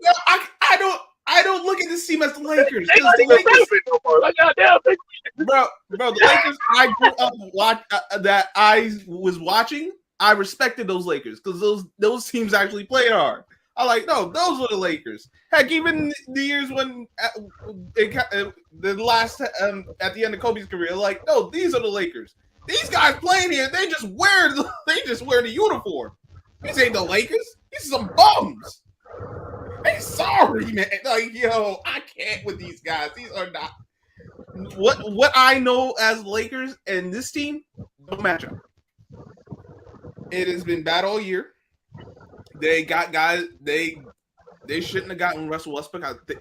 I don't look at this team as the Lakers they because not the even Lakers, relevant no more. Like, goddamn, the Lakers I grew up that I was watching. I respected those Lakers because those teams actually played hard. I like no, those were the Lakers. Heck, even the years when the last at the end of Kobe's career, like no, these are the Lakers. These guys playing here, they just wear the uniform. These ain't the Lakers. These are some bums. Hey, sorry, man. Like, yo, I can't with these guys. These are not what I know as Lakers and this team don't match up. It has been bad all year. They got guys. They they shouldn't have gotten Russell Westbrook. I think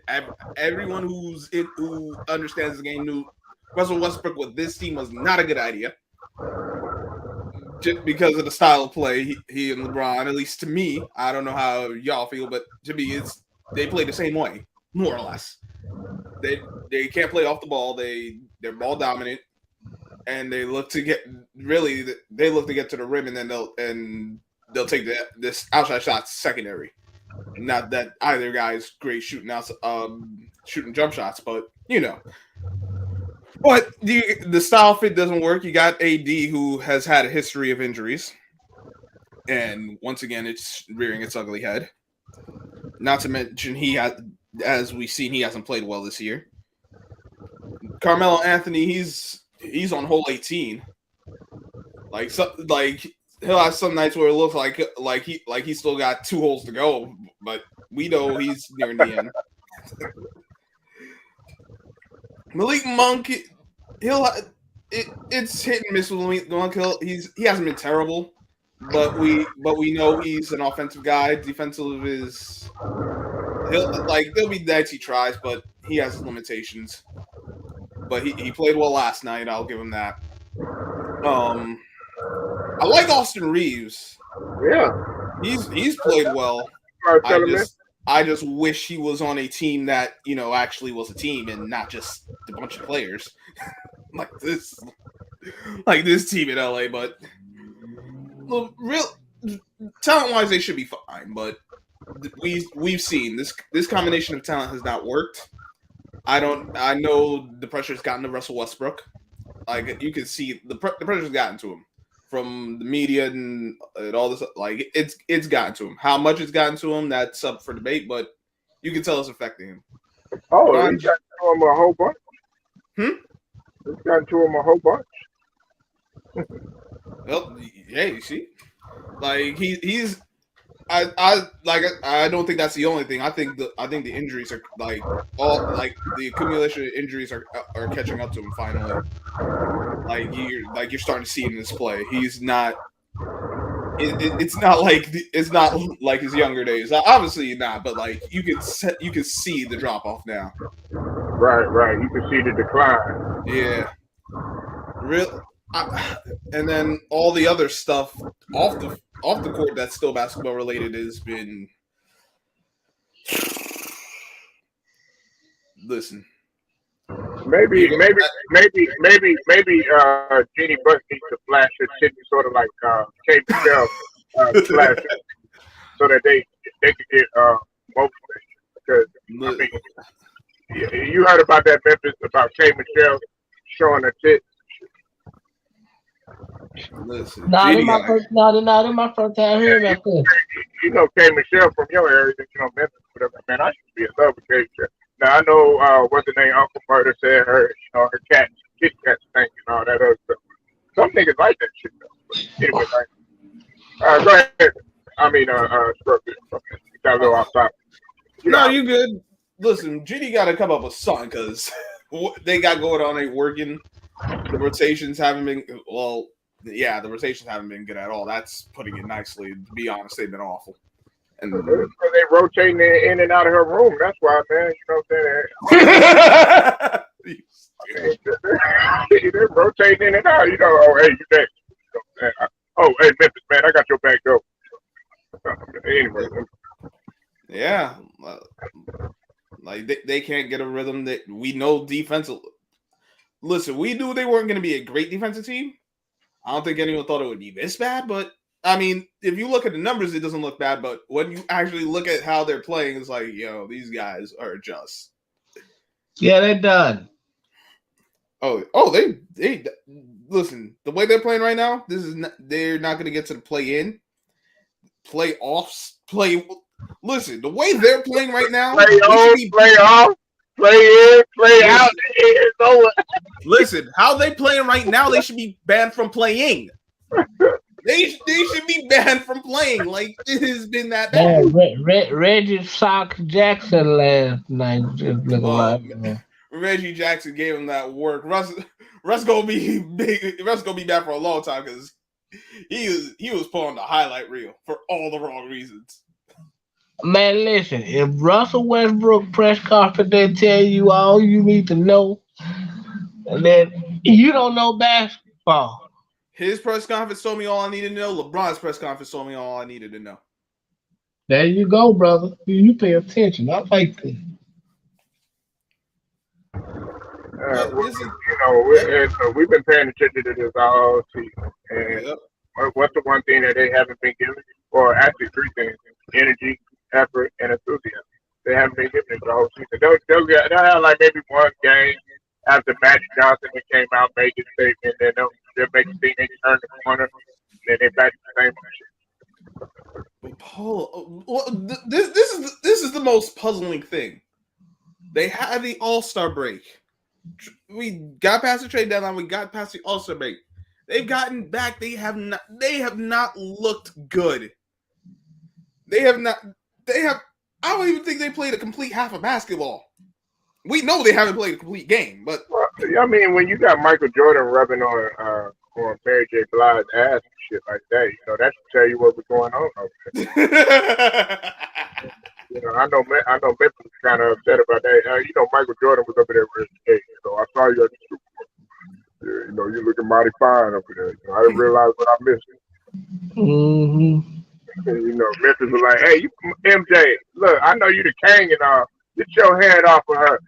everyone who understands the game knew Russell Westbrook with this team was not a good idea. Just because of the style of play, he and LeBron, at least to me, I don't know how y'all feel, but to me, they play the same way, more or less. They can't play off the ball. They're ball dominant, and they look to get to the rim, and then they'll take this outside shots secondary. Not that either guy's great shooting jump shots, but you know. But the style fit doesn't work. You got AD, who has had a history of injuries, and once again, it's rearing its ugly head. Not to mention as we've seen, he hasn't played well this year. Carmelo Anthony, he's on hole 18. Like he'll have some nights where it looks like he still got 2 holes to go, but we know he's nearing the end. Malik Monk, it's hit and miss with Malik Monk. He hasn't been terrible, but we know he's an offensive guy. Defensive is there'll be nights he tries, but he has his limitations. But he played well last night. I'll give him that. I like Austin Reeves. Yeah, he's played well. I just wish he was on a team that actually was a team and not just a bunch of players like this team in LA. But real talent wise, they should be fine. But we've seen this combination of talent has not worked. I know the pressure's gotten to Russell Westbrook. Like you can see the pressure's gotten to him from the media and all this. Like it's gotten to him. How much it's gotten to him, that's up for debate. But you can tell it's affecting him. Oh, it's gotten to him a whole bunch. It's gotten to him a whole bunch. Well, yeah, you see, like he's. I don't think that's the only thing. I think the injuries are the accumulation of injuries are catching up to him finally. You're starting to see in this play. He's not. It's not like his younger days. Obviously not, but you can see the drop off now. Right. You can see the decline. Yeah. And then all the other stuff off the court that's still basketball related has been. Listen. Maybe Jeannie Buss needs to flash his shit sort of like K. Michelle flash it, so that they can get motivated. Because I mean, you heard about that Memphis about K. Michelle showing her tits. Listen, not in my first time hearing about this. You know K. Michelle from your area, Memphis, whatever. Man, I should be in love with K. Michelle. Now I know what's the name, Uncle Murder said her, her cat, Kit Kat thing and all that other stuff. Some niggas like that shit though. But anyway, go ahead. I mean, got a little off topic. No, you good. Listen, Ginny got to come up with something because they got going on ain't working. The rotations haven't been the rotations haven't been good at all. That's putting it nicely. To be honest, they've been awful. And they rotating in and out of her room. That's why, man. You know what I'm saying? They're rotating in and out. Oh, hey, you next. Oh, hey, Memphis, man, I got your back door. Anyway. Yeah. They can't get a rhythm that we know defensive. Listen, we knew they weren't going to be a great defensive team. I don't think anyone thought it would be this bad, but I mean, if you look at the numbers, it doesn't look bad. But when you actually look at how they're playing, it's like, these guys are just. Yeah, they're done. Oh, they listen. The way they're playing right now, they're not going to get to the playoffs. Listen, the way they're playing right now, play off. Play in, play out. It's over. Listen, how they playing right now, they should be banned from playing. They should be banned from playing. Like, it has been that bad. Reggie Sock Jackson last night just looking like. Reggie Jackson gave him that work. Russ gonna be big. Russ gonna be back for a long time because he was pulling the highlight reel for all the wrong reasons. Man, listen, if Russell Westbrook press conference they tell you all you need to know, then you don't know basketball. His press conference told me all I needed to know. LeBron's press conference told me all I needed to know. There you go, brother. You pay attention. I like this. But this is yep, we've been paying attention to this all season. And yep. what's the one thing that they haven't been given? Or actually three things: energy, effort, and enthusiasm. They haven't been given it the whole season. They'll have like maybe one game after Magic Johnson that came out, made his statement, and they'll make a thing, they turn the corner, and then they back to the same But Paul, this is the most puzzling thing. They had the All-Star break. We got past the trade deadline. We got past the All-Star break. They've gotten back. They have not. They have not looked good. They have not. They have. I don't even think they played a complete half of basketball. We know they haven't played a complete game, but Well, I mean, when you got Michael Jordan rubbing on Mary J. Blige's ass and shit like that, that should tell you what was going on over there. I know Memphis was kind of upset about that. Michael Jordan was over there with his case, so I saw you at the Super Bowl. Yeah, you're looking mighty fine over there. I didn't realize what I missed. Mm-hmm. Memphis was like, "Hey, you MJ, look, I know you the king and all. Get your head off of her."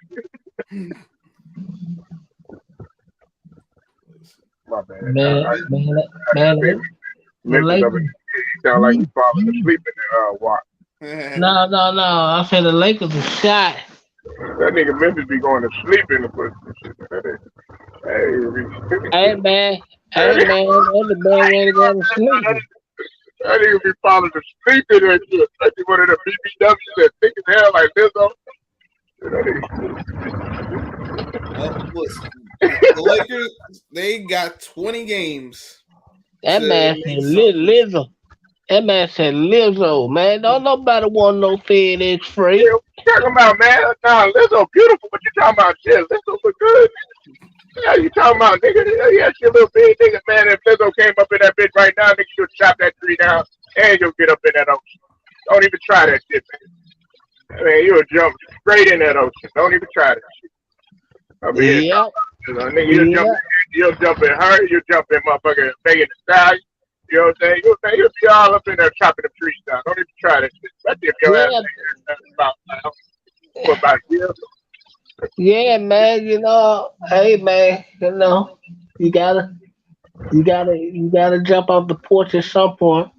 My bad. Man, man, man, the Memphis of it. Lakers. You sound like you falling asleep in the watch. No, no, no. I said the Lakers are shot. That nigga Memphis be going to sleep in the pussy and shit. Hey man, hey man, that's the best way to go to sleep. That nigga be falling asleep in that shit. Especially one of the BBWs that thick as hell like Lizzo. listen, the Lakers they got 20 games That to man make said something. Lizzo. That man said Lizzo, man. Don't nobody want no FedEx free. Yeah, what you talking about, man? Nah, Lizzo beautiful, but you talking about shit. Lizzo look good. Yeah, you talking about, nigga? Yeah, she a little big nigga, man. If Lizzo came up in that bitch right now, nigga, you'll chop that tree down and you'll get up in that ocean. Don't even try that shit, man. Man, you'll jump straight in that ocean. Don't even try that shit. I mean, Yep, nigga, yep. you'll jump in her, you'll jump in motherfucking Megan Thee Stallion. You know what I'm saying? You'll be all up in there chopping the trees down. Don't even try that shit. Especially if your ass Yeah, ain't nothing about a year. yeah, man. Hey, man. You gotta, you gotta jump off the porch at some point.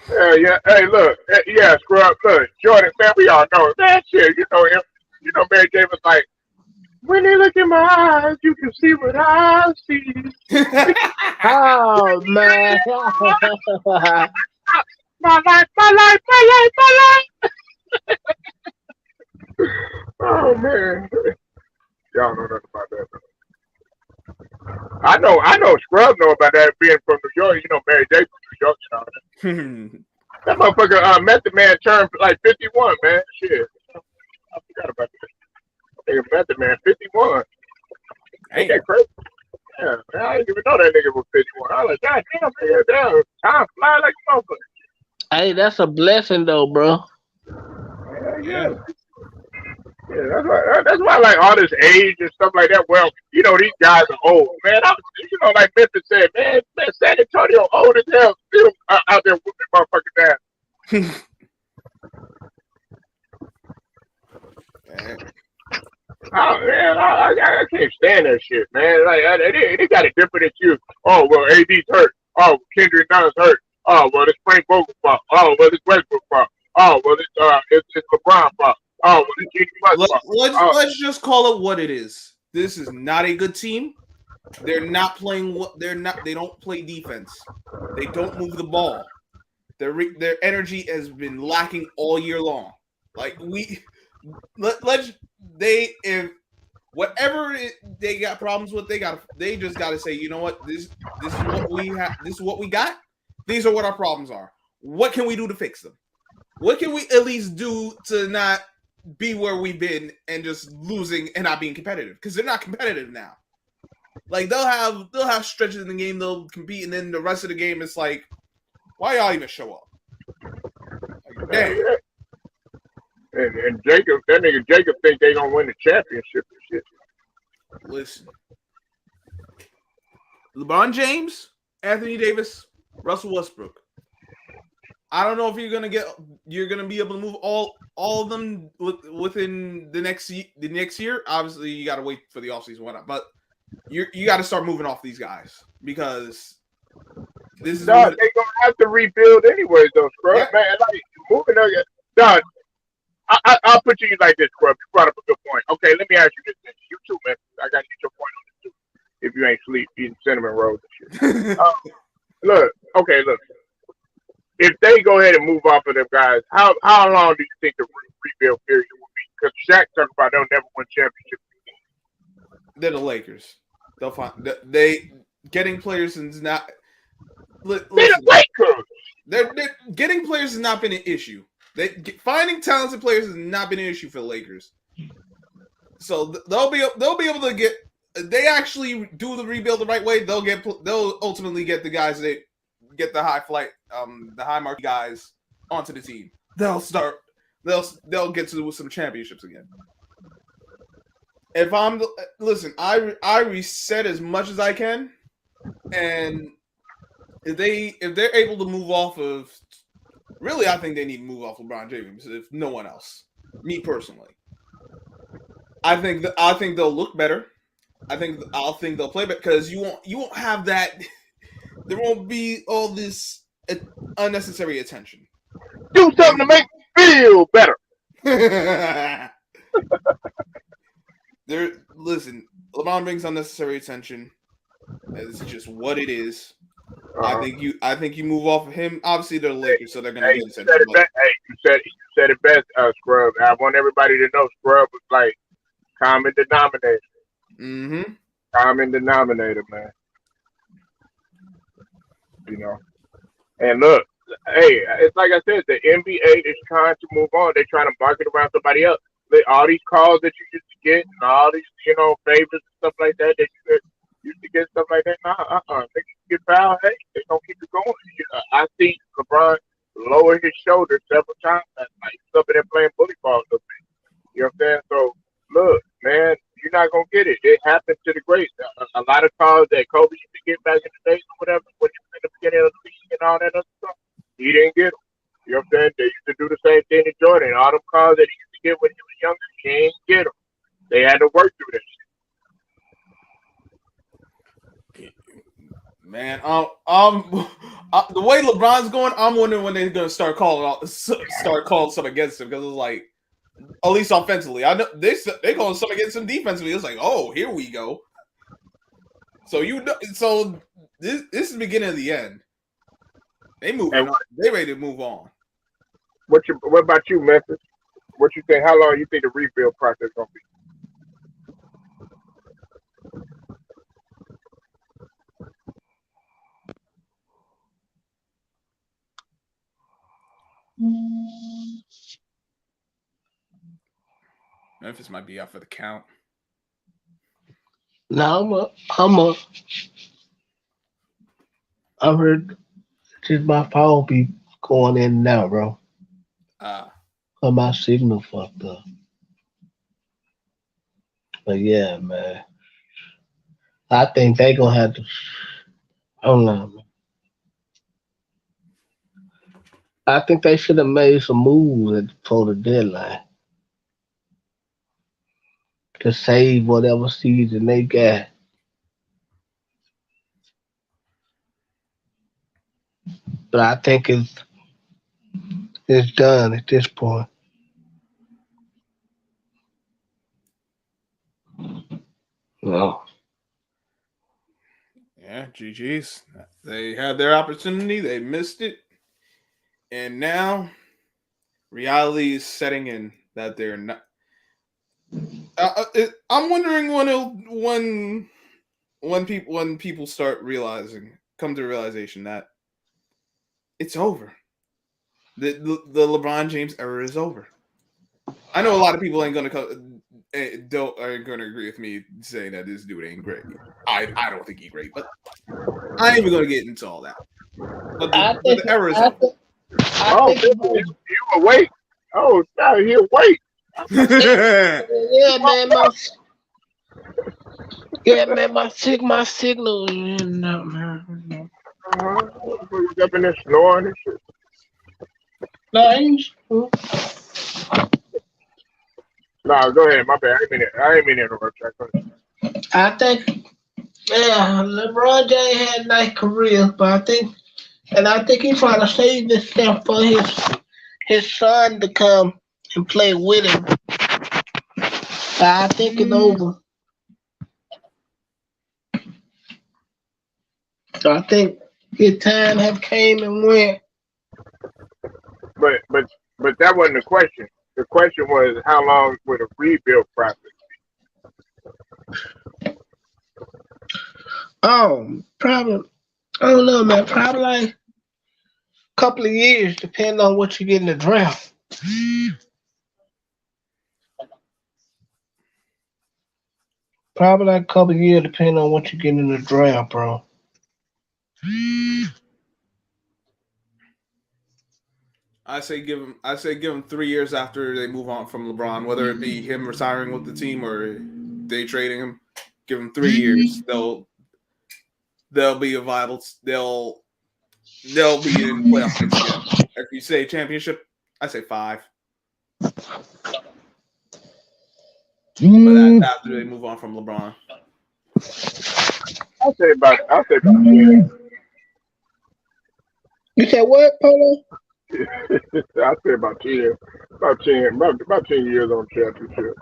Yeah, yeah. Hey, look. Yeah, scrub. Look, Jordan, man, we all know that shit. You know him. Mary J was like, when they look in my eyes, you can see what I see. Oh man. My life, my life, my life, my life. Oh, man. Y'all know nothing about that. I know Scrub know about that being from New York. Mary J from New York. That motherfucker, Method Man turned like 51, man. Shit. I forgot about that. Nigga, Method Man, 51. Ain't that crazy? Yeah, man, I didn't even know that nigga was 51. I was like, God damn, man, damn. Time fly like a motherfucker. Hey, that's a blessing though, bro. Yeah, Yeah. yeah. Yeah, that's why I like all this age and stuff like that. Well, these guys are old, man. Like Memphis said, man, San Antonio old as hell, still out there whooping motherfuckers ass. Man. Oh man, I can't stand that shit, man. Like they got it different excuse. Oh well, AD's hurt. Oh, Kendrick Nunn's hurt. Oh well, it's Frank Vogel fault. Oh well, it's Westbrook fault. Oh well, it's LeBron fault. Oh well, it's Jimmy Butler fault. Let's just call it what it is. This is not a good team. They're not playing what they're not. They don't play defense. They don't move the ball. Their energy has been lacking all year long. Like let's if whatever they got problems with, they just got to say, you know what, this is what we have. This is what we got. These are what our problems are. What can we do to fix them? What can we at least do to not be where we've been and just losing and not being competitive? Because they're not competitive now. Like they'll have stretches in the game, they'll compete, and then the rest of the game is like, why y'all even show up? Like, damn. And Jacob, that nigga Jacob think they gonna win the championship and shit. Listen, LeBron James, Anthony Davis, Russell Westbrook. I don't know if you're gonna be able to move all of them within the next year. Obviously, you got to wait for the offseason, whatnot. But you got to start moving off these guys because this is Dog, they gonna have to rebuild anyways, though, Scrub. Yeah. Man, like moving on. Dog, I'll put you like this, Scrub. You brought up a good point. Okay, let me ask you this. You too, man. I got to get your point on this too. If you ain't sleep eating cinnamon rolls and shit. Look, okay, look. If they go ahead and move off of them guys, how long do you think the rebuild period will be? Because Shaq talked about they'll never win championships. They're the Lakers. They'll find they getting players is not. They're the Lakers. They're getting players has not been an issue. Finding talented players has not been an issue for the Lakers. So they'll be able to get. They actually do the rebuild the right way. They'll ultimately get the guys that get the the high market guys onto the team. They'll get to some championships again. If I reset as much as I can, and if they're able to move off of, really, I think they need to move off LeBron James if no one else. Me personally, I think they'll look better. I think they'll play better because you won't have that. There won't be all this unnecessary attention. Do something to make me feel better. Listen, LeBron brings unnecessary attention. It's just what it is. I think you move off of him. Obviously, they're the Lakers, so they're gonna get attention. You said it best, Scrub. I want everybody to know Scrub was like common denominator. Mm-hmm. Common denominator, man. You know. And look, hey, it's like I said, the NBA is trying to move on. They're trying to market around somebody else. All these calls that you used to get, and all these, favors and stuff like that you used to get stuff like that. They get fouled. Hey, they gonna keep it going. I see LeBron lower his shoulder several times. Like he's up in there playing bully ball a little bit. You know what I'm saying? So look, man, you're not gonna get it. It happened to the greats. A lot of calls that Kobe used to get back in the days or whatever, when he was in the beginning of the league and all that other stuff, he didn't get them. You know what I'm saying? They used to do the same thing to Jordan. All them calls that he used to get when he was younger, he ain't get them. They had to work through that shit. Man, the way LeBron's going, I'm wondering when they're gonna start calling some against him because it's like, at least offensively, I know they calling some against him defensively. It's like, oh, here we go. So this is the beginning of the end. They ready to move on. What about you, Memphis? What you think? How long you think the rebuild process gonna be? Memphis might be out for the count. No, I heard just my phone be going in and out, bro. My signal fucked up. But yeah, man. I think they gonna have to. I don't know, man. I think they should have made some moves before the deadline to save whatever season they got. But I think it's done at this point. No. Yeah, GG's. They had their opportunity. They missed it. And now reality is setting in that they're not. I'm wondering when people come to the realization that it's over. The LeBron James era is over. I know a lot of people ain't gonna aren't gonna agree with me saying that this dude ain't great. I don't think he's great, but I ain't even gonna get into all that. But the era is over. You were wait. Oh, now he'll wait. Yeah, man, my signal. No, He's up in there snoring and shit. I ain't. No, go ahead. My bad. I ain't mean to interrupt you. Go ahead. I think, yeah, LeBron James had a nice career, but I think he's trying to save himself for his son to come and play with him. But I think it's over. So I think his time have came and went. But but but that wasn't the question. The question was how long would a rebuild process? Probably. I don't know, man. Probably like a couple of years, depending on what you get in the draft. Probably like a couple of years, depending on what you get in the draft, bro. I say give him 3 years after they move on from LeBron, whether it be him retiring with the team or they trading him. Give him 3 years. They'll be a viable. They'll be in playoff mix again. If you say championship, I say 5. But that's after they move on from LeBron. I'll say about 10. You said what, Polo? I'll say about 10. About 10 years on championship.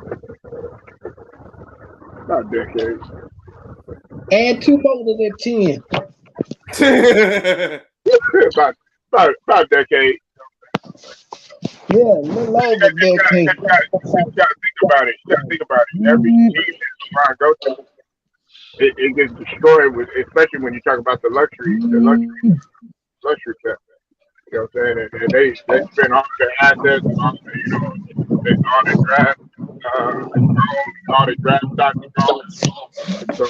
About a decade. Add 2 more to that 10. About a decade. Yeah, a little over a decade. You gotta think about it. You gotta think about it. Every team that LeBron goes to, it gets destroyed with, especially when you talk about the luxury tax. You know what I'm saying? And they spend all their assets, all their draft, all their draft stock is gone. So,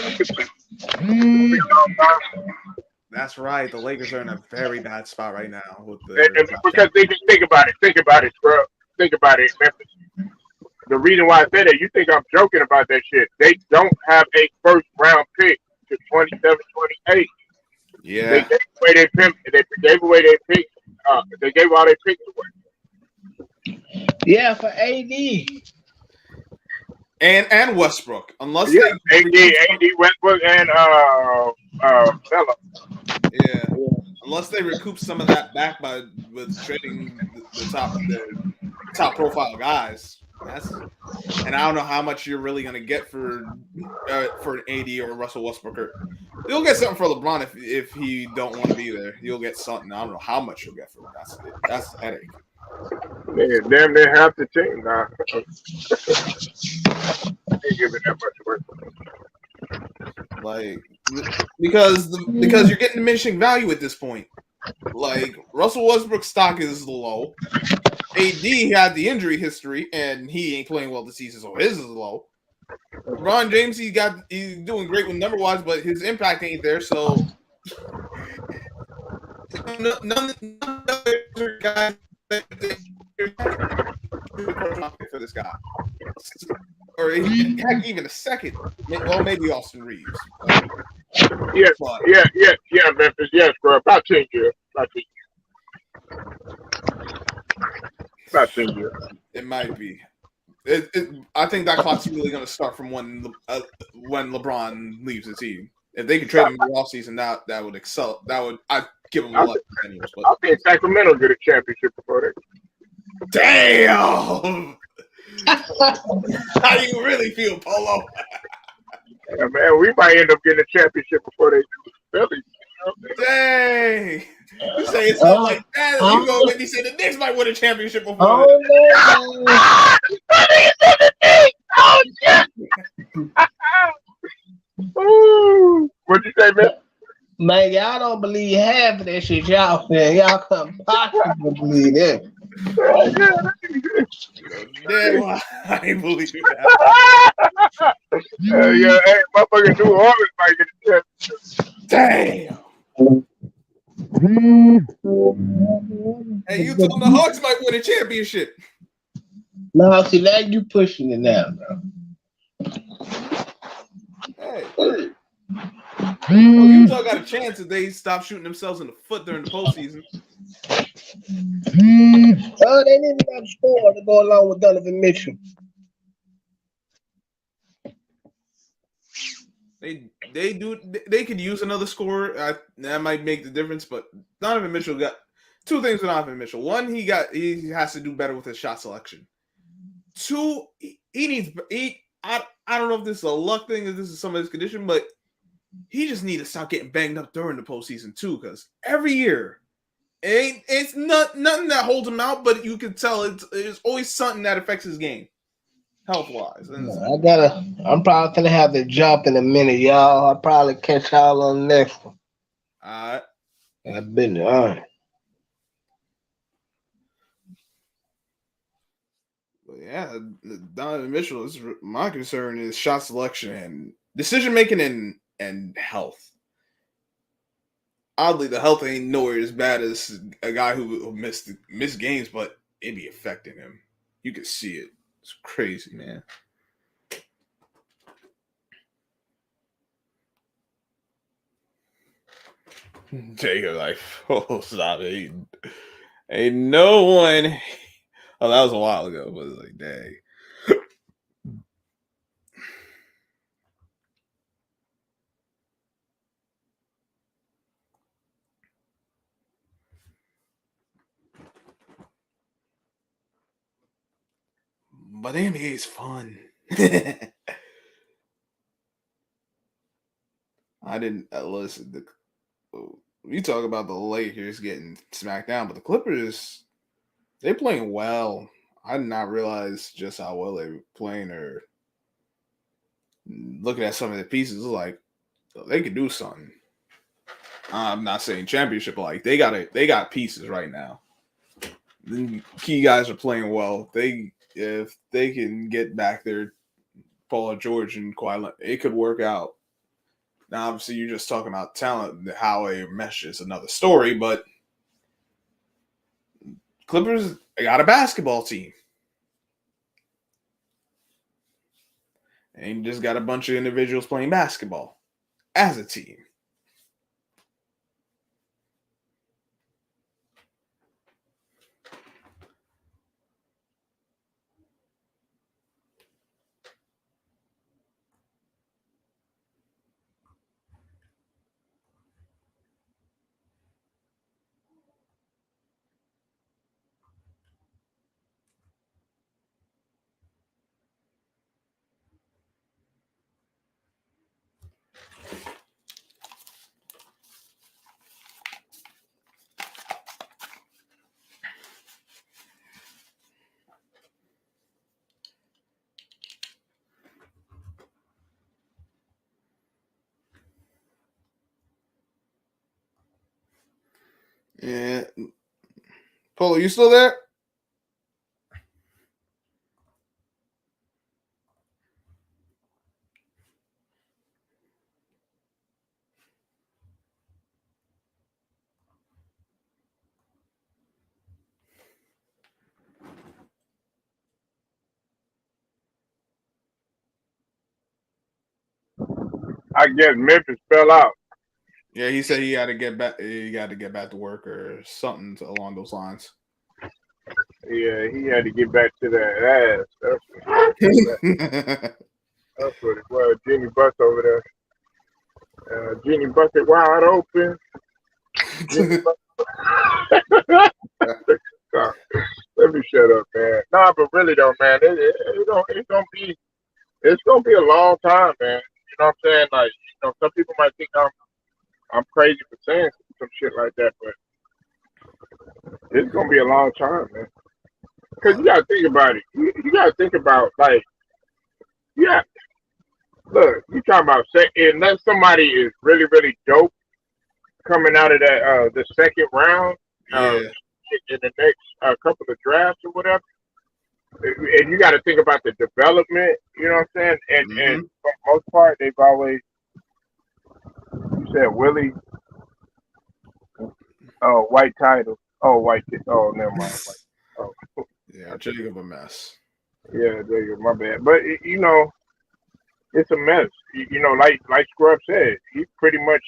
That's right. The Lakers are in a very bad spot right now with and because they just think about it, bro. Think about it, Memphis. The reason why I say that, you think I'm joking about that shit. They don't have a first round pick to 27, 28. Yeah. They gave away their pick. They gave away their pick. They gave all their picks away. Yeah, for AD. And Westbrook, unless Yeah, they AD Westbrook and Melo. Yeah, unless they recoup some of that back with trading the top profile guys. And I don't know how much you're really gonna get for an AD or Russell Westbrook. You'll get something for LeBron if he don't want to be there. You'll get something. I don't know how much you'll get for him. That's the headache. Yeah, damn near half the team now. Ain't giving that much away. Like because you're getting diminishing value at this point. Like Russell Westbrook's stock is low. AD had the injury history and he ain't playing well this season, so his is low. LeBron James, he's doing great with number wise, but his impact ain't there. So none of the guys for this guy, or heck, even a second. Well, maybe Austin Reeves. Yeah, Memphis. Yes, bro. About 10 years. About 10 years. It might be. I think that clock's really going to start from when LeBron leaves the team. If they could trade him in the offseason, that would excel. I'd give him a lot. I'll be in Sacramento get a championship before that. Damn! How do you really feel, Polo? Yeah, man, we might end up getting a championship before they do the Phillies. Dang! You say it's not like that. You go make me say the Knicks might win a championship before. Oh, Oh shit! Ooh, what'd you say, man? man, y'all don't believe half of that shit y'all saying. Y'all couldn't possibly believe that. Damn, I ain't believe that. Yeah, hey, motherfucker, New Orleans might get a championship. Damn. Hey, you told them the Hawks might win a championship. Now, see, now you pushing it now, bro. Hey, well, Utah got a chance if they stop shooting themselves in the foot during the postseason. Oh, they didn't have score to go along with Donovan Mitchell. They could use another scorer. That might make the difference. But Donovan Mitchell got two things with Donovan Mitchell. One, he has to do better with his shot selection. Two, he needs. I don't know if this is a luck thing or this is some of his condition, but he just needs to stop getting banged up during the postseason too. Because every year, it's nothing that holds him out, but you can tell it's always something that affects his game, health wise. I'm probably gonna have to jump in a minute, y'all. I'll probably catch y'all on the next one. I've been there. All right. But yeah, Donovan Mitchell is my concern is shot selection and decision making and health. Oddly, the health ain't nowhere as bad as a guy who missed games, but it be affecting him. You can see it. It's crazy, man. Jacob, like, oh, stop it. Ain't no one. Oh, that was a while ago, but it's like, dang. But the NBA is fun. I didn't listen. You talk about the Lakers getting smacked down, but the Clippers, they playing well. I did not realize just how well they were playing. Or looking at some of the pieces, like they could do something. I'm not saying championship, but like they got pieces right now. The key guys are playing well. If they can get back there, Paul George and Kawhi, it could work out. Now, obviously, you're just talking about talent. How it meshes another story, but Clippers got a basketball team. And you just got a bunch of individuals playing basketball as a team. Yeah. Polo, you still there? I guess Memphis fell out. Yeah, he said he had to get back. He got to get back to work or something along those lines. Yeah, he had to get back to that ass. That's what it was. Jimmy Buss over there. Jimmy Bucket wide open. Let me shut up, man. Nah, but really though, man, it's gonna be a long time, man. You know what I'm saying? Like, some people might think I'm crazy for saying some shit like that, but it's gonna be a long time, man. Because you gotta think about it. You gotta think about like, yeah. Look, you talking about unless somebody is really really dope coming out of that the second round Yeah. in the next couple of drafts or whatever. And you got to think about the development. You know what I'm saying? And for the most part, they've always you said Willie. Oh, white title. Oh, white. Oh, never mind. Oh. Yeah, Jacob a mess. Yeah, my bad. But it's a mess. Like Scrub said, he pretty much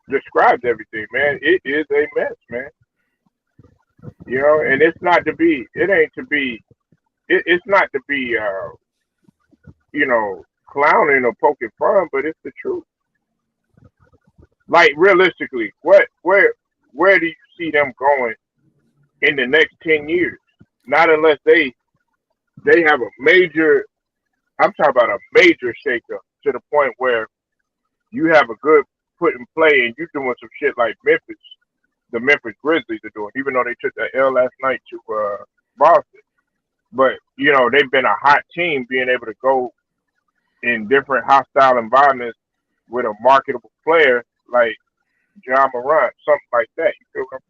describes everything, man. It is a mess, man. And it's not to be. It ain't to be. It's not to be. Clowning or poking fun, but it's the truth. Like realistically, where do you see them going in the next 10 years? Not unless they have a major. I'm talking about a major shakeup to the point where you have a good put in play and you doing some shit like the Memphis Grizzlies are doing, even though they took that L last night to Boston. But they've been a hot team, being able to go in different hostile environments with a marketable player like John Morant, something like that. You feel what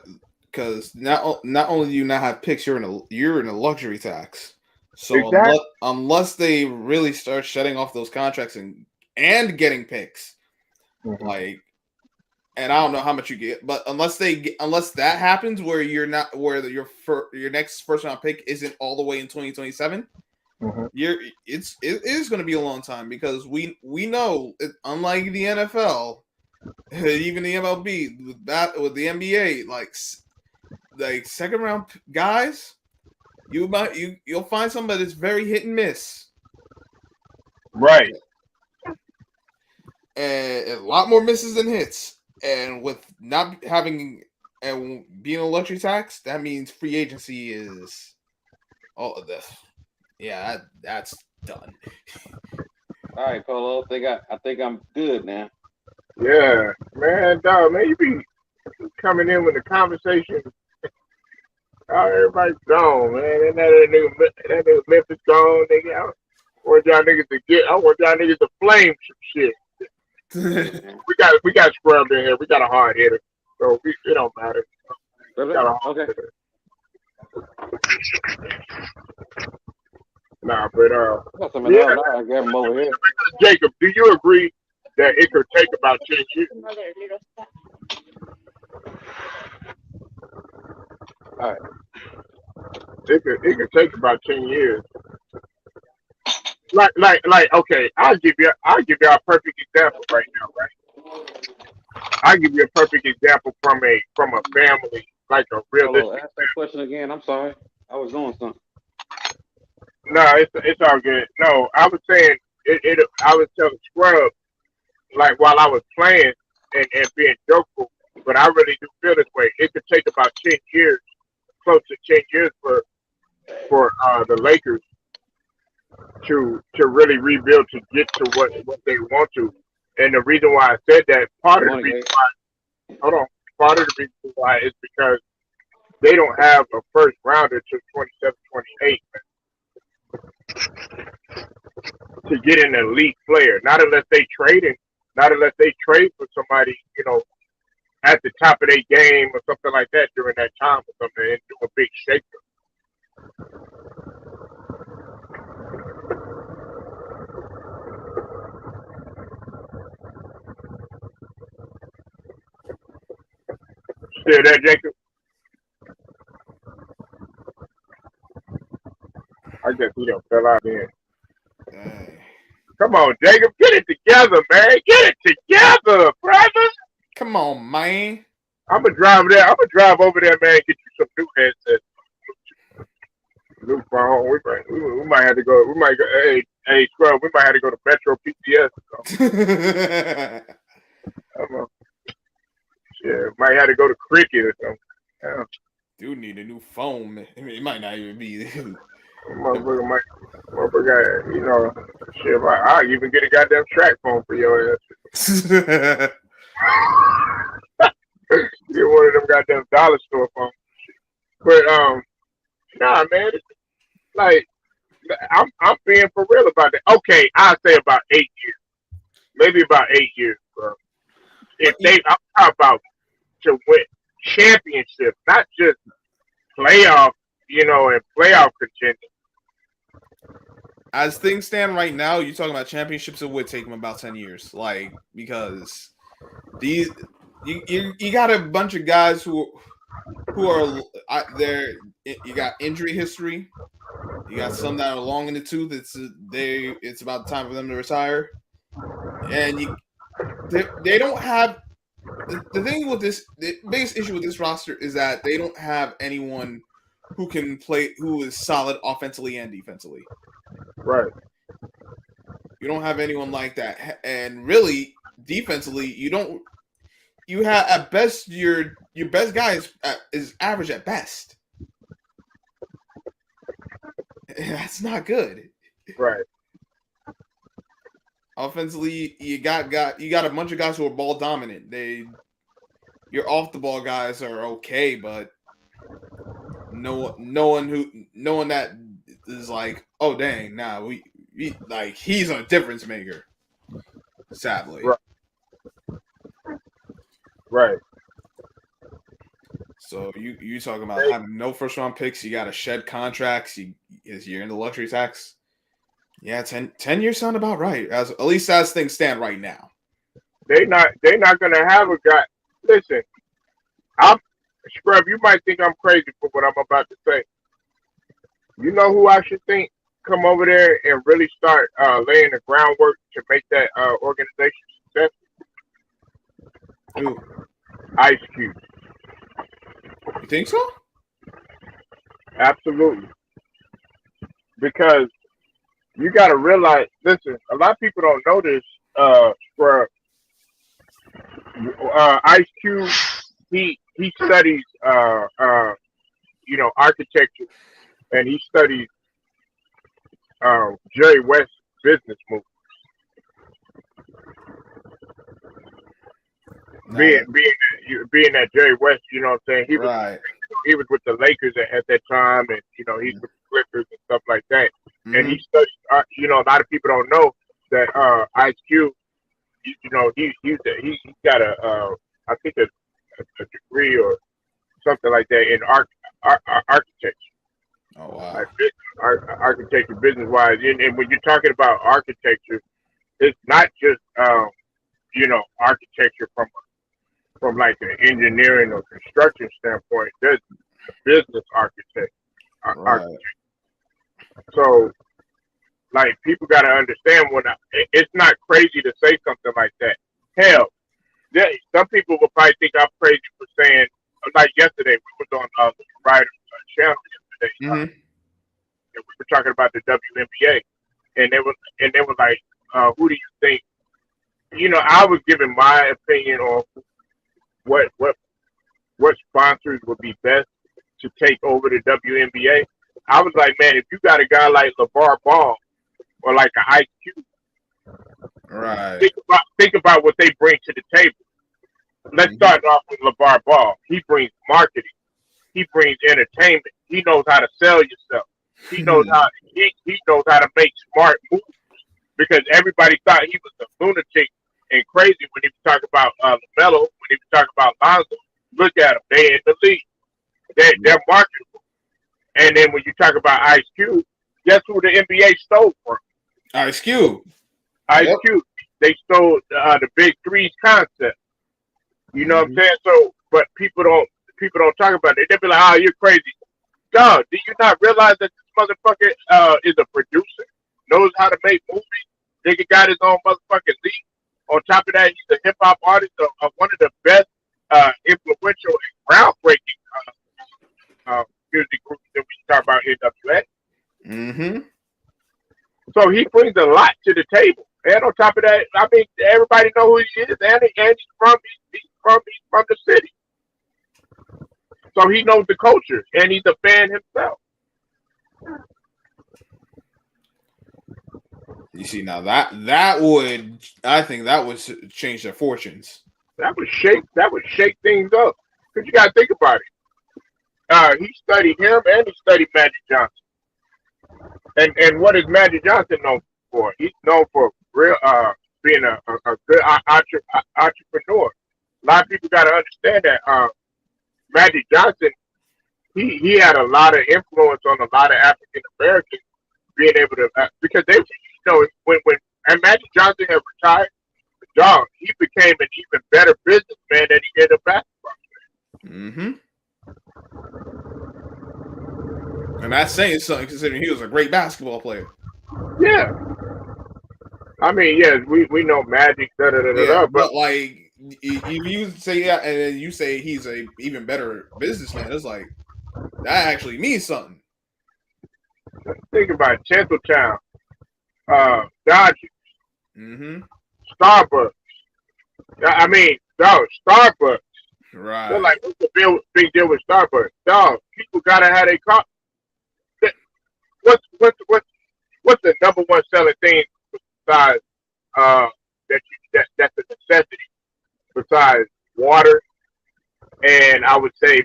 I'm Because not only do you not have picks, you're in a luxury tax. saying? So Exactly. unless they really start shutting off those contracts and getting picks, Mm-hmm. like, and I don't know how much you get, but unless that happens, where you're not where your next first round pick isn't all the way in 2027, Mm-hmm. it is going to be a long time, because we know, unlike the NFL, even the MLB, with the NBA, like second round guys, you'll find somebody that's very hit and miss, Right. and a lot more misses than hits. And with not having and being a luxury tax, that means free agency is all of this. Yeah, that's done. All right, Polo. I think I'm good now. Yeah, man, dog, man, you be coming in with the conversation. Oh, everybody's gone, man. And that nigga Memphis gone, nigga. I want y'all niggas to I want y'all niggas to flame some shit. Hey, man. We got scrubbed in here. We got a hard hitter, so it don't matter. We got a hard Okay. hitter. Nah, but I got some of yeah, those. I got them over here. Jacob, do you agree that it could take about 10 years? All right. It could take about 10 years. Like okay, I'll give you a perfect example right now, right? I'll give you a perfect example from a family, like a Polo, realistic ask that question again. I'm sorry. I was doing something. No, it's all good. No, I was saying I was telling Scrub, like, while I was playing and being jokeful, but I really do feel this way. It could take about 10 years, close to 10 years for the Lakers to really rebuild to get to what they want to. And the reason why I said that, Good part of the morning, reason Gabe. why, hold on, part of the reason why is because they don't have a first rounder till 27, 28 to get an elite player. Not unless they trade for somebody, at the top of their game or something like that during that time or something, and do a big shaker. Still there, Jacob? I guess he don't fell out in. Dang. Come on, Jacob, get it together, man. Get it together, brother. Come on, man. I'm gonna drive there. I'm gonna drive over there, man. Get you some new headsets, new phone. We might have to go. We might go. Hey, Scrub. We might have to go to Metro PCS. I don't know. Shit, might have to go to Cricket or something. Yeah. Dude need a new phone. It might not even be. Motherfucker, shit. I'll even get a goddamn track phone for your ass. Get one of them goddamn dollar store phones. But nah, man. It's like I'm being for real about that. Okay, I'll say about 8 years, maybe about 8 years, bro. If But I'm talking about to win championships, not just playoff, and playoff contention. as things stand right now, you're talking about championships. It would take them about 10 years, like, because these you got a bunch of guys who are they're you got injury history. You got some that are long in the tooth. It's about time for them to retire, and they don't have the thing with this. The biggest issue with this roster is that they don't have anyone who can play who is solid offensively and defensively. Right. You don't have anyone like that, and really defensively, you don't. You have at best your best guy is average at best. That's not good. Right. Offensively, you got a bunch of guys who are ball dominant. Your off the ball guys are okay, but no one that is like, oh dang, nah, we like he's a difference maker. Sadly, Right. Right. So you talking about having no first round picks? You got to shed contracts. You're in the luxury tax. Yeah, 10 years sound about right. At least as things stand right now. They're not gonna have a guy. Listen, I'm Scrub. You might think I'm crazy for what I'm about to say. You know who I should think come over there and really start laying the groundwork to make that organization successful? Ooh, Ice Cube. you think so? Absolutely. Because you got to realize, listen, a lot of people don't know this. Scrub. Ice Cube, he studies architecture, and he studies Jerry West business moves. No. Being that Jerry West, you know what I'm saying? Right. He was with the Lakers at that time, and he's with the Clippers and stuff like that. Mm-hmm. And he studies. A lot of people don't know that Ice Cube, he got I think a degree or something like that in architecture. Oh wow. Like architecture, business wise, and when you're talking about architecture, it's not just architecture from like an engineering or construction standpoint. There's a business architect. Right. So, like, people got to understand it's not crazy to say something like that. Hell, some people will probably think I'm crazy for saying, like yesterday, we was on Ryder's channel yesterday. Mm-hmm. And we were talking about the WNBA, and they were like, who do you think? I was giving my opinion on what sponsors would be best to take over the WNBA. I was like, man, if you got a guy like LeVar Ball or like an Ice Cube, right? Think about what they bring to the table. Let's start off with LeVar Ball. He brings marketing. He brings entertainment. He knows how to sell yourself. He knows how to make smart moves, because everybody thought he was a lunatic and crazy when he was talking about LaMelo, when he was talking about Lonzo. Look at them; they in the league. They're marketable. And then when you talk about Ice Cube, guess who the NBA stole from? Ice Cube. Ice Cube. They stole the Big Three's concept. You know what I'm saying? So, but people don't talk about it. They be like, "Oh, you're crazy." Dog, do you not realize that this motherfucker is a producer, knows how to make movies? Nigga got his own motherfucking league. On top of that, he's a hip hop artist of one of the best, influential, and groundbreaking music groups that we talk about NWA. Mm-hmm. So he brings a lot to the table. And on top of that, I mean, everybody know who he is, and he's from the city. So he knows the culture, and he's a fan himself. You see, now that would, I think that would change their fortunes. That would shake things up. Because you got to think about it. He studied him, and he studied Magic Johnson. And what is Magic Johnson known for? He's known for real being a good entrepreneur. A lot of people got to understand that Magic Johnson, he had a lot of influence on a lot of African Americans being able to, because they, when Magic Johnson had retired, dog, he became an even better businessman than he did a basketball player. Mm-hmm. that's saying something considering he was a great basketball player. Yeah. I mean, yes, we know Magic, da da da da Yeah, da, but but like you say that, and then you say he's a even better businessman. It's like that actually means something. think about it, Tinseltown, Dodgers, Mm-hmm. Starbucks. I mean, dog, Starbucks. They're Right. like, what's the big deal with Starbucks? Dog, people gotta have a car. What's the number one selling thing besides that's a necessity besides water and I would say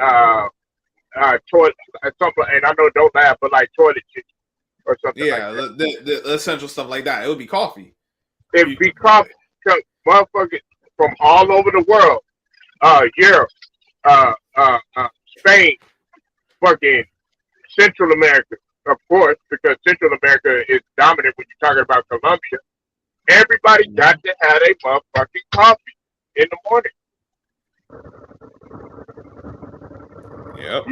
uh toilet something, and I know don't laugh, but like toilet tissue or something like Yeah, that. the essential stuff like that. It would be coffee. It You, be coffee because motherfuckers from all over the world, Europe, Spain, fucking Central America, of course, because Central America is dominant when you're talking about Colombia. Everybody got to have a motherfucking coffee in the morning. yep.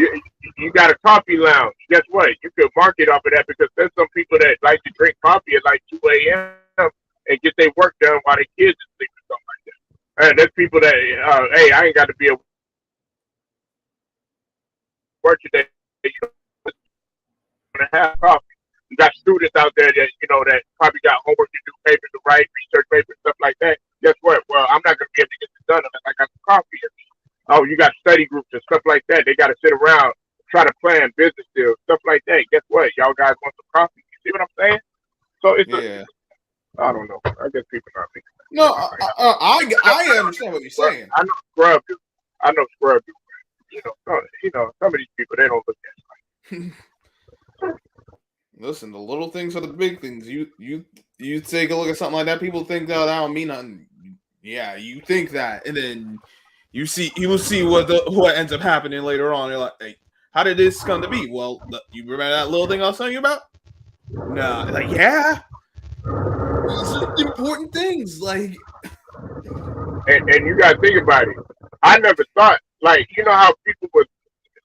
You got a coffee lounge. Guess what? You could market off of that because there's some people that like to drink coffee at like 2 a.m. and get their work done while their kids are sleeping or something like that. And there's people that, hey, I ain't got to be at work today. You want to have coffee. You got students out there that, that probably got homework to do, papers to write, research papers, stuff like that. Guess what? Well, I'm not going to be able to get this done unless I got some coffee. Oh, you got study groups and stuff like that. They got to sit around, try to plan business deals, stuff like that. Guess what? Y'all guys want some coffee. You see what I'm saying? So Yeah. I don't know. I guess people not thinking No, that. I understand what you're saying. I know Scrub do. I know Scrub do. Some of these people, they don't look at it. Listen, the little things are the big things. You take a look at something like that, people think that don't mean nothing. Yeah, you think that, and then you will see what ends up happening later on. You're like, hey, how did this come to be? Well, you remember that little thing I was telling you about? No, like yeah, these are important things. Like, and you got to think about it. I never thought, like, how people was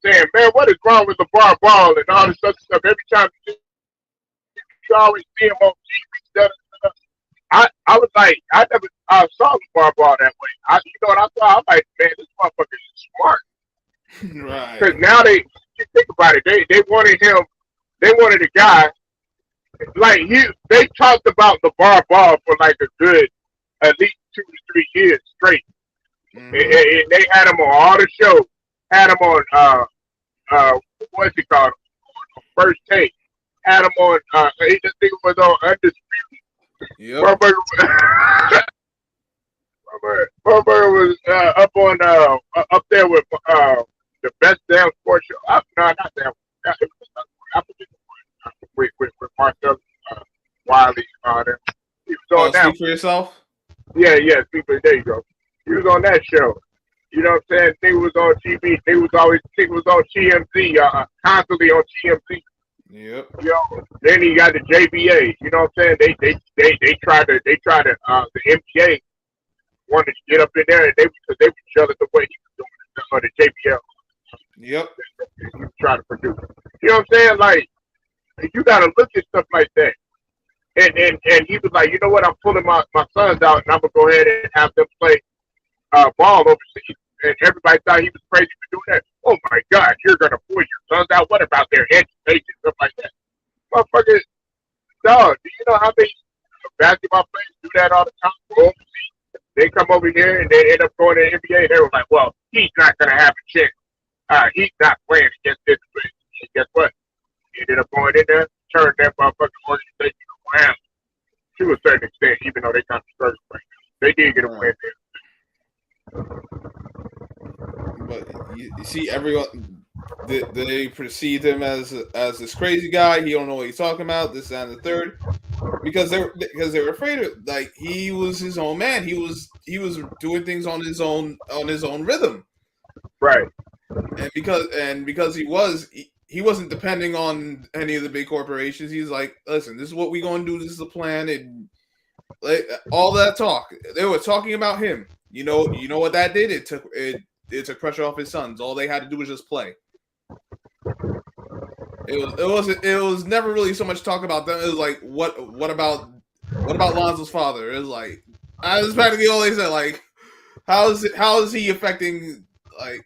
saying, man, what is wrong with the bar ball and all this other stuff? Every time you always see him on TV. I was like, I never saw the bar ball that way. What I saw? I'm like, man, this motherfucker is smart. right? Because now you think about it, they wanted him, they wanted a guy like they talked about the bar ball for like a good at least 2 to 3 years straight. Mm-hmm. And they had him on all the shows. Had him on what's it called? First Take. Had him on he just think it was on Undisputed. Yep. Motherfucker was up on up there with the best damn sports show. No, not damn. It was, with Marcel Wiley on it. He was on that. Speak for yourself. Yeah, people. There you go. He was on that show. You know what I'm saying? They was on TV. They was always was on TMZ, constantly on TMZ. Yep. Then he got the JBA. You know what I'm saying? They tried to the NBA wanted to get up in there, and because they were jealous of what he was doing on the JBL. Yep. He was trying to produce. You know what I'm saying? Like, you gotta look at stuff like that. And he was like, you know what? I'm pulling my sons out, and I'm gonna go ahead and have them play ball overseas. And everybody thought he was crazy for doing that. Oh my God, you're gonna pull your sons out? What about their education, stuff like that? Motherfucker, dog. Do you know how many basketball players do that all the time? Overseas. They come over here and they end up going to the NBA. They were like, well, he's not gonna have a chance. He's not playing against this. And guess what? He ended up going in there, turned that motherfucking organization around to a certain extent, even though they kind of struggled. They did get a win there. But you see, everyone they perceive him as this crazy guy. He don't know what he's talking about. This and the third, because they were afraid of, like, he was his own man. He was doing things on his own rhythm. Right. And because he wasn't depending on any of the big corporations. He's like, listen, this is what we're going to do. This is the plan. And like, all that talk, they were talking about him. You know what that did? It took pressure off his sons. All they had to do was just play. It was never really so much talk about them. It was like what about Lonzo's father? It was like I was practically all they said. Like how is he affecting? Like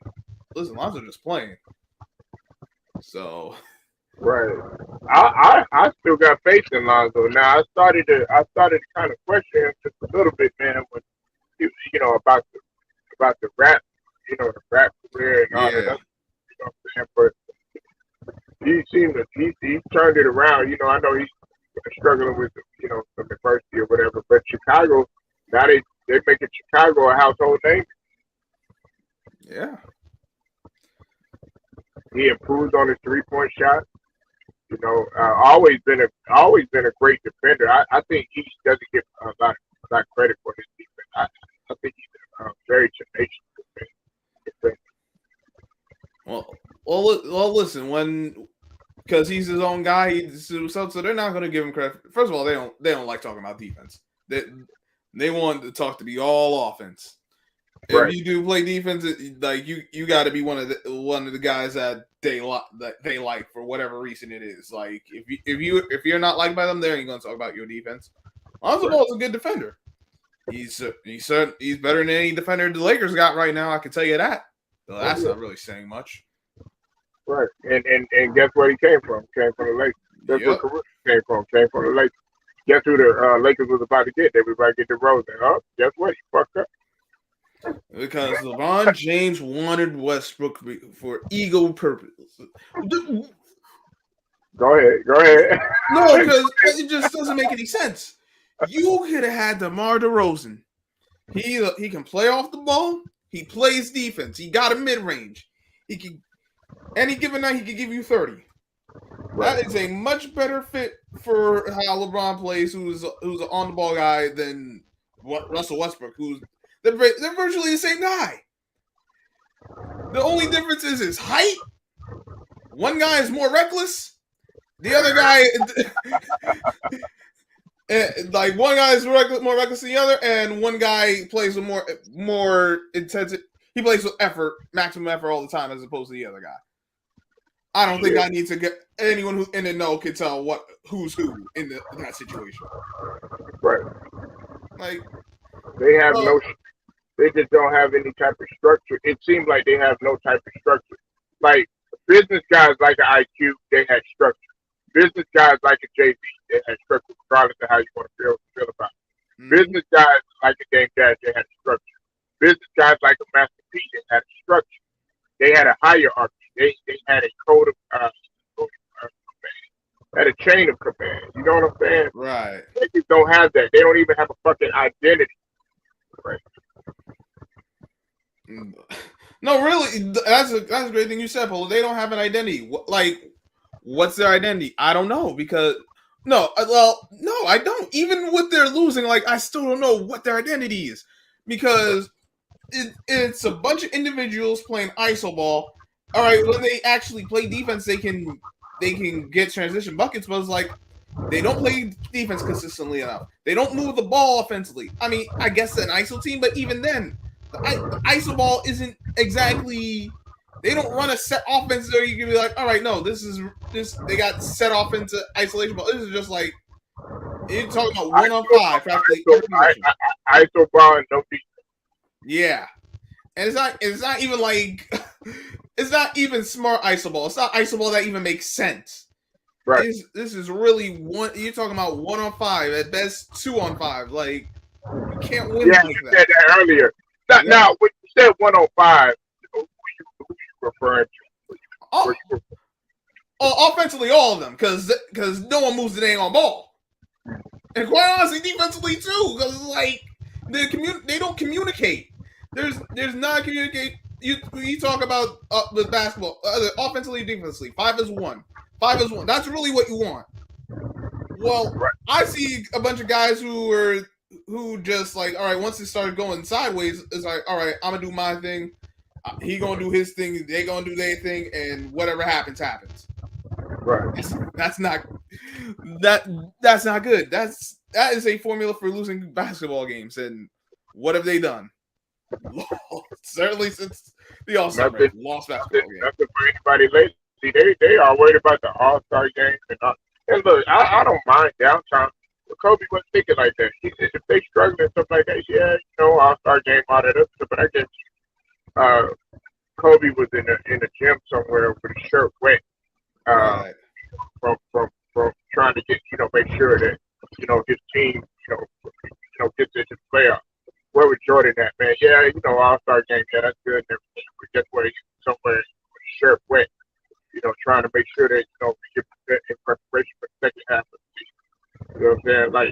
listen, Lonzo just playing. So Right. I still got faith in Lonzo. Now I started to kind of question him just a little bit, man, when he, about the rap, the rap career and all that yeah, other, you know what I'm saying? But he turned it around. I know he's struggling with some adversity or whatever. But Chicago now they making Chicago a household name. yeah. He improves on his 3-point shot. Always been a great defender. I think he doesn't get a lot of credit for his defense. I think he's a very tenacious defender. Well, listen, because he's his own guy, so they're not going to give him credit. First of all, they don't like talking about defense. They want to talk to be all offense. Right. If you do play defense, like you got to be one of the guys that they like for whatever reason it is. Like if you're not liked by them, they ain't going to talk about your defense. Lonzo Ball is a good defender. He's better than any defender the Lakers got right now. I can tell you that. So that's not really saying much. Right. And guess where he came from? He came from the Lakers. That's where Caruso came from. Came from the Lakers. Guess who the Lakers was about to get? They was about to get DeRozan. Oh, guess what? He fucked up. Because LeBron James wanted Westbrook for ego purposes. Go ahead. No, because it just doesn't make any sense. You could have had DeMar DeRozan. He can play off the ball. He plays defense. He got a mid range. He can, any given night he could give you 30. Right. That is a much better fit for how LeBron plays, who's an on the ball guy, than Russell Westbrook, they're virtually the same guy. The only difference is his height. One guy is more reckless. The other guy, like one guy is more reckless than the other, and one guy plays with more intensity. He plays with effort, maximum effort all the time, as opposed to the other guy. I don't think I need to get anyone who in the know can tell who's who in that situation. Right. Like they have they just don't have any type of structure. It seems like they have no type of structure. Like business guys like an IQ, they had structure. Business guys like a JB, they had structure, regardless of how you want to feel about it. Mm-hmm. Business guys like a Dame Dash, they had structure. Business guys like a Master P, they had structure. They had a hierarchy. They had a code of command. Had a chain of command. You know what I'm saying? Right. They just don't have that. They don't even have a fucking identity. Right. No, really, that's a great thing you said, Polo. They don't have an identity. Like, what's their identity? I don't know because no, I don't. Even with their losing, like, I still don't know what their identity is because it's a bunch of individuals playing iso ball. All right, when they actually play defense, they can get transition buckets, but it's like they don't play defense consistently enough. They don't move the ball offensively. I mean, I guess an ISO team, but even then, the ISO ball isn't exactly. They don't run a set offense there. You can be like, all right, no, this. They got set off into isolation ball. This is just like you're talking about 1-on-5 practically. ISO ball and no defense. Yeah, and it's not even like it's not even smart iso ball. It's not iso ball that even makes sense. Right. This is really one. You're talking about 1-on-5 at best, 2-on-5. Like you can't win. Yeah, like you said that earlier. Now, when you said 1-on-5, who you referring to? Offensively, all of them, because no one moves the dang on ball, and quite honestly, defensively too, because like they don't communicate. There's not communicate. You talk about with basketball, offensively, defensively. 5 is 1. 5 is 1. That's really what you want. Well, I see a bunch of guys who just like, all right, once it started going sideways, it's like, all right, I'm gonna do my thing. He gonna do his thing. They gonna do their thing, and whatever happens, happens. Right. That's not good. That is a formula for losing basketball games. And what have they done? Certainly since the All-Star break, lost basketball game. Nothing for anybody lately. See, they are worried about the All Star game and look, I don't mind downtime. But Kobe wasn't thinking like that. He said if they struggling and stuff like that, yeah, All Star game, all that other stuff. But I guess uh, Kobe was in a gym somewhere with his shirt wet uh, Right. from trying to get make sure that his team gets into the playoffs. Where was Jordan at, man? Yeah, All Star game, yeah, that's good and everything. But guess what? He's somewhere with his shirt wet, trying to make sure that we get in preparation for the second half of the season. You know what I'm saying? Like,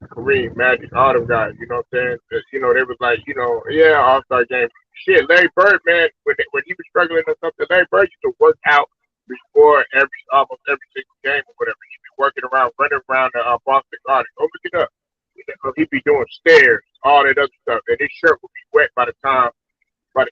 Kareem, Magic, all them guys, you know what I'm saying? They was like, yeah, All Star game. Shit, Larry Bird, man, when he was struggling or something, Larry Bird used to work out before almost every single game or whatever. He'd be working around, running around the Boston Garden. Go look it up. He'd be doing stairs, all that other stuff, and his shirt would be wet by the time it's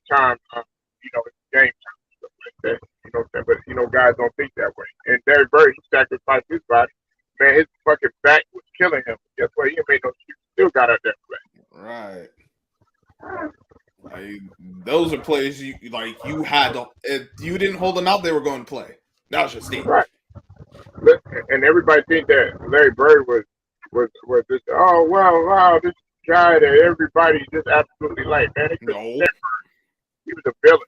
game time and stuff like that. You know what I'm saying? But guys don't think that way. And Larry Bird, he sacrificed his body. Man, his fucking back was killing him. Guess what? He ain't made no excuse. Still got out there to play. Right. Like, those are plays you had to. If you didn't hold them out, they were going to play. That was just it. Right. And everybody think that Larry Bird was this. Oh wow, this guy that everybody just absolutely like. Man, No. he was a villain.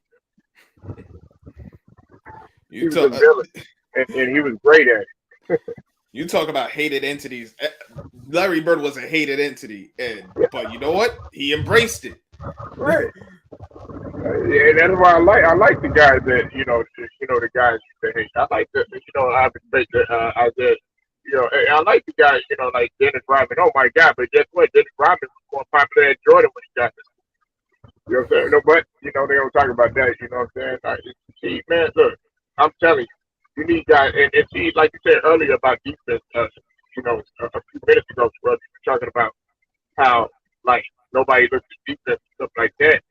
He You was a talk. villain, and he was great at it. You talk about hated entities. Larry Bird was a hated entity, but you know what? He embraced it. Right. And that's why I like the guys that the guys that hate. I like the I respect the I said I like the guys like Dennis Rodman. Oh my God! But guess what? Dennis Rodman was more popular than Jordan when he got this. You know what I'm saying? No, but they don't talk about that. You know what I'm saying? Like, see, man, look, I'm telling you, you need guys, and see, like you said earlier about defense. A few minutes ago, brother, you were talking about how like nobody looks at defense and stuff like that.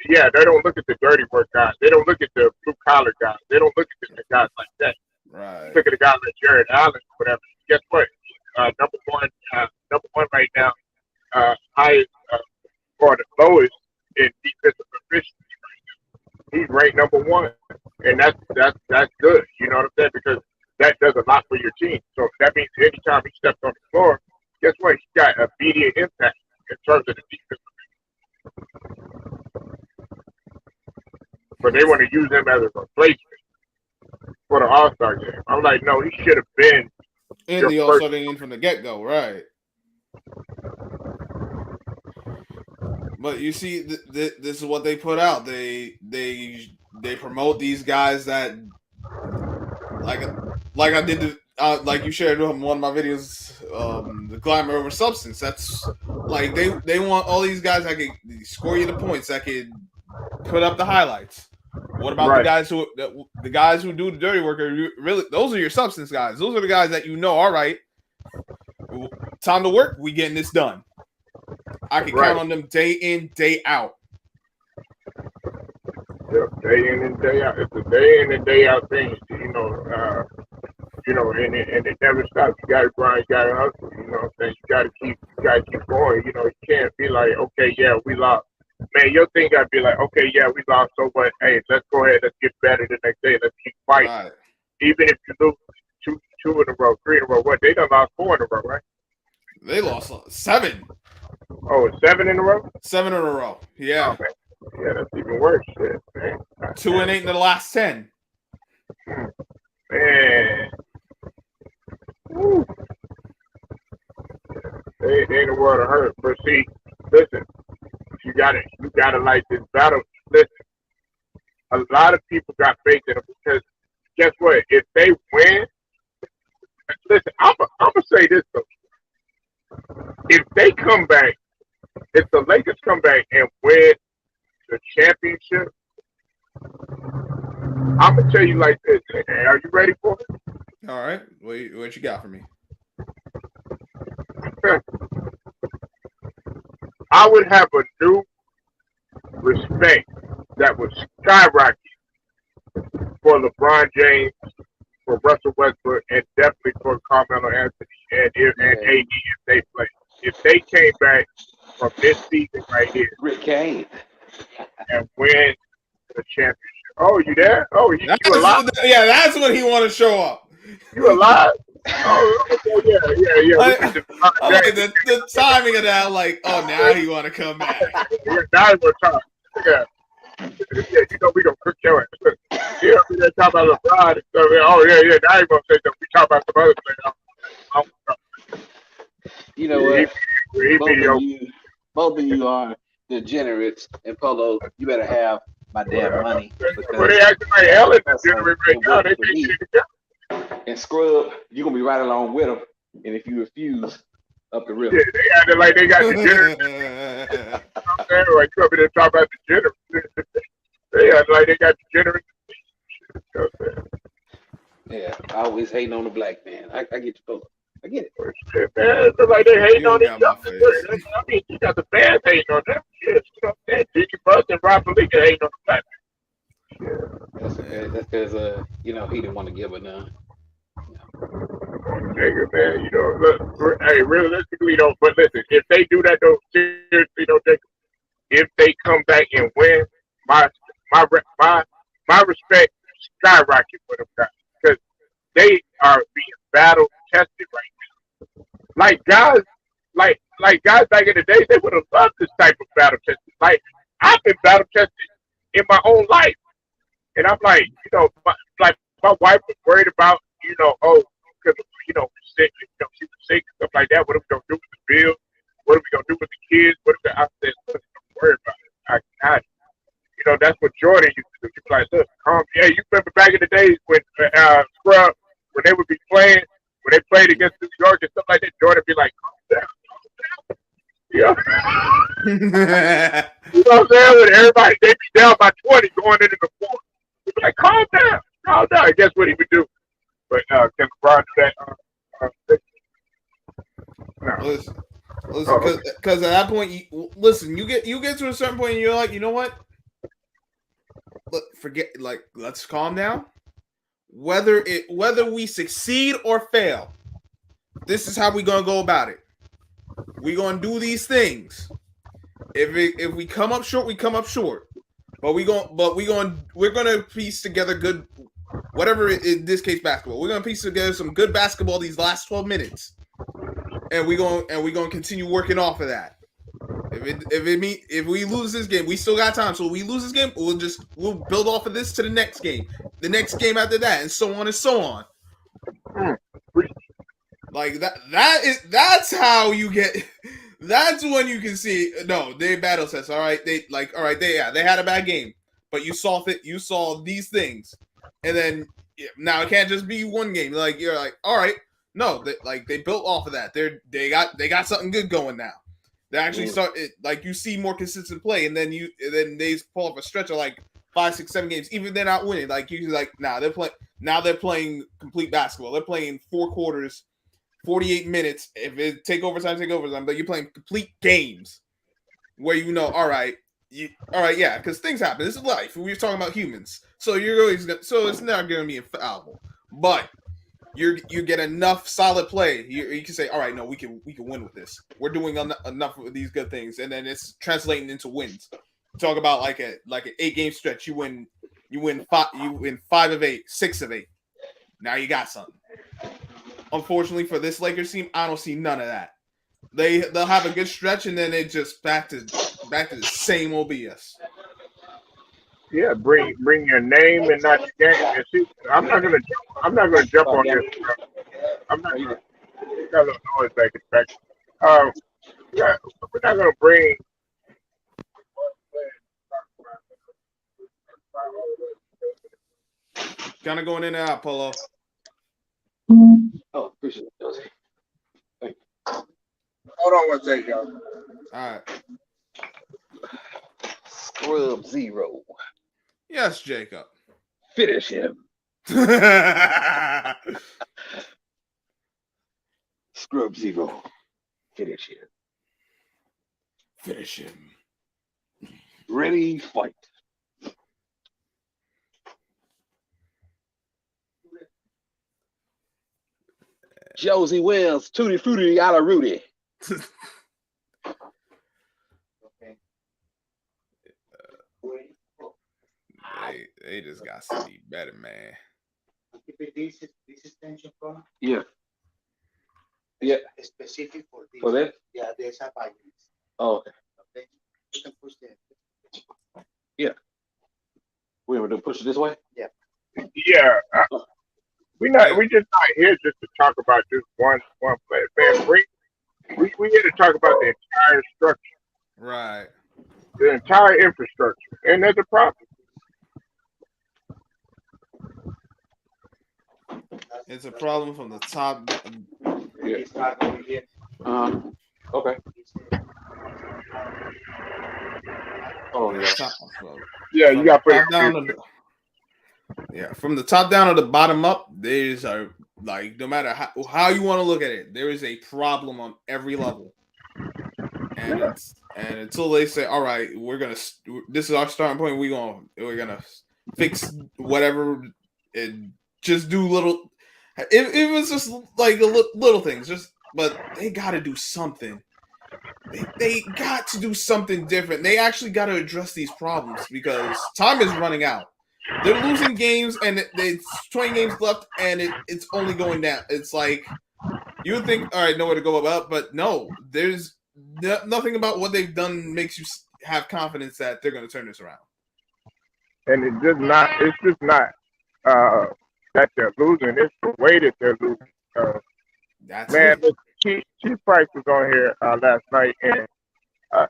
Yeah, they don't look at the dirty work guys. They don't look at the blue collar guys. They don't look at the guys like that. Right. Look at a guy like Jared Allen or whatever. Guess what? Number one right now, highest or the lowest in defensive efficiency. He's ranked number one, and that's good. You know what I'm saying? Because that does a lot for your team. So that means anytime he steps on the floor, guess what? He's got immediate impact in terms of the defense. But they want to use him as a replacement for the All Star game. I'm like, no, he should have been in the All Star game from the get go, right? But you see, this is what they put out. They promote these guys that like I did like you shared on one of my videos, the glamour over substance. That's like they want all these guys that can score you the points, that can put up the highlights. What about the guys who do the dirty work? Really, those are your substance guys. Those are the guys that all right, time to work. We getting this done. I can count on them day in, day out. Yep, day in and day out. It's a day in and day out thing. And it never stops. You gotta grind, you gotta hustle. You know what I'm saying? You gotta keep going. You can't be like, okay, yeah, we lost. Man, your thing gotta be like, okay, yeah, we lost, so what? Hey, let's go ahead, let's get better the next day. Let's keep fighting. Right. Even if you lose two in a row, three in a row, what? They done lost 4 in a row, right? They lost 7. Oh, 7 in a row? 7 in a row. Yeah. Oh, yeah, that's even worse. Shit, man. 2 and 8 in the last 10. Man. Woo. They ain't the world of hurt. But see, listen, you gotta like this battle. Listen, a lot of people got faith in them because guess what? If they win, listen, I'm gonna say this though. If they come back, if the Lakers come back and win the championship, I'm gonna tell you like this. Are you ready for it? All right. What you got for me? I would have a new respect that would skyrocket for LeBron James, for Russell Westbrook, and definitely for Carmelo Anthony and AD if they play. If they came back from this season right here Rick Kane. and win the championship, Oh, you there? Oh, you alive? That's when he want to show up. You alive? Oh, okay, yeah. We I, need to talk I that. like the timing of that. Like, oh, now he want to come back. Yeah, now we're talking. Yeah, we gonna cook your ass. Yeah, we done talk about LeBron and stuff. Oh yeah. Now you gonna say that we talk about some other thing. You know what? He mediocre. Both of you are degenerates, and Polo, you better have my damn money Well, because they acting like Ellen that's degenerate right now. They for can't me. get it together. And Scrub, you're gonna be right along with them. And if you refuse, up the river. Yeah, they acting like they got degenerate. Like you up there talking about degenerate. They acting like they got degenerate. Yeah, always hating on the black man. I get you, Polo. I get it. Shit, man, it's like they hating You on don't each got my other. face. I mean, you got the fans hating on them. Shit, you know what I'm saying? Jiggy Bus and Rob Palika hating on the black That's okay. That's because he didn't want to give her none. nigga, man. You know, look, hey, realistically though, but listen, if they do that though, seriously though, if they come back and win, my my respect skyrocket for them guys because they are being battle tested right now. Like guys, like guys back in the day, they would have loved this type of battle testing. Like I've been battle tested in my own life, and I'm like, like my wife was worried about, oh, because we're sick, she was sick and stuff like that. What are we gonna do with the bill? What are we gonna do with the kids? I said, look, don't worry about it. I got it. That's what Jordan used to do. He was like, look, yeah, you remember back in the days when Scrub, when they would be playing, when they played against New York and stuff like that, Jordan would be like, calm down, calm down. You know what I'm saying? When everybody, they be down by 20 going into the fourth. He'd be like, calm down, calm down. And guess what he would do? But can LeBron do that? No. Listen, because at that point, you get to a certain point, and you're like, you know what? Let's calm down. Whether we succeed or fail, this is how we're gonna go about it. We're gonna do these things. If we come up short, we come up short. But we're gonna piece together good, whatever in this case basketball. We're gonna piece together some good basketball these last 12 minutes, and we're gonna continue working off of that. If we lose this game, we still got time. So if we lose this game, we'll build off of this to the next game after that, and so on and so on. Like that's how you get. That's when you can see. No, they battle test. All right, they had a bad game, but you saw it. You saw these things, and then now it can't just be one game. Like you're like, all right, no, they built off of that. They got something good going now. They actually start it, like you see more consistent play, and then they pull off a stretch of like 5, 6, 7 games. Even they're not winning. Like you like they're playing complete basketball. They're playing 4 quarters, 48 minutes. If it take overtime, but you're playing complete games where all right, yeah, because things happen. This is life. We're talking about humans, so it's not going to be infallible, but you get enough solid play. You can say, all right, no, we can win with this. We're doing enough of these good things, and then it's translating into wins. Talk about like an 8-game stretch. You win 5 of 8, 6 of 8. Now you got something. Unfortunately for this Lakers team, I don't see none of that. They'll have a good stretch, and then it just back to the same old BS. Yeah, bring your name and not your game. And see, I'm not gonna jump on this. I'm not gonna. Got a little noise back in the back. We're not gonna bring. Kind of going in and out, Polo. Oh, appreciate it, Josie. Thank you. Hold on one second, y'all. All right. Scrub Zero. Yes, Jacob. Finish him. Scrub Zero. Finish him. Finish him. Ready, fight. Josie Wells, Tutti Frutti, a la Rudy. They just got to be better, man. This extension from Yeah. Yeah. specific for this. For this? Yeah, there's a button. Oh, okay. Okay. You can push the Yeah. We ever do push it this way? yeah. Yeah, Yeah. we just not here just to talk about just one player. Man, we here to talk about the entire structure, Right. the entire infrastructure, and there's a problem. It's a problem from the top. Yeah. It's not over here. Okay. It's, Oh yeah. Top, Yeah, you from the got to put it top on down. Yeah, from the top down or the bottom up, there's a like no matter how you want to look at it, there is a problem on every level. And until they say, all right, this is our starting point. We're gonna fix whatever and just do little. It was just like little things, but they got to do something. They got to do something different. They actually got to address these problems because time is running out. They're losing games, and it's 20 games left, and it's only going down. It's like you would think, all right, nowhere to go about, but no, there's nothing about what they've done makes you have confidence that they're going to turn this around. and it's just not uh, that they're losing. It's the way that they're losing. That's Man, it. Chief Price was on here last night, and uh,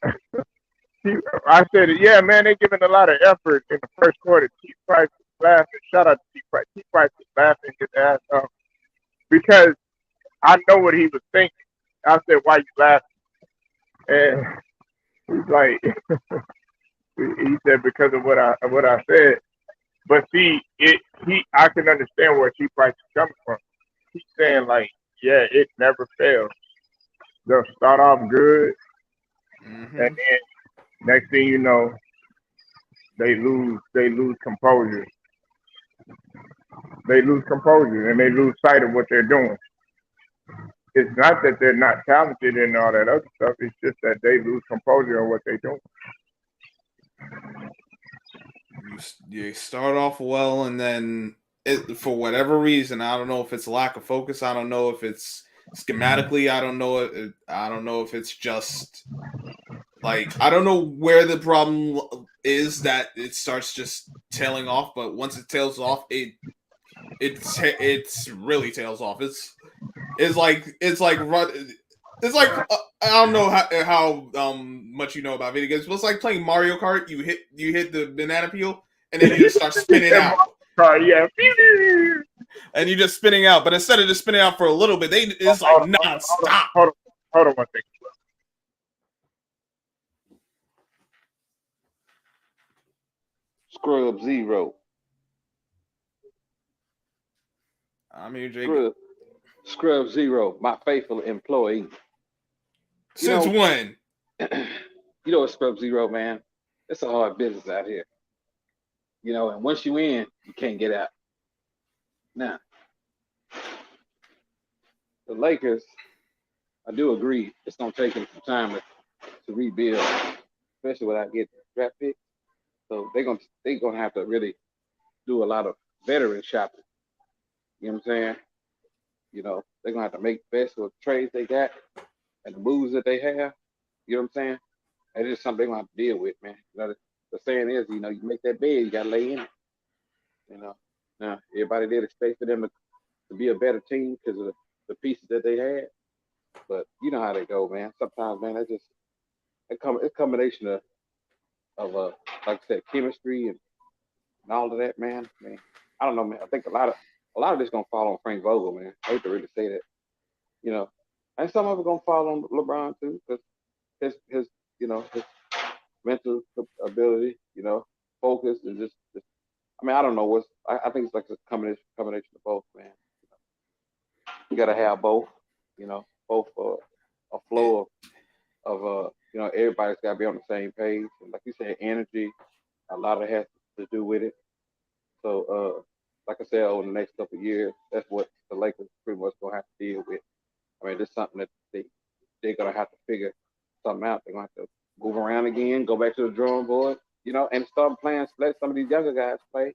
I said, yeah, man, they're giving a lot of effort in the first quarter. Chief Price was laughing. Shout out to Chief Price. Chief Price was laughing his ass off because I know what he was thinking. I said, why you laughing? And he's like, he said because of what I said. But see, I can understand where Chief Price is coming from. He's saying like, yeah, it never fails. They'll start off good, Mm-hmm. and then next thing you know, they lose composure. They lose composure, and they lose sight of what they're doing. It's not that they're not talented and all that other stuff. It's just that they lose composure on what they're doing. You start off well, and then for whatever reason, I don't know if it's lack of focus. I don't know if it's schematically. I don't know. I don't know if it's just like I don't know where the problem is that it starts just tailing off. But once it tails off, it's really tails off. It's like I don't know how much you know about video games, but it's like playing Mario Kart. You hit the banana peel, and then you just start spinning out. Yeah. And you're just spinning out, but instead of just spinning out for a little bit, it's like non-stop. Hold on one second. Scrub Zero. I'm here, Jake. Scrub Zero, my faithful employee. Since when? You know what, Scrub Zero, man? It's a hard business out here. And once you in, you can't get out. Now, the Lakers, I do agree, it's gonna take them some time to rebuild, especially without getting draft pick. So they're gonna have to really do a lot of veteran shopping. You know what I'm saying? They're gonna have to make the best of the trades they got and the moves that they have. You know what I'm saying? And it's just something they're gonna have to deal with, man. The saying is, you make that bed, you gotta lay in it. Now everybody did expect for them to be a better team because of the pieces that they had. But you know how they go, man. Sometimes, man, it's a combination of like I said, chemistry and all of that, man. I don't know, man. I think a lot of this gonna fall on Frank Vogel, man. I hate to really say that, and some of it gonna fall on LeBron too, because his his mental ability, focus and just I don't know I think it's like a combination of both, man. You gotta have both, both a flow of everybody's gotta be on the same page. And like you said, energy, a lot of it has to do with it. So like I said, over the next couple of years, that's what the Lakers pretty much gonna have to deal with. There's something that they're gonna have to figure something out. They're gonna have to move around again, go back to the drawing board, and start playing. Let some of these younger guys play,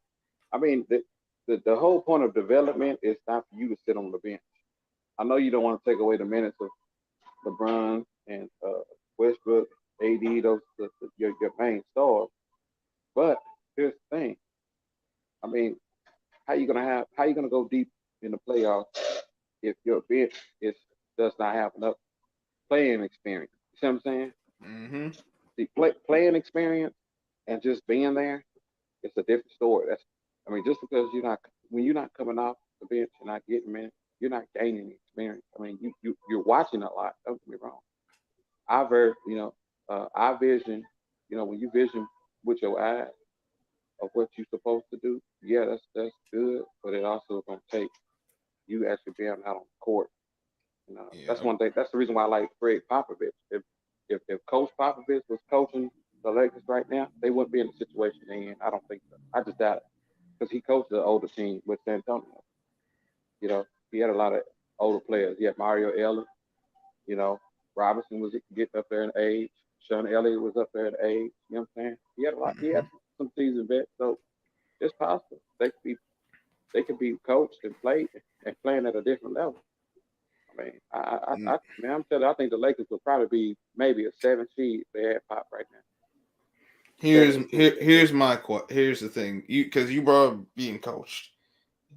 I mean, the whole point of development is not for you to sit on the bench. I know you don't want to take away the minutes of LeBron and Westbrook, AD, your main stars. But here's the thing. I mean, how you gonna go deep in the playoffs if your bench is does not have enough playing experience? You see what I'm saying? Mm-hmm. The playing experience and just being there, it's a different story. That's I mean, just because you're not coming off the bench, you're not getting minutes, you're not gaining experience. I mean, you're watching a lot. Don't get me wrong. I've heard, I vision, when you vision with your eyes of what you're supposed to do, yeah, that's good, but it also gonna take you actually being out on the court. That's Yeah. one thing. That's the reason why I like Greg Popovich. If Coach Popovich was coaching the Lakers right now, they wouldn't be in the situation they're in. I don't think so. I just doubt it because he coached the older team with San Antonio. He had a lot of older players. He had Mario Ellis. You know, Robinson was getting up there in age. Sean Elliott was up there in age. You know what I'm saying? He had a lot. He Mm-hmm. had some seasoned vets, so it's possible they could be coached and played and playing at a different level. I mean, man, I'm telling you, I think the Lakers would probably be maybe a 7 seed if they had Pop right now. Here's 7 seed. here here's my here's the thing. Because you brought up being coached,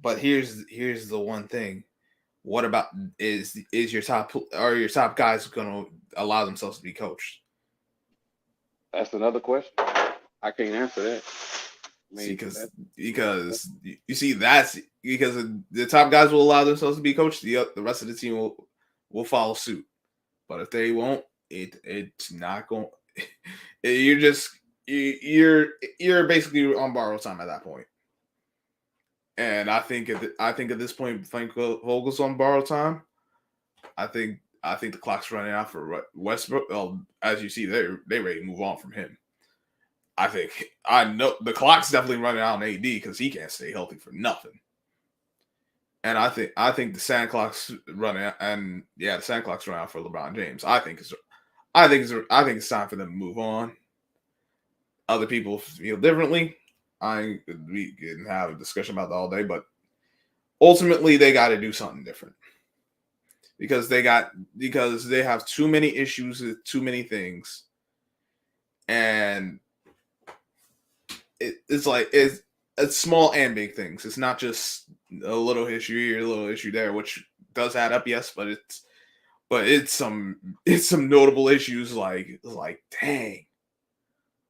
but here's the one thing. What about is your top are your top guys going to allow themselves to be coached? That's another question. I can't answer that. I See, mean, because you see that's because the top guys will allow themselves to be coached. The rest of the team will follow suit. But if they won't, it's not going. You're just you're basically on borrowed time at that point. And I think at this point, Frank Vogel's on borrowed time. I think the clock's running out for Westbrook. Well, as you see, they ready to move on from him. I know the clock's definitely running out on AD because he can't stay healthy for nothing. And I think the sand clock's running out, and yeah, the sand clock's running out for LeBron James. I think it's time for them to move on. Other people feel differently. We can have a discussion about that all day, but ultimately they got to do something different because they have too many issues with too many things, and it's small and big things. It's not just a little issue here, a little issue there, which does add up, yes, but it's some notable issues like dang,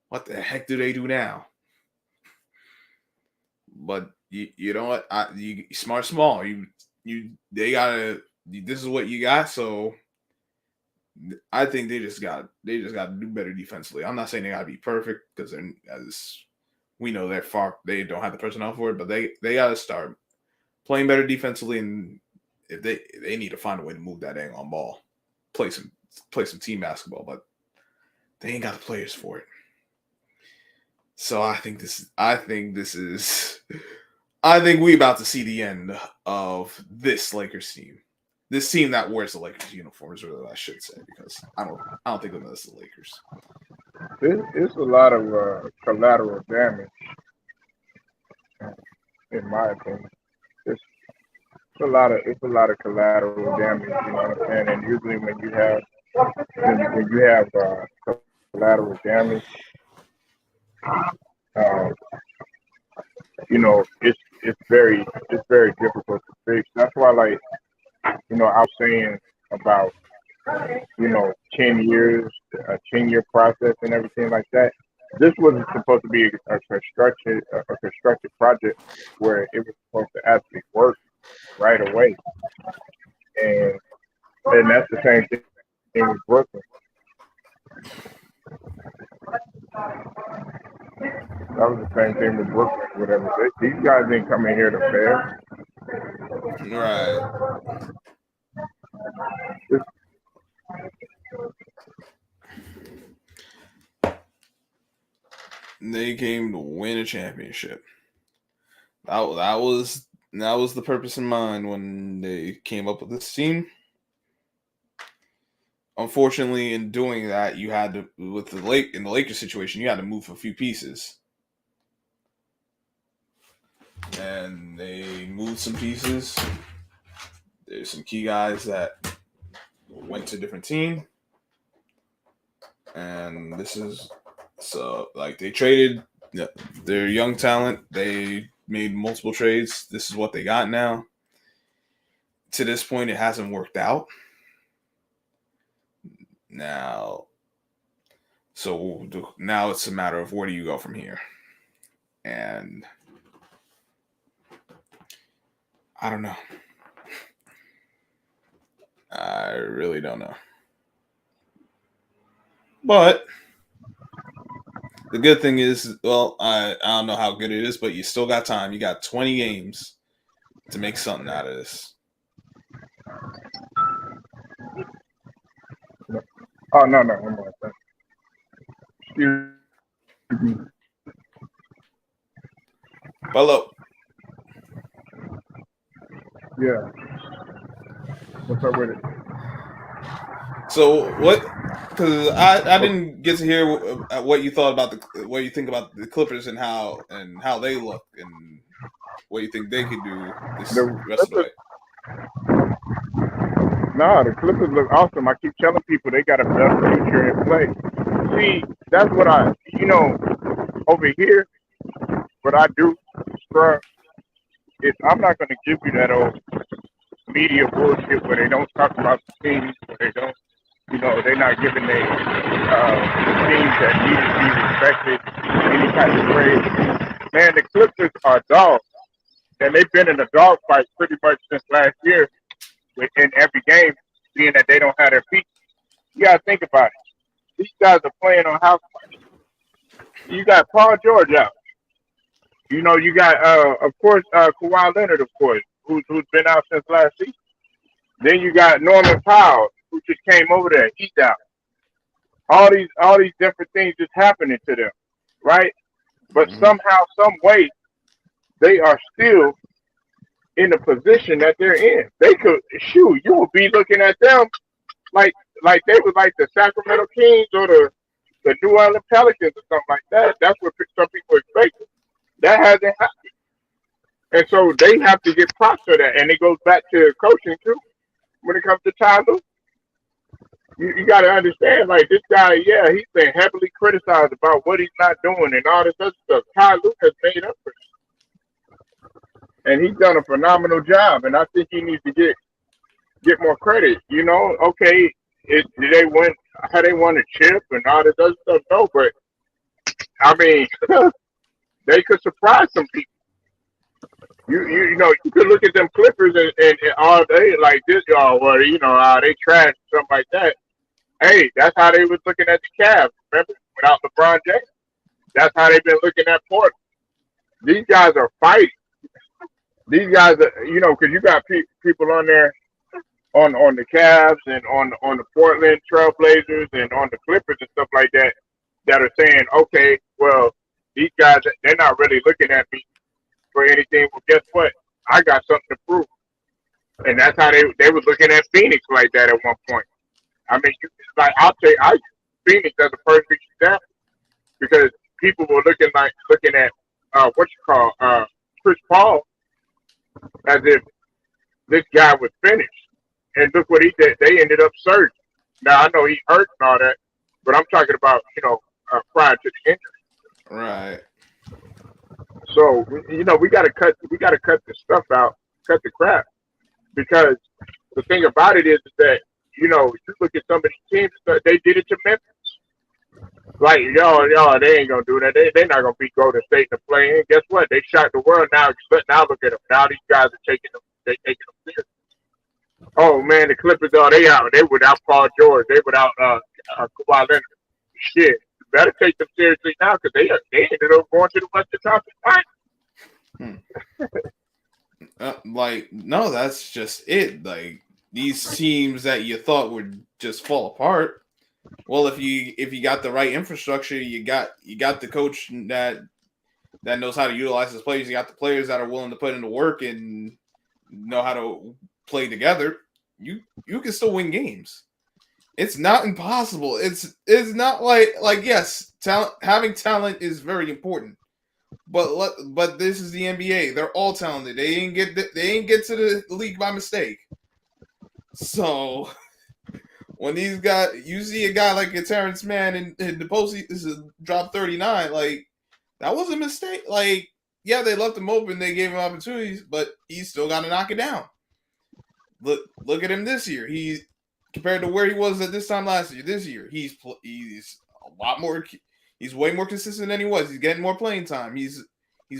what the heck do they do now? But you know what? You small. They gotta. This is what you got. So I think they just got to do better defensively. I'm not saying they got to be perfect because as we know they don't have the personnel for it, but they got to start playing better defensively, and if they need to find a way to move that dang on ball, play some team basketball, but they ain't got the players for it. So I think we about to see the end of this Lakers team. This team that wears the Lakers uniforms, or I should say, because I don't think of them as the Lakers. It's a lot of collateral damage, in my opinion. It's a lot of collateral damage. You know what I'm saying? And usually when you have collateral damage, um, it's very difficult to fix. That's why, like, I was saying about 10 years, a 10-year process and everything like that. This wasn't supposed to be a constructed project where it was supposed to actually work right away, and that's the same thing with Brooklyn. That was the same thing with Brooklyn. Whatever. These guys didn't come in here to fail. Right. They came to win a championship. That was the purpose in mind when they came up with this team. Unfortunately, in doing that, you had to with the Lakers situation, you had to move a few pieces. and they moved some pieces. There's some key guys that went to a different team, and this is so like they traded their young talent. They made multiple trades. This is what they got now. To this point, it hasn't worked out. Now, so now it's a matter of where do you go from here, and I don't know. I really don't know. But the good thing is, well, I don't know how good it is, but you still got time. You got 20 games to make something out of this. Oh no, no, one more thing. Excuse me. Hello. Yeah. What's up with it? So what? Because I didn't get to hear what you thought about what you think about the Clippers and how they look and what you think they could do this The rest of the Clippers, way. nah, the Clippers look awesome. I keep telling people they got a best future in play. See, that's what over here, what I do, bro, is I'm not going to give you that old media bullshit where they don't talk about the teams, where they don't, they're not giving their teams that need to be respected any type of praise. Man, the Clippers are dogs, and they've been in a dog fight pretty much since last year in every game, being that they don't have their feet. You got to think about it. These guys are playing on house money. You got Paul George out. You got of course Kawhi Leonard, of course, who's been out since last season. Then you got Norman Powell, who just came over there. He's out. All these different things just happening to them, right? But Mm-hmm. somehow, some way, they are still in the position that they're in. They could shoot. You would be looking at them like they were like the Sacramento Kings or the New Orleans Pelicans or something like that. That's what some people expect. That hasn't happened. And so they have to get props for that. And it goes back to coaching too. When it comes to Ty Lue, you got to understand, like this guy, yeah, he's been heavily criticized about what he's not doing and all this other stuff. Ty Lue has made up for it, and he's done a phenomenal job. And I think he needs to get more credit. Okay, did they win? How they won a chip and all this other stuff? No, but I mean, they could surprise some people. You could look at them Clippers and all day like this, well, they trash something like that. Hey, that's how they was looking at the Cavs. Remember, without LeBron James, that's how they've been looking at Portland. These guys are fighting. These guys are, because you got people on there on the Cavs and on the Portland Trailblazers and on the Clippers and stuff like that are saying, okay, well, these guys they're not really looking at me for anything. Well, guess what? I got something to prove, and that's how they were looking at Phoenix like that at one point. I mean, like I use Phoenix as a perfect example because people were looking at what you call Chris Paul as if this guy was finished, and look what he did. They ended up surging. Now I know he hurt and all that, but I'm talking about prior to the injury. Right. So we got to cut the stuff out, cut the crap, because the thing about it is that you look at some of these teams, they did it to Memphis. Like they ain't gonna do that. They're not gonna beat Golden State in the play. And guess what? They shocked the world. Now look at them. Now these guys are taking them. They taking them serious. Oh man, the Clippers are they out? They without Paul George. They without Kawhi Leonard. Shit, you better take them seriously now because they ended up going to the Western Conference Finals. Like no, that's just it. Like these teams that you thought would just fall apart. Well, if you got the right infrastructure, you got the coach that knows how to utilize his players. You got the players that are willing to put in the work and know how to play together. You can still win games. It's not impossible. It's not like yes, talent having talent is very important, But this is the NBA. They're all talented. They ain't get to the league by mistake. So when you see a guy like a Terrence Mann in the postseason drop 39, like that was a mistake. Like, yeah, they left him open, they gave him opportunities, but he's still got to knock it down. Look at him this year. He's compared to where he was at this time last year. This year, he's a lot more. He's way more consistent than he was. He's getting more playing time. He's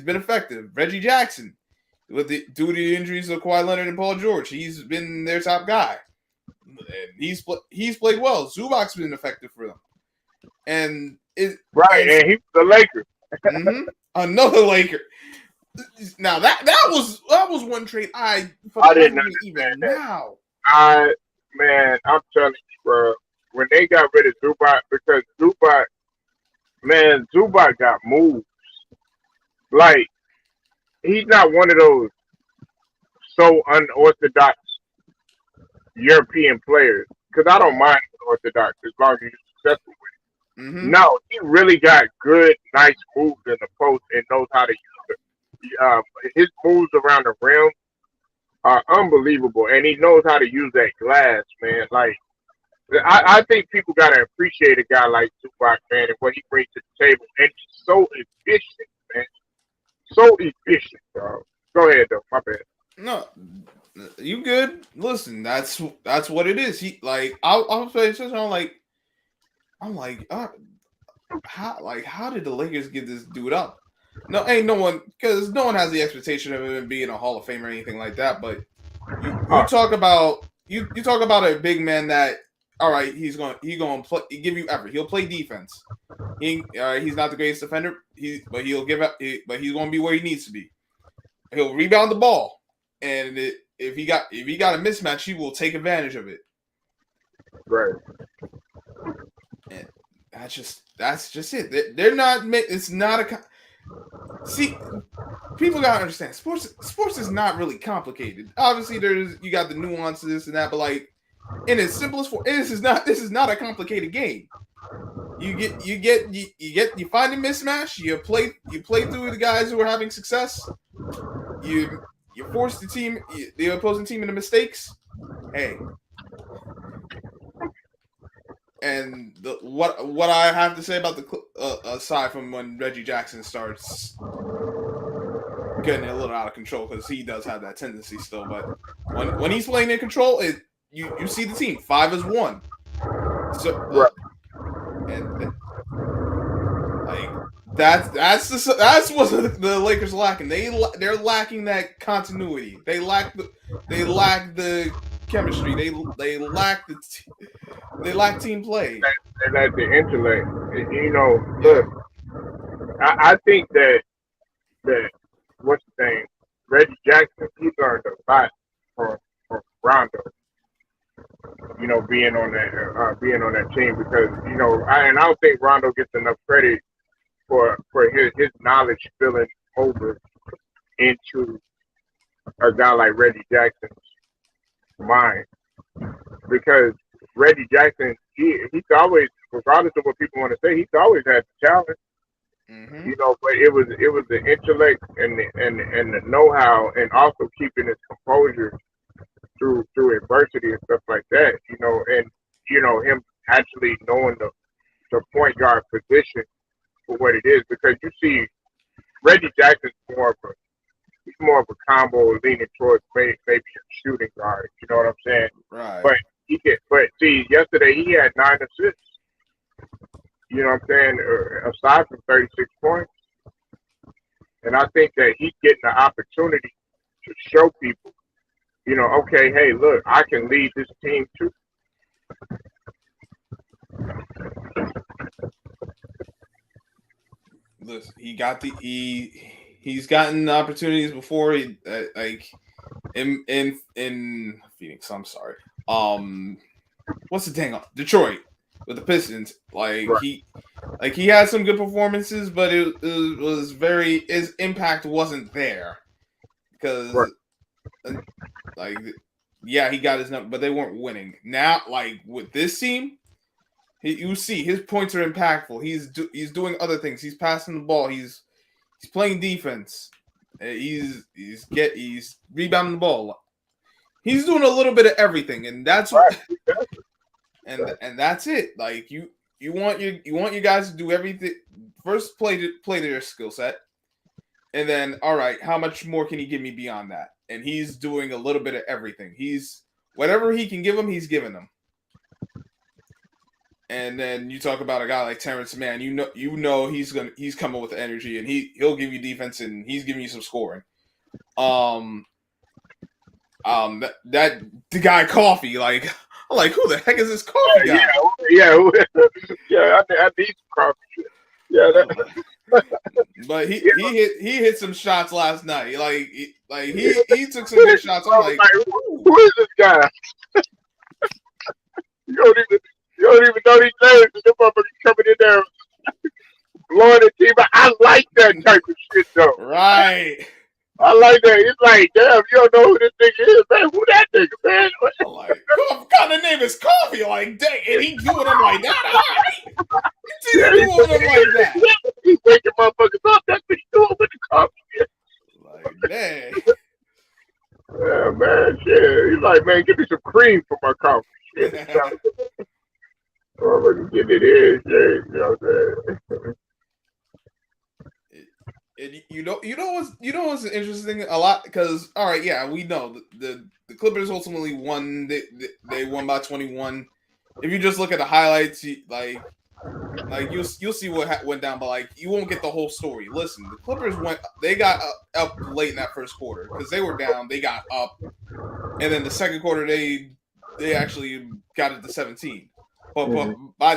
been effective. Reggie Jackson, due to the injuries of Kawhi Leonard and Paul George, he's been their top guy. And he's played well. Zubac's been effective for them, and and he's the Lakers. Another Laker. Now that was one trade I didn't understand that. Now. I'm telling you, bro, when they got rid of Zubac, because Zubac got moves. Like, he's not one of those so unorthodox European players. Because I don't mind unorthodox as long as you're successful with it. Mm-hmm. No, he really got good, nice moves in the post and knows how to use it. His moves around the rim are unbelievable, and he knows how to use that glass, man. Like, I think people gotta appreciate a guy like Tupac, man, and what he brings to the table, and he's so efficient, man. So efficient, bro. Go ahead, though. My bad. No, you good? Listen, that's what it is. He like I'll say something I'm like, how did the Lakers get this dude up? No, ain't no one, because no one has the expectation of him being a Hall of Fame or anything like that. But you talk about a big man that, all right, he's gonna play, give you effort. He'll play defense. He's not the greatest defender. But he'll give up. But he's gonna be where he needs to be. He'll rebound the ball, and if he got a mismatch, he will take advantage of it. Right. And that's just it. They're not. It's not a. See, people gotta understand. Sports is not really complicated. Obviously, you got the nuances and that, but like in its simplest form, this is not a complicated game. You find a mismatch. You play through the guys who are having success. You force the opposing team into mistakes. Hey. And what I have to say about aside from when Reggie Jackson starts getting a little out of control, because he does have that tendency still, but when he's playing in control, you see the team 5-1. So right. And like that's what the Lakers lacking. They're lacking that continuity. They lack the chemistry. They lack team play. They lack the intellect. Look, I think that what's the name? Reggie Jackson, he learned a lot from Rondo. Being on that team, because I don't think Rondo gets enough credit for his knowledge spilling over into a guy like Reggie Jackson's mind, because Reggie Jackson, he's always, regardless of what people want to say, he's always had the talent. Mm-hmm. But it was the intellect and the know-how, and also keeping his composure through adversity and stuff like that. And him actually knowing the point guard position for what it is, because you see Reggie Jackson's more of a combo leaning towards maybe a shooting guard. You know what I'm saying? Right. But see, yesterday he had 9 assists. You know what I'm saying? Aside from 36 points. And I think that he's getting the opportunity to show people, okay, hey, look, I can lead this team too. Listen, he's gotten opportunities before. In Phoenix. I'm sorry. What's the dang on Detroit with the Pistons? Like right. he had some good performances, but it was his impact wasn't there because right. He got his number, but they weren't winning. Now, like with this team, you see his points are impactful. He's doing other things. He's passing the ball. He's He's playing defense. He's rebounding the ball. He's doing a little bit of everything, and that's Right. and that's it. Like you want your guys to do everything. First, play their skill set, and then all right, how much more can he give me beyond that? And he's doing a little bit of everything. He's whatever he can give them, he's giving them. And then you talk about a guy like Terrence Mann. You know he's coming with energy, and he'll give you defense, and he's giving you some scoring. That the guy Coffee, like I'm like, who the heck is this Coffee guy? Yeah. I need some coffee. Yeah, But he hit some shots last night. Like he took some good shots. I'm like, who is this guy? You don't even know these names. Them motherfuckers coming in there blowing the team. I like that type of shit though. right. I like that. It's like, damn, you don't know who this nigga is, man. Who that nigga, man? I'm like, what kind of name is Coffee? Like, dang, and he doing them like that. All right. He's doing them like that. He's waking motherfuckers up. That's what he's doing with the coffee. Like, dang. Yeah, man, shit. He's like, man, give me some cream for my coffee. Shit. Oh, get it in, shit. You know what I'm saying? And you know what's interesting a lot, because all right, yeah, we know the Clippers ultimately won. They won by 21. If you just look at the highlights, like you'll see what went down, but like you won't get the whole story. Listen, the Clippers they got up late in that first quarter because they were down. They got up, and then the second quarter they actually got it to 17. But by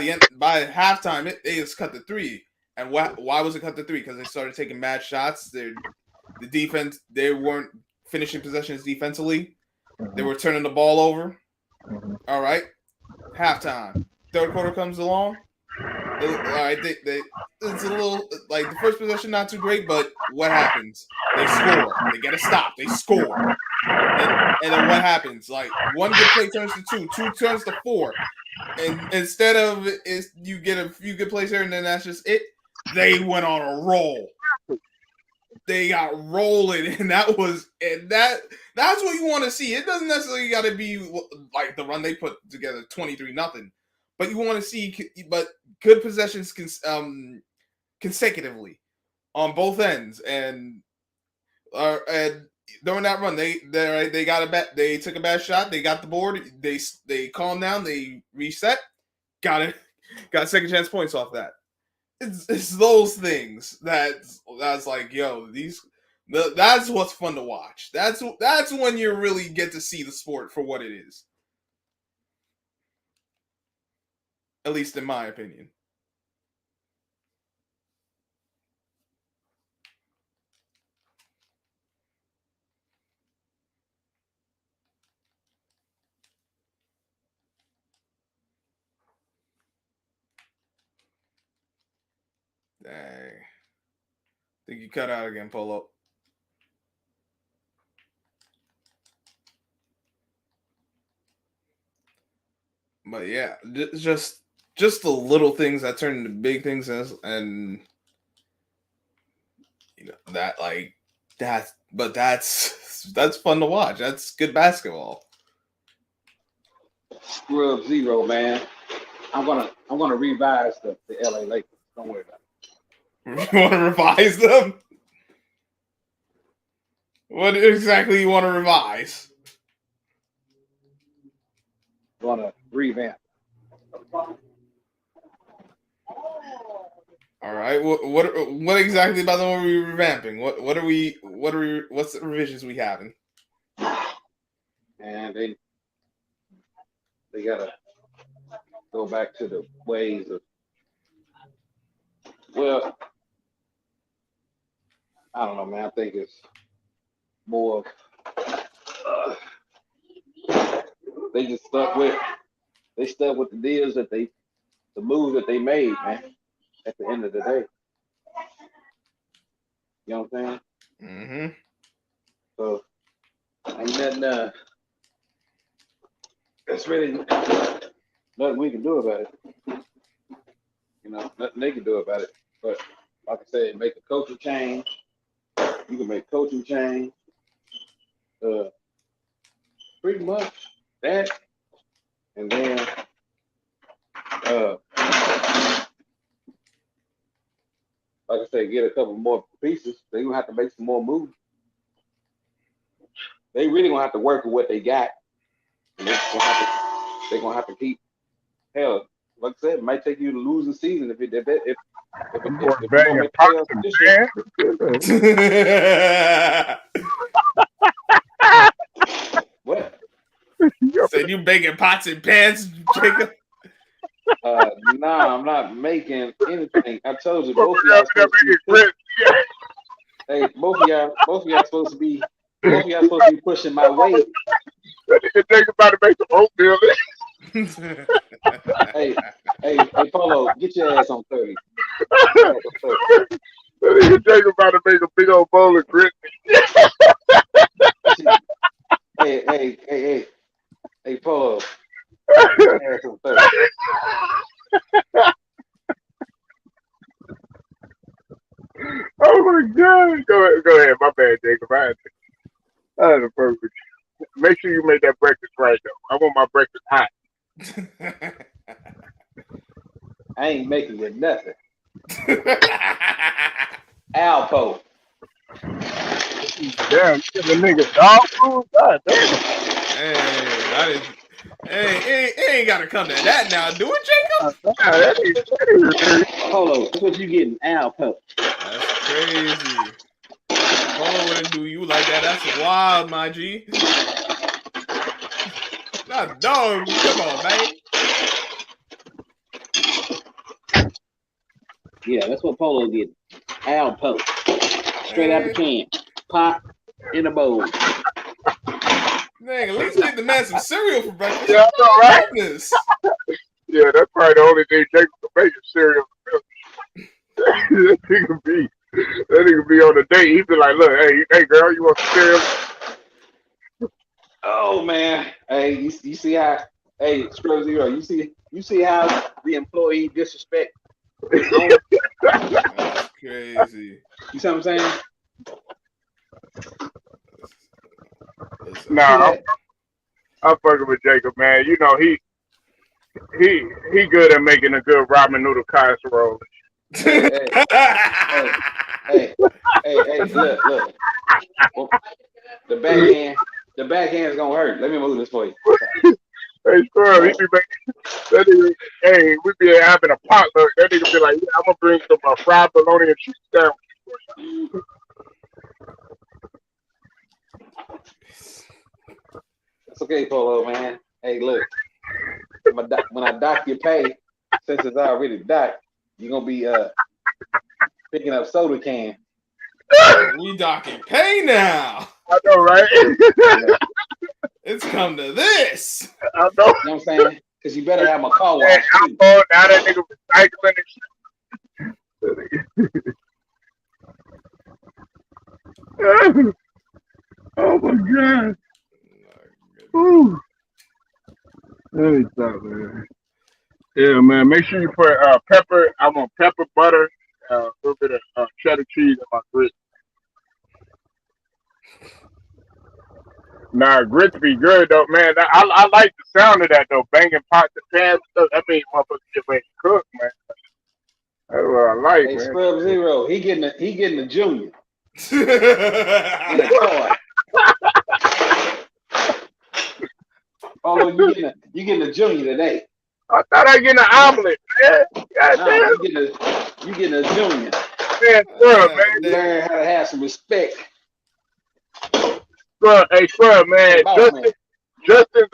halftime, they just cut the three. And why was it cut to 3? Because they started taking mad shots. The defense, they weren't finishing possessions defensively. They were turning the ball over. All right. Halftime. Third quarter comes along. All right. It's a little like the first possession not too great, but what happens? They score. They get a stop. They score. And then what happens? Like one good play turns to 2, 2 turns to 4. And instead of you get a few good plays here and then that's just it. They went on a roll. They got rolling, and that's what you want to see. It doesn't necessarily got to be like the run they put together, 23-0, but you want to see good possessions consecutively on both ends, and during that run, they got they took a bad shot, they got the board, they calmed down, they reset, got second chance points off that. It's those things that's like, yo, that's what's fun to watch. That's when you really get to see the sport for what it is. At least in my opinion. Dang. I think you cut out again, Polo. But yeah, just the little things that turn into big things, and you know that like that. But that's fun to watch. That's good basketball. Scrub zero, man. I'm gonna revise the LA Lakers. Don't worry about it. You want to revise them? What exactly you want to revise? Want to revamp. All right. What exactly about them are we revamping? What's the revisions we having? And they gotta go back to the ways of, well, I don't know, man. I think it's more of, they stuck with the deals that the moves that they made, man. At the end of the day, you know what I'm saying? Mm-hmm. So ain't nothing. That's really nothing we can do about it. You know, nothing they can do about it. But Like I said, make a coaching change. You can make coaching change. Uh, Pretty much that, and then uh, like I said, get a couple more pieces. They gonna have to make some more moves. They really gonna have to work with what they got, and they're gonna have to keep. Hell, like I said, it might take you to lose the season Them boys if you're gonna banging make the pots playoffs and this year. What? Said you making pots and pans, Jacob. Nah, I'm not making anything. I told you, What both was of y'all that supposed to be making pushing. grits? Hey, both of y'all supposed to be, both of y'all supposed to be pushing my weight. That nigga think about to make some oatmeal. Hey, Polo, get your ass on 30. Get your ass on 30. That nigga think about to make a big old bowl of grits. Hey, Polo, get your ass on 30. Oh my god! Go ahead. My bad, Jacob. I had a perfect. Make sure you make that breakfast right though. I want my breakfast hot. I ain't making you nothing. Alpo. Damn, you give a nigga dog food? God damn. It ain't gotta come to that now, do it, Jacob? That is Polo, that's what you getting, Alpo. That's crazy. Polo wouldn't do you like that. That's wild, my G. Not dog. Come on, man. Yeah, that's what Polo getting. Alpo. Straight out the can. Pot in a bowl. Dang, at least give the man some cereal for breakfast. Yeah, I know, My right? goodness. Yeah, that's probably the only thing Jacob can make is cereal. that nigga be on a date. He be like, look, hey girl, you want some cereal? Oh man. Hey, you see how hey Scrub Zero, you see how the employee disrespect his owner? That's crazy. You see what I'm saying? Listen. You see Nah, that? I'm fucking with Jacob, man. You know he good at making a good ramen noodle casserole. Hey, hey, look. Well, the backhand is gonna hurt. Let me move this for you. Hey, Scrub, he be making that nigga. Hey, we be having a potluck. That nigga be like, yeah, I'm gonna bring some fried bologna and cheese sandwich. It's okay, Polo, man. Hey, look, when I dock your pay, since it's already docked, you're gonna be picking up soda cans. We docking pay now. I know, right? Yeah. It's come to this. I know. You know what I'm saying? Because you better have my car Hey, wash too. now that nigga recycling and shit. Oh my god. Ooh. Let me stop, man. Yeah, man. Make sure you put pepper. I want pepper, butter, a little bit of cheddar cheese in my grits. Nah, grits be good though, man. I like the sound of that though, banging pots and pans. Stuff. That means motherfuckers get ready to cook, man. That's what I like, Hey, man. Scrub Zero, he getting a junior in a toy. Although you getting a junior today. I thought I get an omelet, man. God No, damn, you getting a junior. man, scrub, You man. learn how to have some respect. Scrub, hey, scrub, Hey, man. boss man. Justin's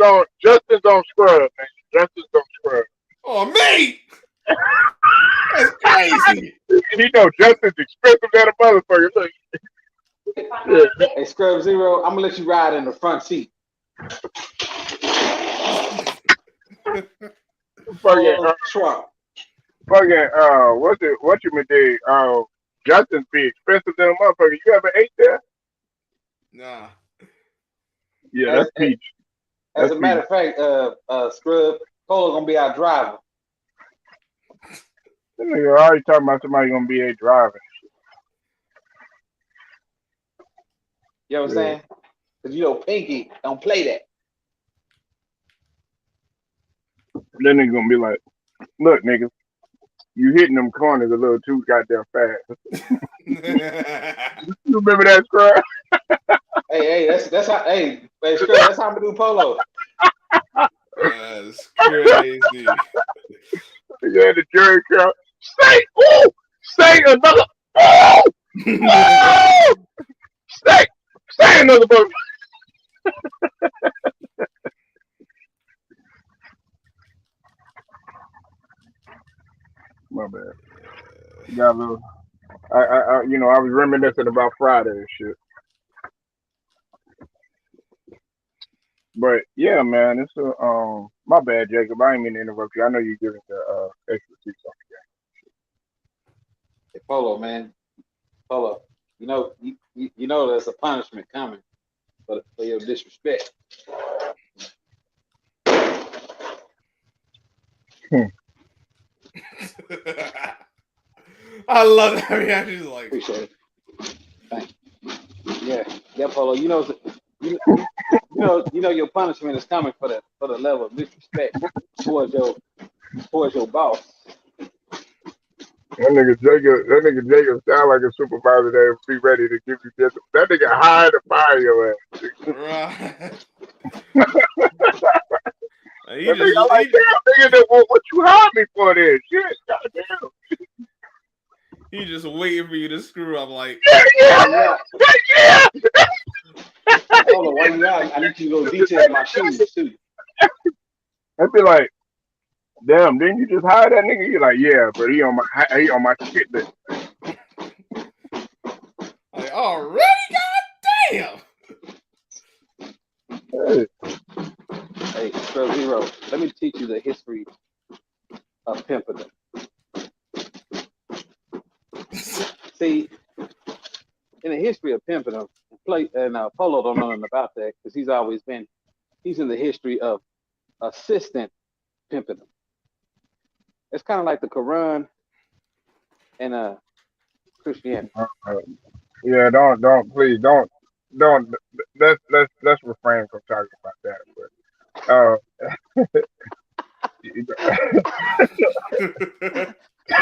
on scrub, man. Justin's on scrub. Oh, me! That's crazy. He know Justin's expensive than a motherfucker. Look. Yeah. Hey, Scrub Zero, I'm gonna let you ride in the front seat. Fucking, Trump. what you did? Justin's be expensive than a motherfucker. You ever ate there? Nah. Yeah, that's peach. As a matter of fact, Scrub, Polo gonna be our driver. You're already talking about somebody gonna be a driver. You know what I'm Yeah. saying? Because you know Pinky don't play that. Then they gonna be like, look, nigga, you hitting them corners a little too goddamn fast. You remember that scrub? Hey, that's how. Hey, Scrub, that's how I'm gonna do Polo. That's crazy. Yeah, the jury crowd. Say, oh, say another, oh, oh, say, say another mother. My bad. Got a little. I was reminiscing about Friday and shit. But yeah, man, it's my bad, Jacob. I ain't mean to interrupt you. I know you're giving the expertise on Hey, Polo, man, Polo. You know there's a punishment coming for your disrespect. the I love that reaction. He's like, Appreciate it. Thank you. Yeah, Polo. You know your game is coming for the level of disrespect towards your boss. That nigga Jacob sound like a supervisor that would be ready to give you this. That nigga hired to fire your ass. right. He That nigga just like, damn, nigga, what you hired me for this? Shit, goddamn. he just waiting for you to screw up. Like, Yeah, While yeah, you out, yeah. Polo, while you out, I need you to go detail my shoes too. I'd be like, damn, didn't you just hire that nigga? You're like, yeah, but he on my shit list. like already? God Hey, Hey, Scrub Zero, let me teach you the history of pimping. damn. See, in the history of pimping, Polo don't know nothing about that because he's in the history of assistant pimping. It's kind of like the Quran and Christianity. uh, yeah, please don't. Let's refrain from talking about that. You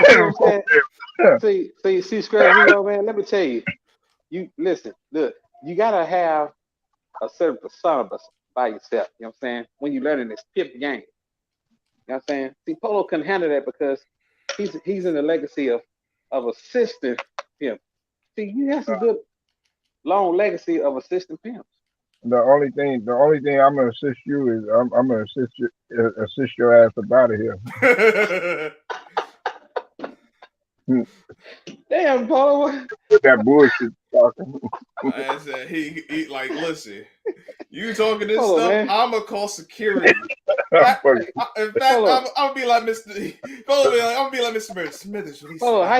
see what I'm saying? But See, Scrub Zero, man. Let me tell you. You listen, look. You gotta have a certain persona by yourself. You know what I'm saying? When you learning this pimp game, you know what I'm saying? See, Polo can handle that because he's in the legacy of assistant pimp. See, you have some good long legacy of assistant pimps. the only thing I'm gonna assist you is I'm gonna assist your ass up out of here. Hmm, Damn, Polo. with that bullshit talking. I said he like listen. You talking this Polo, stuff? man. I'ma call security. I'm fucking- In fact, Polo. I'm gonna be like Mr. I'm gonna be like Mr. Smithers when he Polo, said, how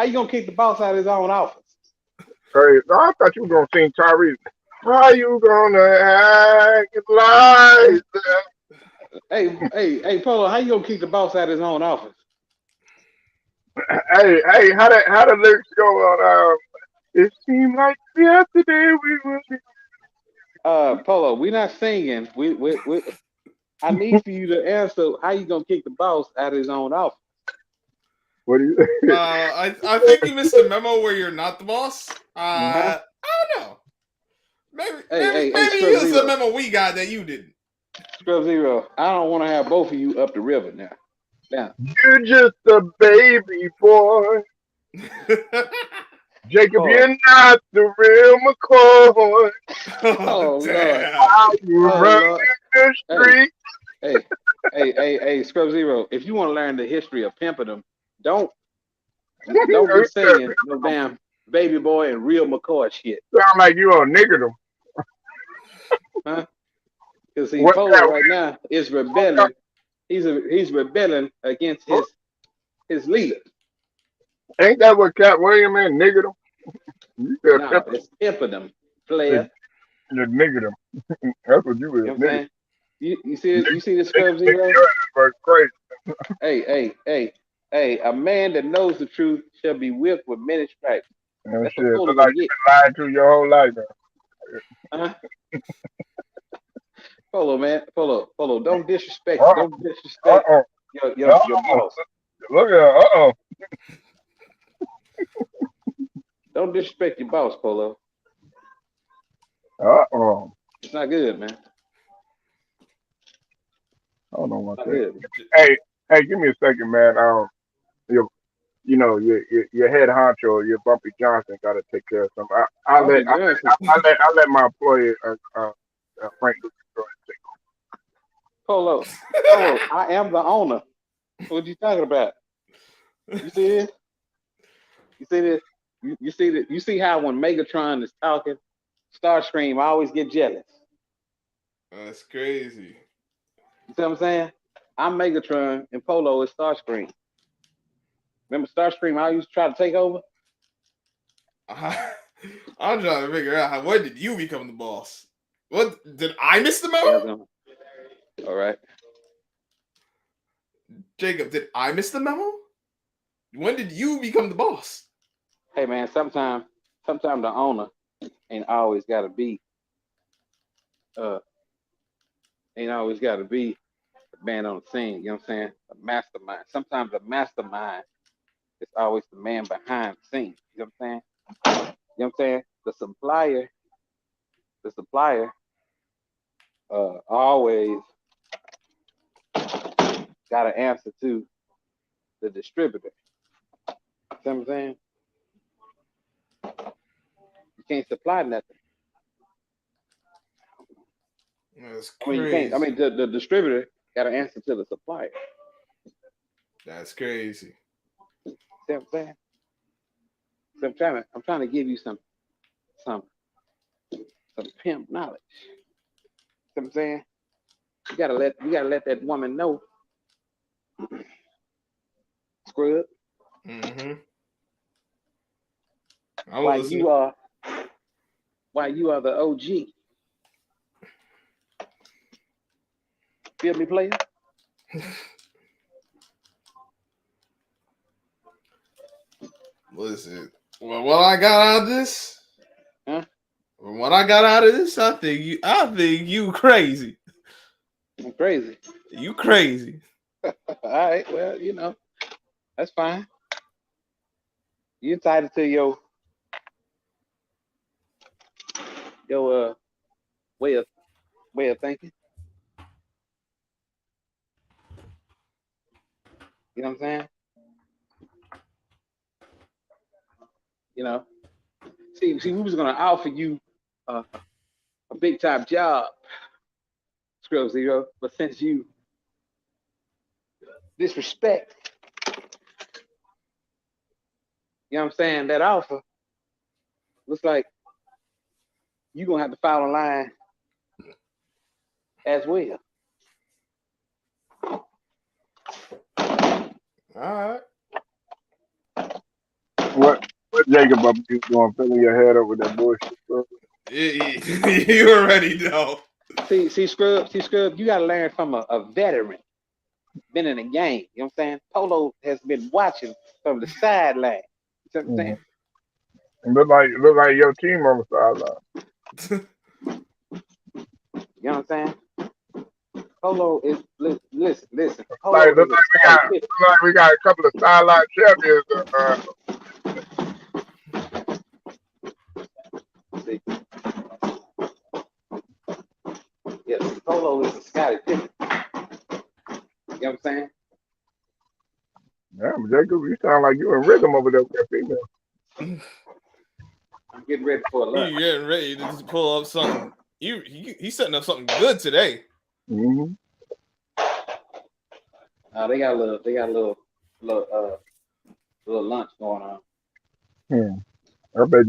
you gonna kick the boss out of his own office? Hey, I thought you were gonna sing Tyrese. How you gonna act like that? Hey, Polo, how you gonna kick the boss out of his own office? Hey, how the lyrics go on? It seemed like yesterday we were. Polo, we're not singing. We I need for you to answer how you gonna kick the boss out of his own office. What do you? I think you missed the memo where you're not the boss. Huh? I don't know. Maybe Hey, maybe Scrub it's the Zero. memo we got that you didn't. Scrub Zero. I don't want to have both of you up the river now. Now, You're just a baby boy, Jacob. Polo. You're not the real McCoy. Oh Oh Lord. damn. How you Oh run Lord. the Hey, street? hey, hey, Scrub Zero. If you want to learn the history of pimping them, don't don't be singing no damn baby boy and real McCoy shit, Sound like you on niggerdom. huh? Because see, What Polo right now is rebelling. He's rebelling against his leader. ain't that what Cat William and niggerdom? You said No, pepper it's pimping them, the player. niggerdom. That's what you You is, know what I'm nigger. saying? You see this Scrub Zero? Nigger is crazy. Hey, a man that knows the truth shall be whipped with many stripes. And That's what shit, Polo look like gonna you've get. been lied to your whole life. Uh-huh. Polo, man. Polo, Uh don't disrespect oh. your Uh-oh. boss. Look at her. Uh-oh. Don't disrespect your boss, Polo. Uh-oh. It's not good, man. It's Hold on one not second. good. Hey, hey, give me a second, man. Your, your head honcho, your Bumpy Johnson, got to take care of something. Bumpy Johnson. I let my employer, Frank Lucas, go ahead and take. Polo, I am the owner. What you talking about? You see this? You see this? You see that? You see how when Megatron is talking, Starscream I always get jealous. That's crazy. You see what I'm saying? I'm Megatron and Polo is Starscream. Remember Starscream I used to try to take over? I'm trying to figure out when did you become the boss? What did I miss the Yeah, memo? all right. Jacob, did I miss the memo? When did you become the boss? Hey man, sometimes the owner ain't always gotta be uh the man on the scene, you know what I'm saying? A mastermind. Sometimes a mastermind is always the man behind the scenes. You know what I'm saying? You know what I'm saying? The supplier always got to answer to the distributor. You know what I'm saying? You can't supply nothing. That's I mean, you can't. I crazy. mean, the distributor got to answer to the supplier. That's crazy. See what I'm saying? So I'm trying to give you some pimp knowledge. See what I'm saying? You gotta let that woman know, Scrub, Mm-hmm. I'm why listening. you are the OG. Feel me, player? Listen. Well, what I got out of this? Huh? What I got out of this? I think you crazy. I'm crazy. You crazy. All right. Well, that's fine. You entitled to your way of thinking. You know what I'm saying? You know. See, we was gonna offer you a big time job, Scrub Zero, but since you disrespect, you know what I'm saying, that offer, looks like you gonna have to follow in line as well. All right. What Jacob up you doing, filling your head up with that bullshit, bro? You already know. See, Scrub, you gotta learn from a veteran, been in the game. You know what I'm saying? Polo has been watching from the sideline. You know what I'm Mm-hmm. saying? Look like your team on the sideline. You know what I'm saying? Polo is listen. Like Polo look is a Scotty Pippen. like we got a couple of sideline champions. See, yes, Polo is a Scotty Pippen. You know what I'm saying? Damn, Jacob, you sound like you in rhythm over there with that female. I'm getting ready for a lunch. You getting ready to just pull up something? He's setting up something good today. Mm-hmm. They got little lunch going on. Hmm. I bet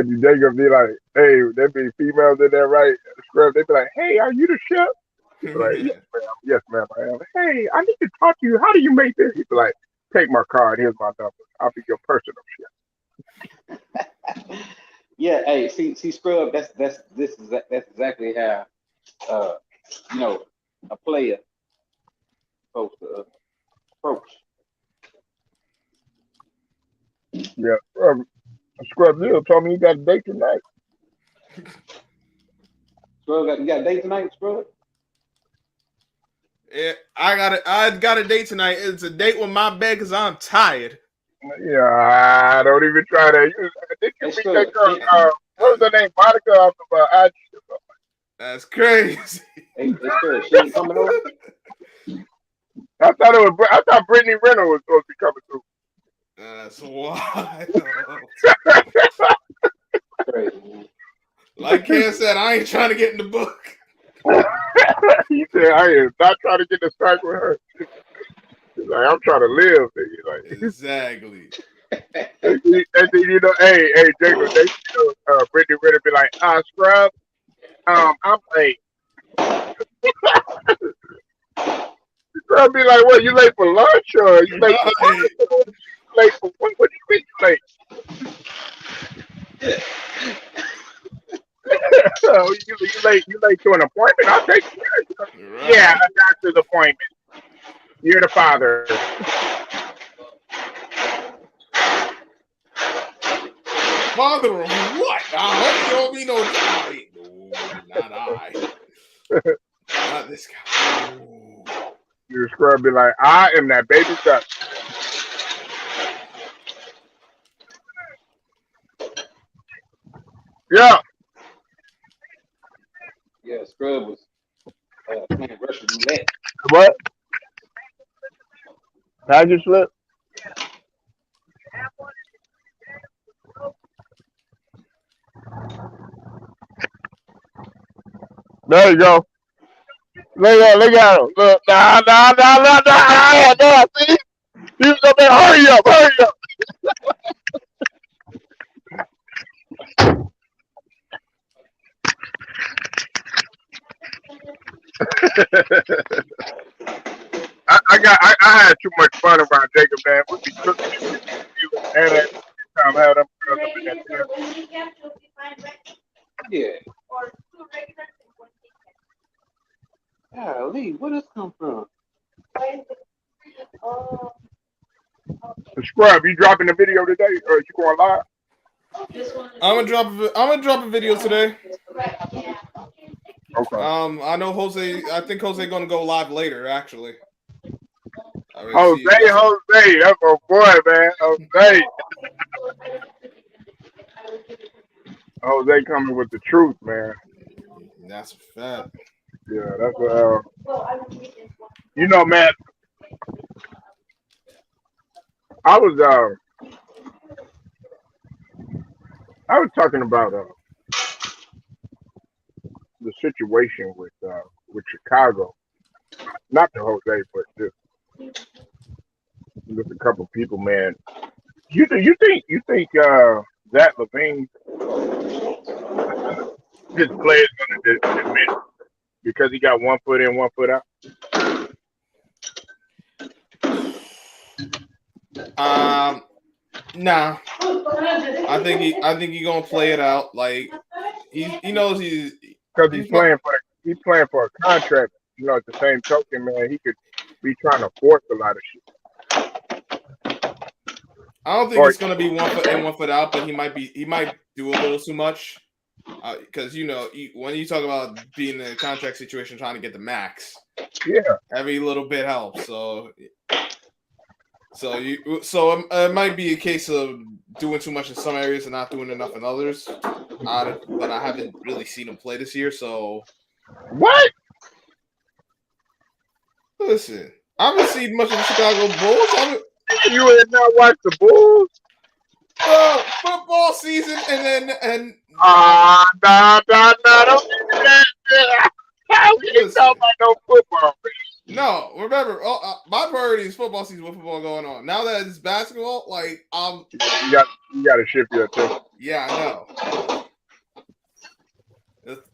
you Jacob be like, hey, there be females in there, right? Scrub, they be like, hey, are you the chef? He be like, yes, ma'am, I am. Hey, I need to talk to you. How do you make this? He be like, take my card. Here's my number. I'll be your personal Yeah, hey, see, Scrub. That's exactly how uh, you know a player supposed to. approach. Yeah. Scrub Lil told me he got a date tonight. Scrub, you got a date tonight, Scrub? Yeah, I got a date tonight. It's a date with my bed because I'm tired. Yeah, don't even try that. Did you Hey, meet that Scrub, girl? What was her name? Monica off of IG. That's crazy. hey, Scrub, she ain't coming over? I thought Brittany Renner was supposed to be coming through. That's wild. Crazy, man. Like Ken said, I ain't trying to get in the book. He said, I am not trying to get the strike with her. He's like, I'm trying to live. Nigga. Like, Exactly. and then, hey, Jacob, Brittany Renner be like, Scrub, I'm late. Scrub be like, what, you late for lunch or you late for Right. what? Late for what? What do you mean you late? You late to an appointment? I'll take you. Right. Yeah, a doctor's appointment. You're the father. Father of what? I hope you don't mean no. No, not I. Not this guy. Oh. Your scrub be like, I am that baby duck. Yeah. Yeah, Scrub was playing Russian roulette. What? Package slip? There you go. Look at him. Look, nah. See? He was up there. Hurry up. I had too much fun around Jacob, man. We be cooking and at the time had them girls up in that there. Yeah. Golly, where this come from? Scrub, you dropping the video today or you going live? I'm gonna drop a video today. Okay. I know Jose. I think Jose gonna go live later. Actually. Jose, that's my boy, man. Jose coming with the truth, man. That's a fact. Yeah, that's man. I was talking about the situation with Chicago, not the Jose, but just a couple people, man. You think Zach Levine, his play is going to diminish because he got 1 foot in, 1 foot out? Nah. I think he gonna play it out. Like he knows because he's playing for a contract. At the same token, man, he could be trying to force a lot of shit. I don't think it's gonna be 1 foot in, 1 foot out, but he might do a little too much. Because when you talk about being in a contract situation, trying to get the max, yeah, every little bit helps. So it might be a case of doing too much in some areas and not doing enough in others. But I haven't really seen him play this year, so what? Listen, I haven't seen much of the Chicago Bulls. You had not watched the Bulls? Football season, and no, don't do that. We ain't talking about no football, man. No, remember, my priority is football season with football going on. Now that it's basketball, like you got to shift your attention. Yeah, I know.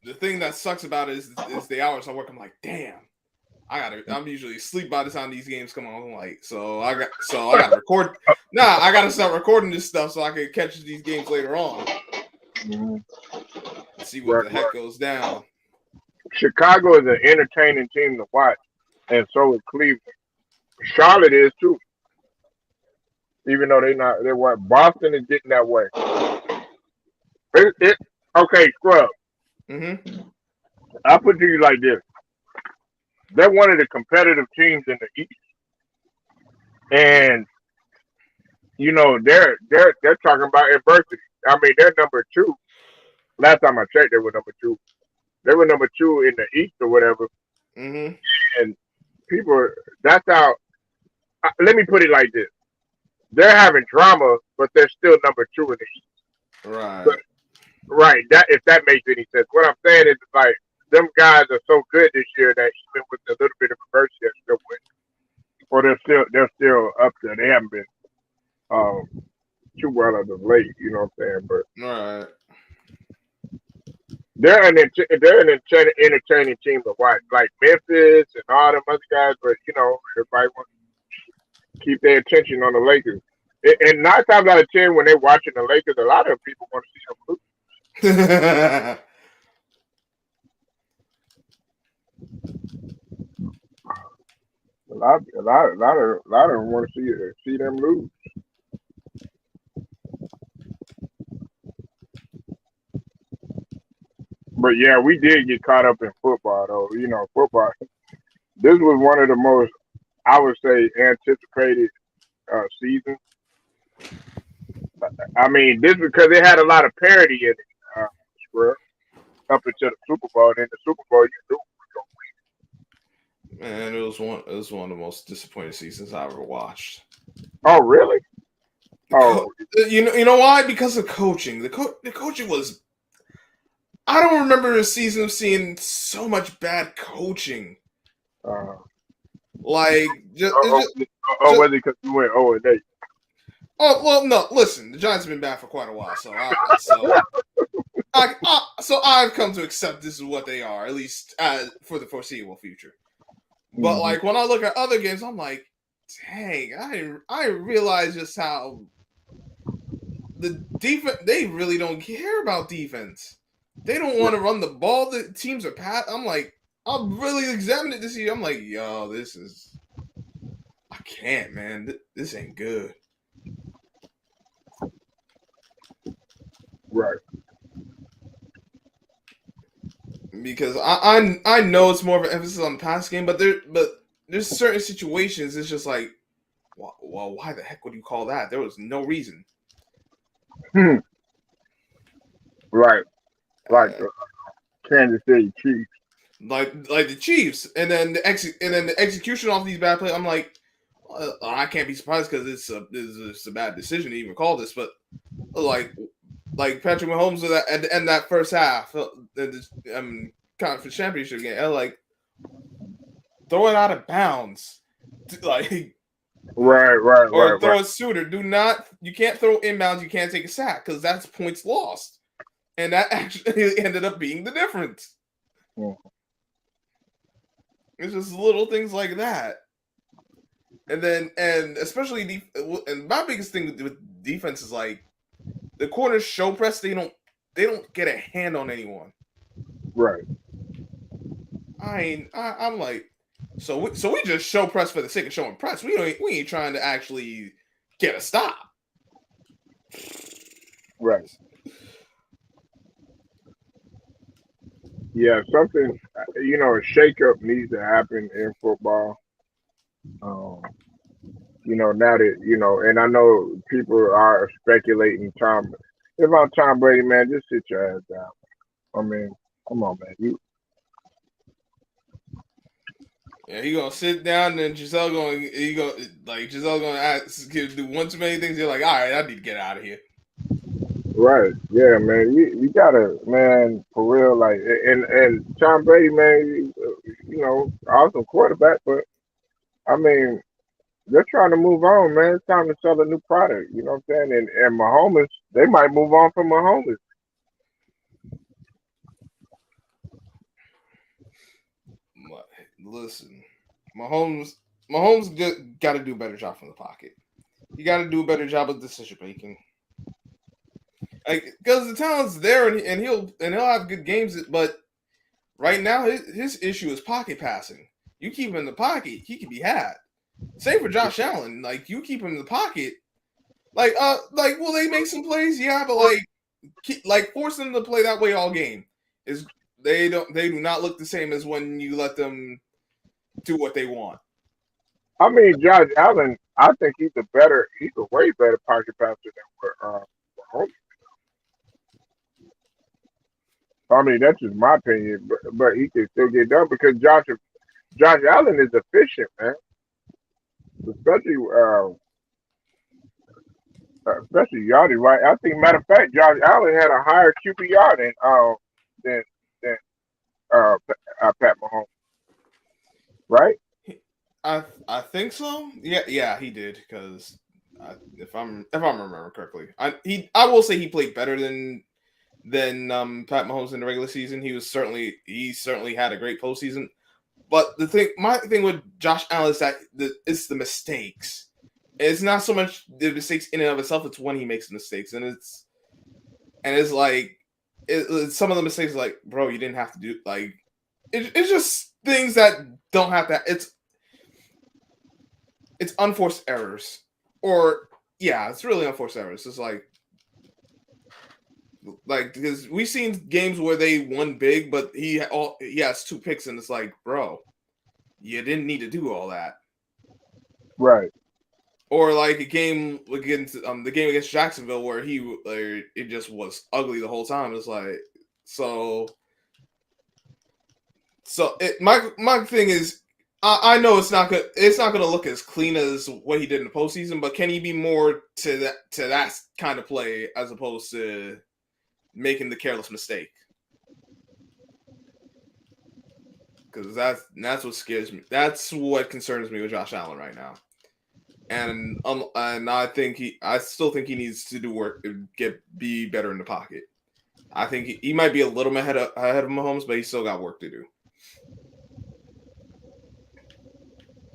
The thing that sucks about it is the hours I work. I'm like, damn, I'm usually asleep by the time these games come on. Like, so I gotta record. I gotta start recording this stuff so I can catch these games later on. See what the heck goes down. Chicago is an entertaining team to watch, and so is Cleveland. Charlotte is too, even though they weren't. Boston is getting that way. It okay, Scrub. Mm-hmm. I'll put it to you like this: they're one of the competitive teams in the East, and they're talking about adversity. I mean, they're number two. Last time I checked, they were number two. They were number two in the East or whatever, Mm-hmm. and people. That's how. Let me put it like this: they're having drama, but they're still number two in the East. Right. Right. That if that makes any sense. What I'm saying is like them guys are so good this year that even with a little bit of adversity, they're still winning. Or they're still up there. They haven't been um too well as of late. You know what I'm saying? But Right. they're an entertaining team to watch. Like Memphis and all them other guys, but everybody wants to keep their attention on the Lakers. And 9 times out of 10, when they're watching the Lakers, a lot of people want to see them lose. A lot of them want to see them lose. But yeah, we did get caught up in football, though. Football. This was one of the most, I would say, anticipated seasons. I mean, this because it had a lot of parity in it. Scrub, up until the Super Bowl, and then the Super Bowl, you knew. Man, it was one of the most disappointing seasons I ever watched. Oh, really? Oh, You know why? Because of coaching. The coaching was. I don't remember a season of seeing so much bad coaching. uh, Like just, oh, just, oh, just was it because you went 0-8? oh well, no. Listen, the Giants have been bad for quite a while, so I've come to accept this is what they are, at least for the foreseeable future. But Mm-hmm. like when I look at other games, I'm like, dang, I realize just how the defense they really don't care about defense. They don't want to run the ball. The teams are I'm like, I'm really examining it this year. I'm like, yo, I can't, man. This ain't good. Right. Because I know it's more of an emphasis on the pass game, but there's certain situations it's just like, well, why the heck would you call that? There was no reason. Hmm. Right. Like Uh, the Kansas City Chiefs. like the Chiefs, and then the execution off these bad plays. I'm like, I can't be surprised because it's a bad decision to even call this, but like Patrick Mahomes at the end of that first half, the conference championship game, like throw it out of bounds, like Right. Right. or Right. Right. throw it sooner. You can't throw inbounds. You can't take a sack because that's points lost, and that actually ended up being the difference. Mm. It's just little things like that. And especially and my biggest thing with defense is like the corners show press. They don't get a hand on anyone. Right. I'm like, so we just show press for the sake of showing press. We ain't trying to actually get a stop. Right. Yeah. Something. A shakeup needs to happen in football. Um, now that and I know people are speculating Tom. If I'm Tom Brady, man, just sit your ass down. I mean, come on, man. Yeah, he gonna sit down and Giselle gonna do one too many things. You're like, all right, I need to get out of here. Right. Yeah, man. You gotta, man, for real. Like, and Tom Brady, man, awesome quarterback, but I mean, they're trying to move on, man. It's time to sell a new product. You know what I'm saying? And Mahomes, they might move on from Mahomes. Listen, Mahomes got to do a better job from the pocket. You got to do a better job of decision making. Because the talent's there, and he'll have good games, but right now his issue is pocket passing. You keep him in the pocket, he can be had. Same for Josh Allen. Like you keep him in the pocket. Like will they make some plays? Yeah, but like force them to play that way all game is they do not look the same as when you let them do what they want. I mean, Josh Allen, I think he's a way better pocket passer than Mahomes. I mean, that's just my opinion, but he can still get done because Josh Allen is efficient, man. Especially especially yardage, right? I think, matter of fact, Josh Allen had a higher QPR than than Pat Mahomes, right? I think so. Yeah, he did because if I'm remembering correctly, I will say he played better than Pat Mahomes in the regular season. He certainly had a great postseason. But my thing with Josh Allen is that it's the mistakes. It's not so much the mistakes in and of itself; it's when he makes the mistakes, and it's like some of the mistakes, like bro, you didn't have to do like it's just things that don't have to. It's unforced errors, or yeah, it's really unforced errors. It's like because we've seen games where they won big, but he has 2 picks, and it's like, bro, you didn't need to do all that. Right. Or like a game against the game against Jacksonville where it just was ugly the whole time. It's like so my thing is I know it's not gonna look as clean as what he did in the postseason, but can he be more to that kind of play as opposed to making the careless mistake? Because that's what scares me. That's what concerns me with Josh Allen right now. And I still think he needs to do work, be better in the pocket. I think he might be a little bit ahead of Mahomes, but he's still got work to do.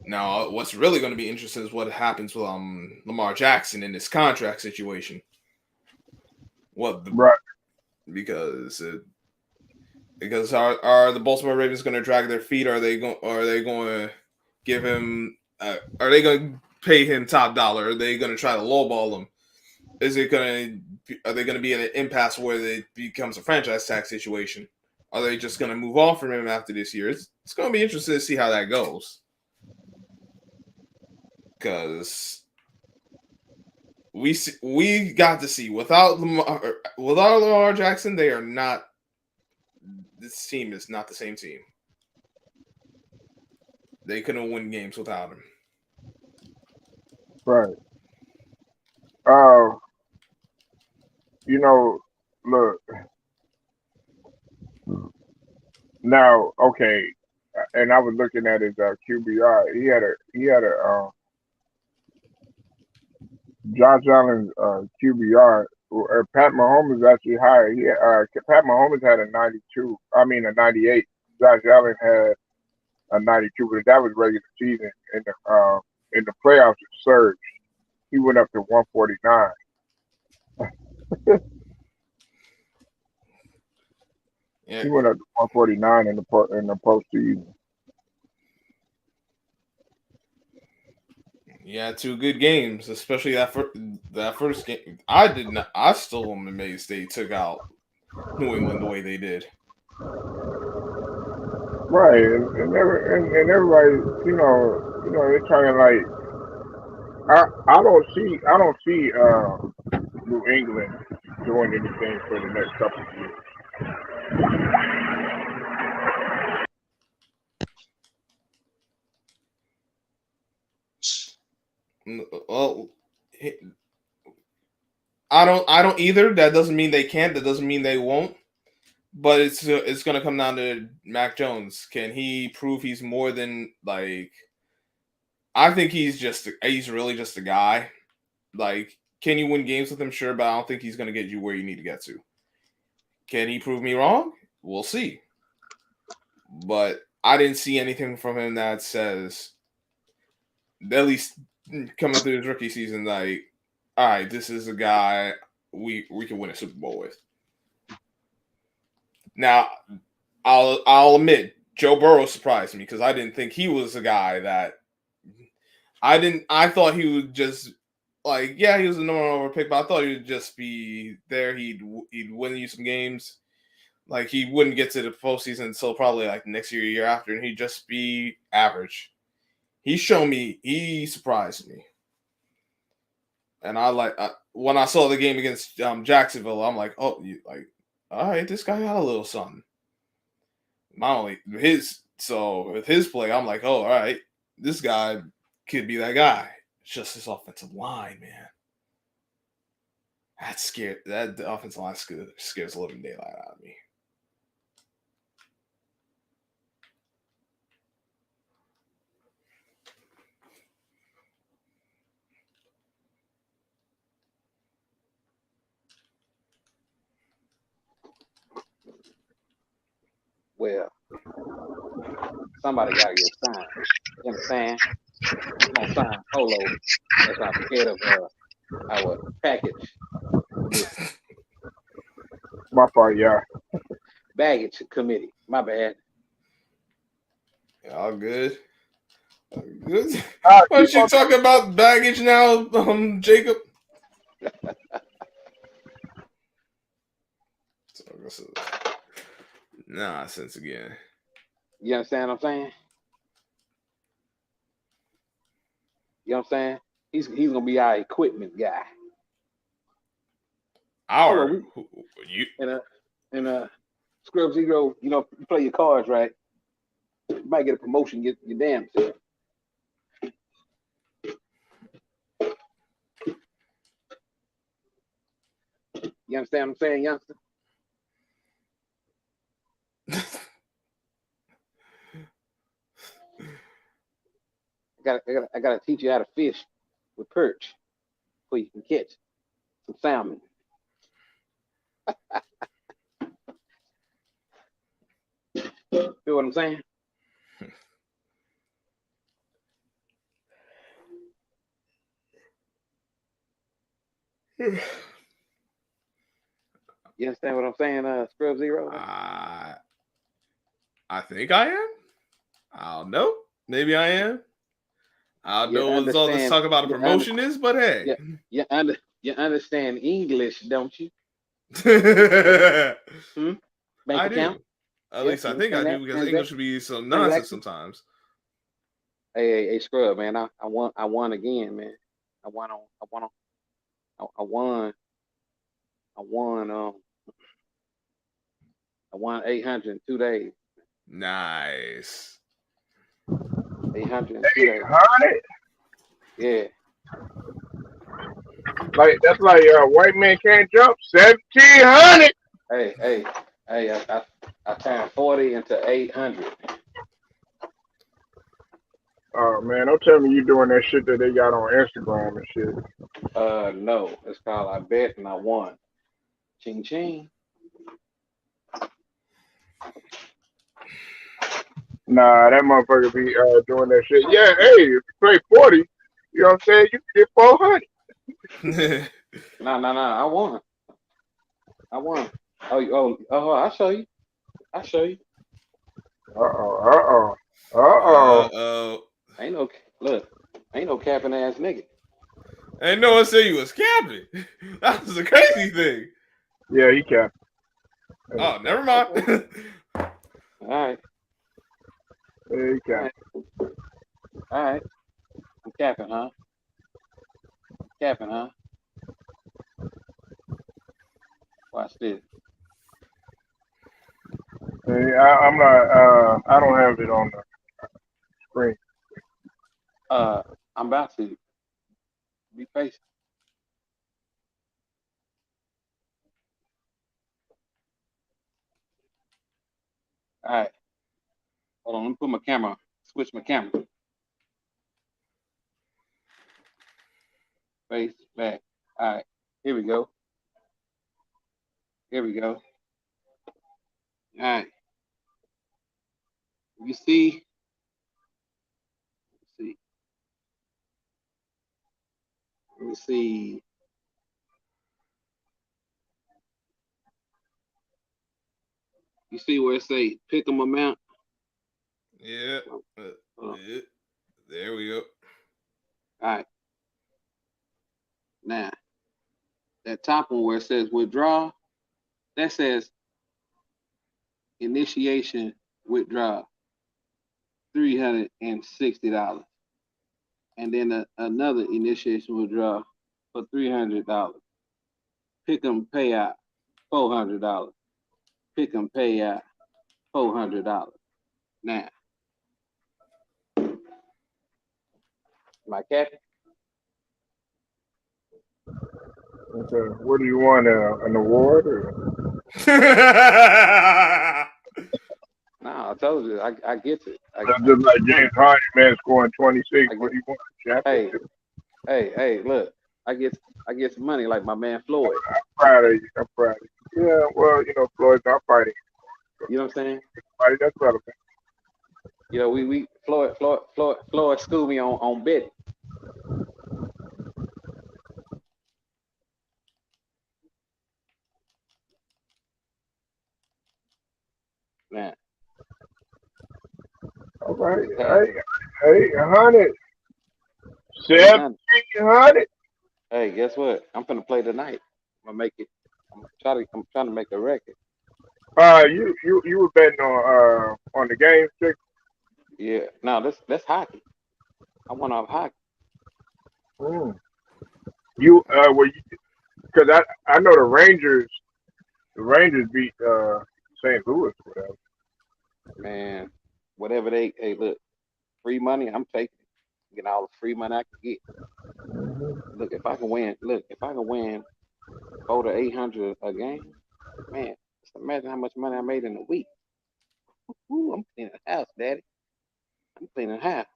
Now, what's really going to be interesting is what happens with Lamar Jackson in this contract situation. Right. Because are the Baltimore Ravens going to drag their feet? Are they going to give him? Are they going to pay him top dollar? Are they going to try to lowball him? Are they going to be in an impasse where it becomes a franchise tag situation? Are they just going to move on from him after this year? It's going to be interesting to see how that goes. Because we got to see without Lamar Jackson, they are not. This team is not the same team. They couldn't win games without him. Right. You know, look now. Okay, and I was looking at his QBR. He had a Josh Allen's QBR. Pat Mahomes is actually higher. Pat Mahomes had a 92. I mean a 98. Josh Allen had a 92, but that was regular season. In the playoffs, it surged. He went up to 149. Yeah, He went up to 149 in the postseason. yeah, 2 good games, especially that first game. I did not. I still am amazed they took out New England the way they did. Right, and everybody, they're trying to like. I don't see New England doing anything for the next couple of years. Well, I don't either. That doesn't mean they can't. That doesn't mean they won't. But it's going to come down to Mac Jones. Can he prove he's more than like? I think he's really just a guy. Like, can you win games with him? Sure, but I don't think he's going to get you where you need to get to. Can he prove me wrong? We'll see. But I didn't see anything from him that says, at least coming through his rookie season, like, all right, this is a guy we can win a Super Bowl with. Now, I'll admit, Joe Burrow surprised me because I didn't think he was a guy that I thought he would just like, yeah, he was a number one overall pick, but I thought he would just be there. He'd win you some games. Like he wouldn't get to the postseason until probably like next year, year after, and he'd just be average. He surprised me, and when I saw the game against Jacksonville, I'm like, oh, all right, this guy got a little something. Not only with his play, I'm like, oh, all right, this guy could be that guy. It's just his offensive line, man. That's scared. That the offensive line scares the living daylight out of me. Well, somebody got to get signed. You understand? I'm gonna sign Polo as I'm scared of our package. My fault, yeah. Baggage committee. My bad. Yeah, all good. All good. All right, Why don't you talk about baggage now, Jacob? So, nonsense again. You understand what I'm saying? You know what I'm saying? He's gonna be our equipment guy. You And Scrub Zero, you know, you play your cards right. You might get a promotion, get your damn self. You understand what I'm saying, youngster? I gotta teach you how to fish with perch so you can catch some salmon. Feel what I'm saying? You understand what I'm saying, Scrub Zero? I think I am. I don't know. Maybe I am. I don't know what all this talk about a promotion is, but hey. You understand English, don't you? Bank I account? do. At least I think I do, because English would be some nonsense sometimes. Hey, Scrub, man, I won again, man. I won 800 in 2 days. Nice. 800 in 2 days. 800? Yeah. Like that's like white man can't jump. 1,700. Hey! I turned 40 into 800. Oh man, don't tell me you doing that shit that they got on Instagram and shit. No, it's called I bet and I won. Ching ching. Nah, that motherfucker be doing that shit. Yeah, hey, if you play 40, you know what I'm saying? You can get 400. Nah. I won. I'll show you. Uh-oh. Ain't no capping ass nigga. Ain't no one said you was capping. That was a crazy thing. Yeah, he capped. Oh, never mind. All right. Yeah, he capped. All right. I'm capping, huh? Watch this. Hey, I'm not. I don't have it on the screen. I'm about to be patient. All right. Hold on. Let me put my camera. Switch my camera. Face back. All right. Here we go. All right. You see. Let me see. You see where it say pick 'em amount? Yeah. There we go. that top one where it says withdraw, that says initiation withdraw $360, and then another initiation withdraw for $300. Pick 'em payout $400. Pick 'em payout $400. Now, my captain. Okay. What do you want? An award? Or? No, I told you, I get it. That's just like James Harden, man, scoring 26. I What get. do you want? Hey, Championship? hey, look, I get some money like my man Floyd. I'm proud of you. I'm proud of you. Yeah, well, Floyd's not fighting. You know what I'm saying? Fighting, that's relevant. You know, we Floyd schooled me on betting. Man, All right. just had Hey, 100. hey honey. 100. Hey, guess what? I'm gonna play tonight. I'm gonna make it. I'm trying to make a record. You were betting on the game, chick? Yeah. No, that's hockey. I went off hockey. Mm. You were you because I know the Rangers beat St. Louis, whatever. Man, whatever they hey look, free money, I'm taking it. Get all the free money I can get. Look, if I can win 400 to 800 a game, man, just imagine how much money I made in a week. Ooh, I'm cleaning the house, daddy. I'm cleaning the house.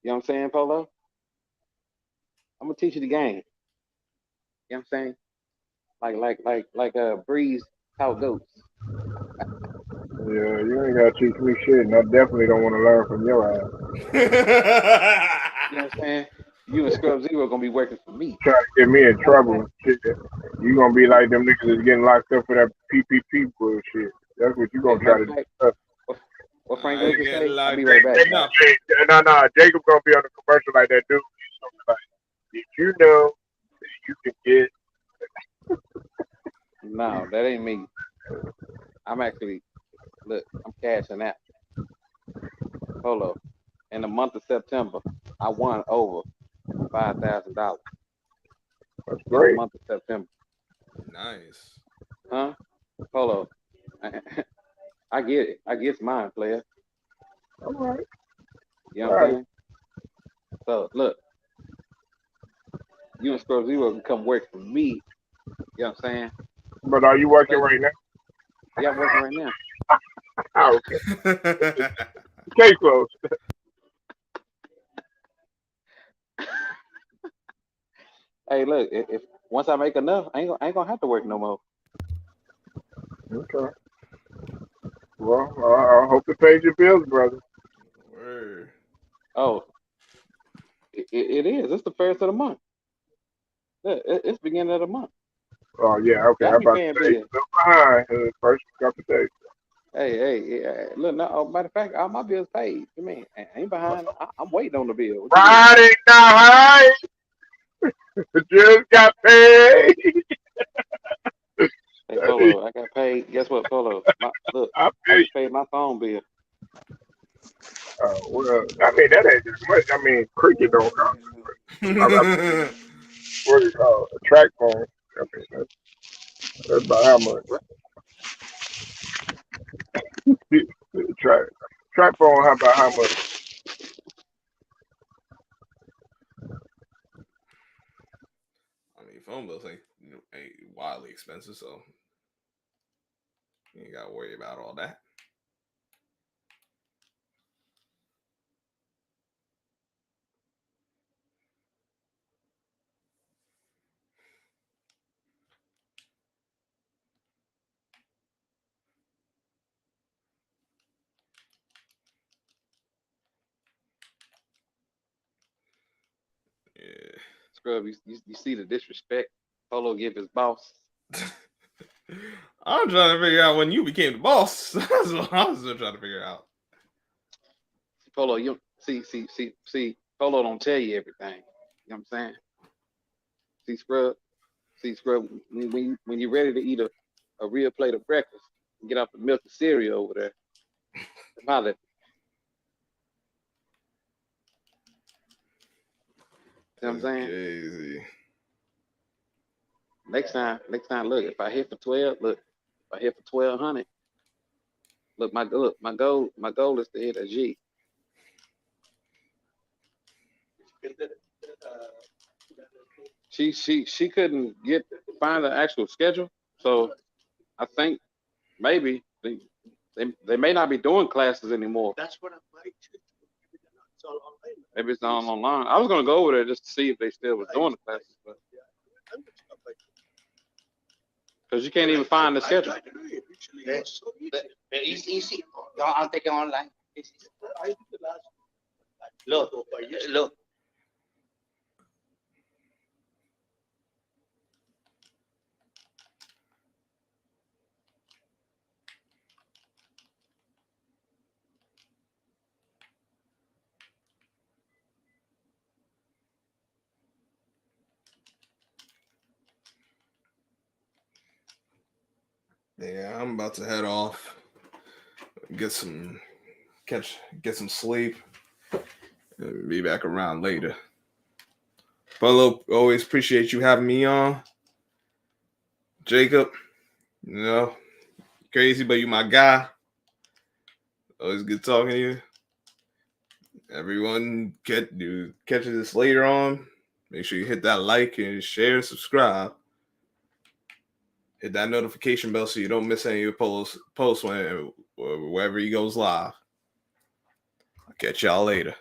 You know what I'm saying, Polo? I'm gonna teach you the game. You know what I'm saying? Like Breeze how it goes. Yeah, you ain't gotta teach me shit, and I definitely don't want to learn from your ass. You know what I'm saying? You and Scrub Zero gonna be working for me. Trying to get me in Matter of trouble fact, and shit. You gonna be like them niggas that's getting locked up for that PPP bullshit. That's what you hey, gonna try matter of to do. fact, what, what Frank I Lucas get say? I'll be locked right up back, guys. enough. No, Jacob gonna be on the commercial like that dude. Something like, did you know that you can get? No, that ain't me. I'm actually look, I'm cashing out. Polo. In the month of September, I won over $5,000 That's in the great. month of September. Nice. Huh? Polo. I get it. I get mine, player. All right, You know all what I'm right. saying? So look, you and Scrub Zero can come work for me. You know what I'm saying? But are you working Play. right now? Yeah, I'm working right now. Oh, okay. Case closed. Hey, look, if once I make enough, I ain't gonna have to work no more. Okay. Well, I hope it pays your bills, brother. Word. Oh, it is. It's the first of the month. Yeah, it's beginning of the month. Oh yeah, okay. Got I'm me about to paying say you're bills. still behind. First couple of days. Hey, yeah, look, no, matter of fact, all my bills paid. You mean I ain't behind? I'm waiting on the bill. What you mean? Friday night, just got paid. Hey, Polo, I got paid. Guess what, Polo? Look, I I paid. just paid my phone bill. Well, I mean that ain't that much. I mean, cricket don't cost. I mean, what do you call it? A track phone. I mean, that's about how much. Track track phone. How about how much? I mean, phone bills ain't wildly expensive, so you ain't gotta worry about all that. Yeah. Scrub, you see the disrespect Polo give his boss. I'm trying to figure out when you became the boss. That's what I was still trying to figure out. Polo, you see, Polo don't tell you everything. You know what I'm saying? See, Scrub. See, Scrub. When you're ready to eat a real plate of breakfast, get off the milk and cereal over there. Holler. See what I'm That's saying? crazy. Next time, look, if I hit for 12, look, if I hit for 1200, look, my goal is to hit a G. She couldn't find the actual schedule, so I think maybe they may not be doing classes anymore. That's what I'm like. It's all online. Maybe it's on online. I was gonna go over there just to see if they still was doing the classes, but because you can't even find the schedule. It's easy. No, I'll take it online. It's easy. Look, look. Yeah, I'm about to head off. Get some sleep. And be back around later. Polo, always appreciate you having me on. Jacob, you know, crazy, but you my guy. Always good talking to you. Everyone catches this later on. Make sure you hit that like and share, subscribe. Hit that notification bell so you don't miss any of the posts whenever he goes live. I'll catch y'all later.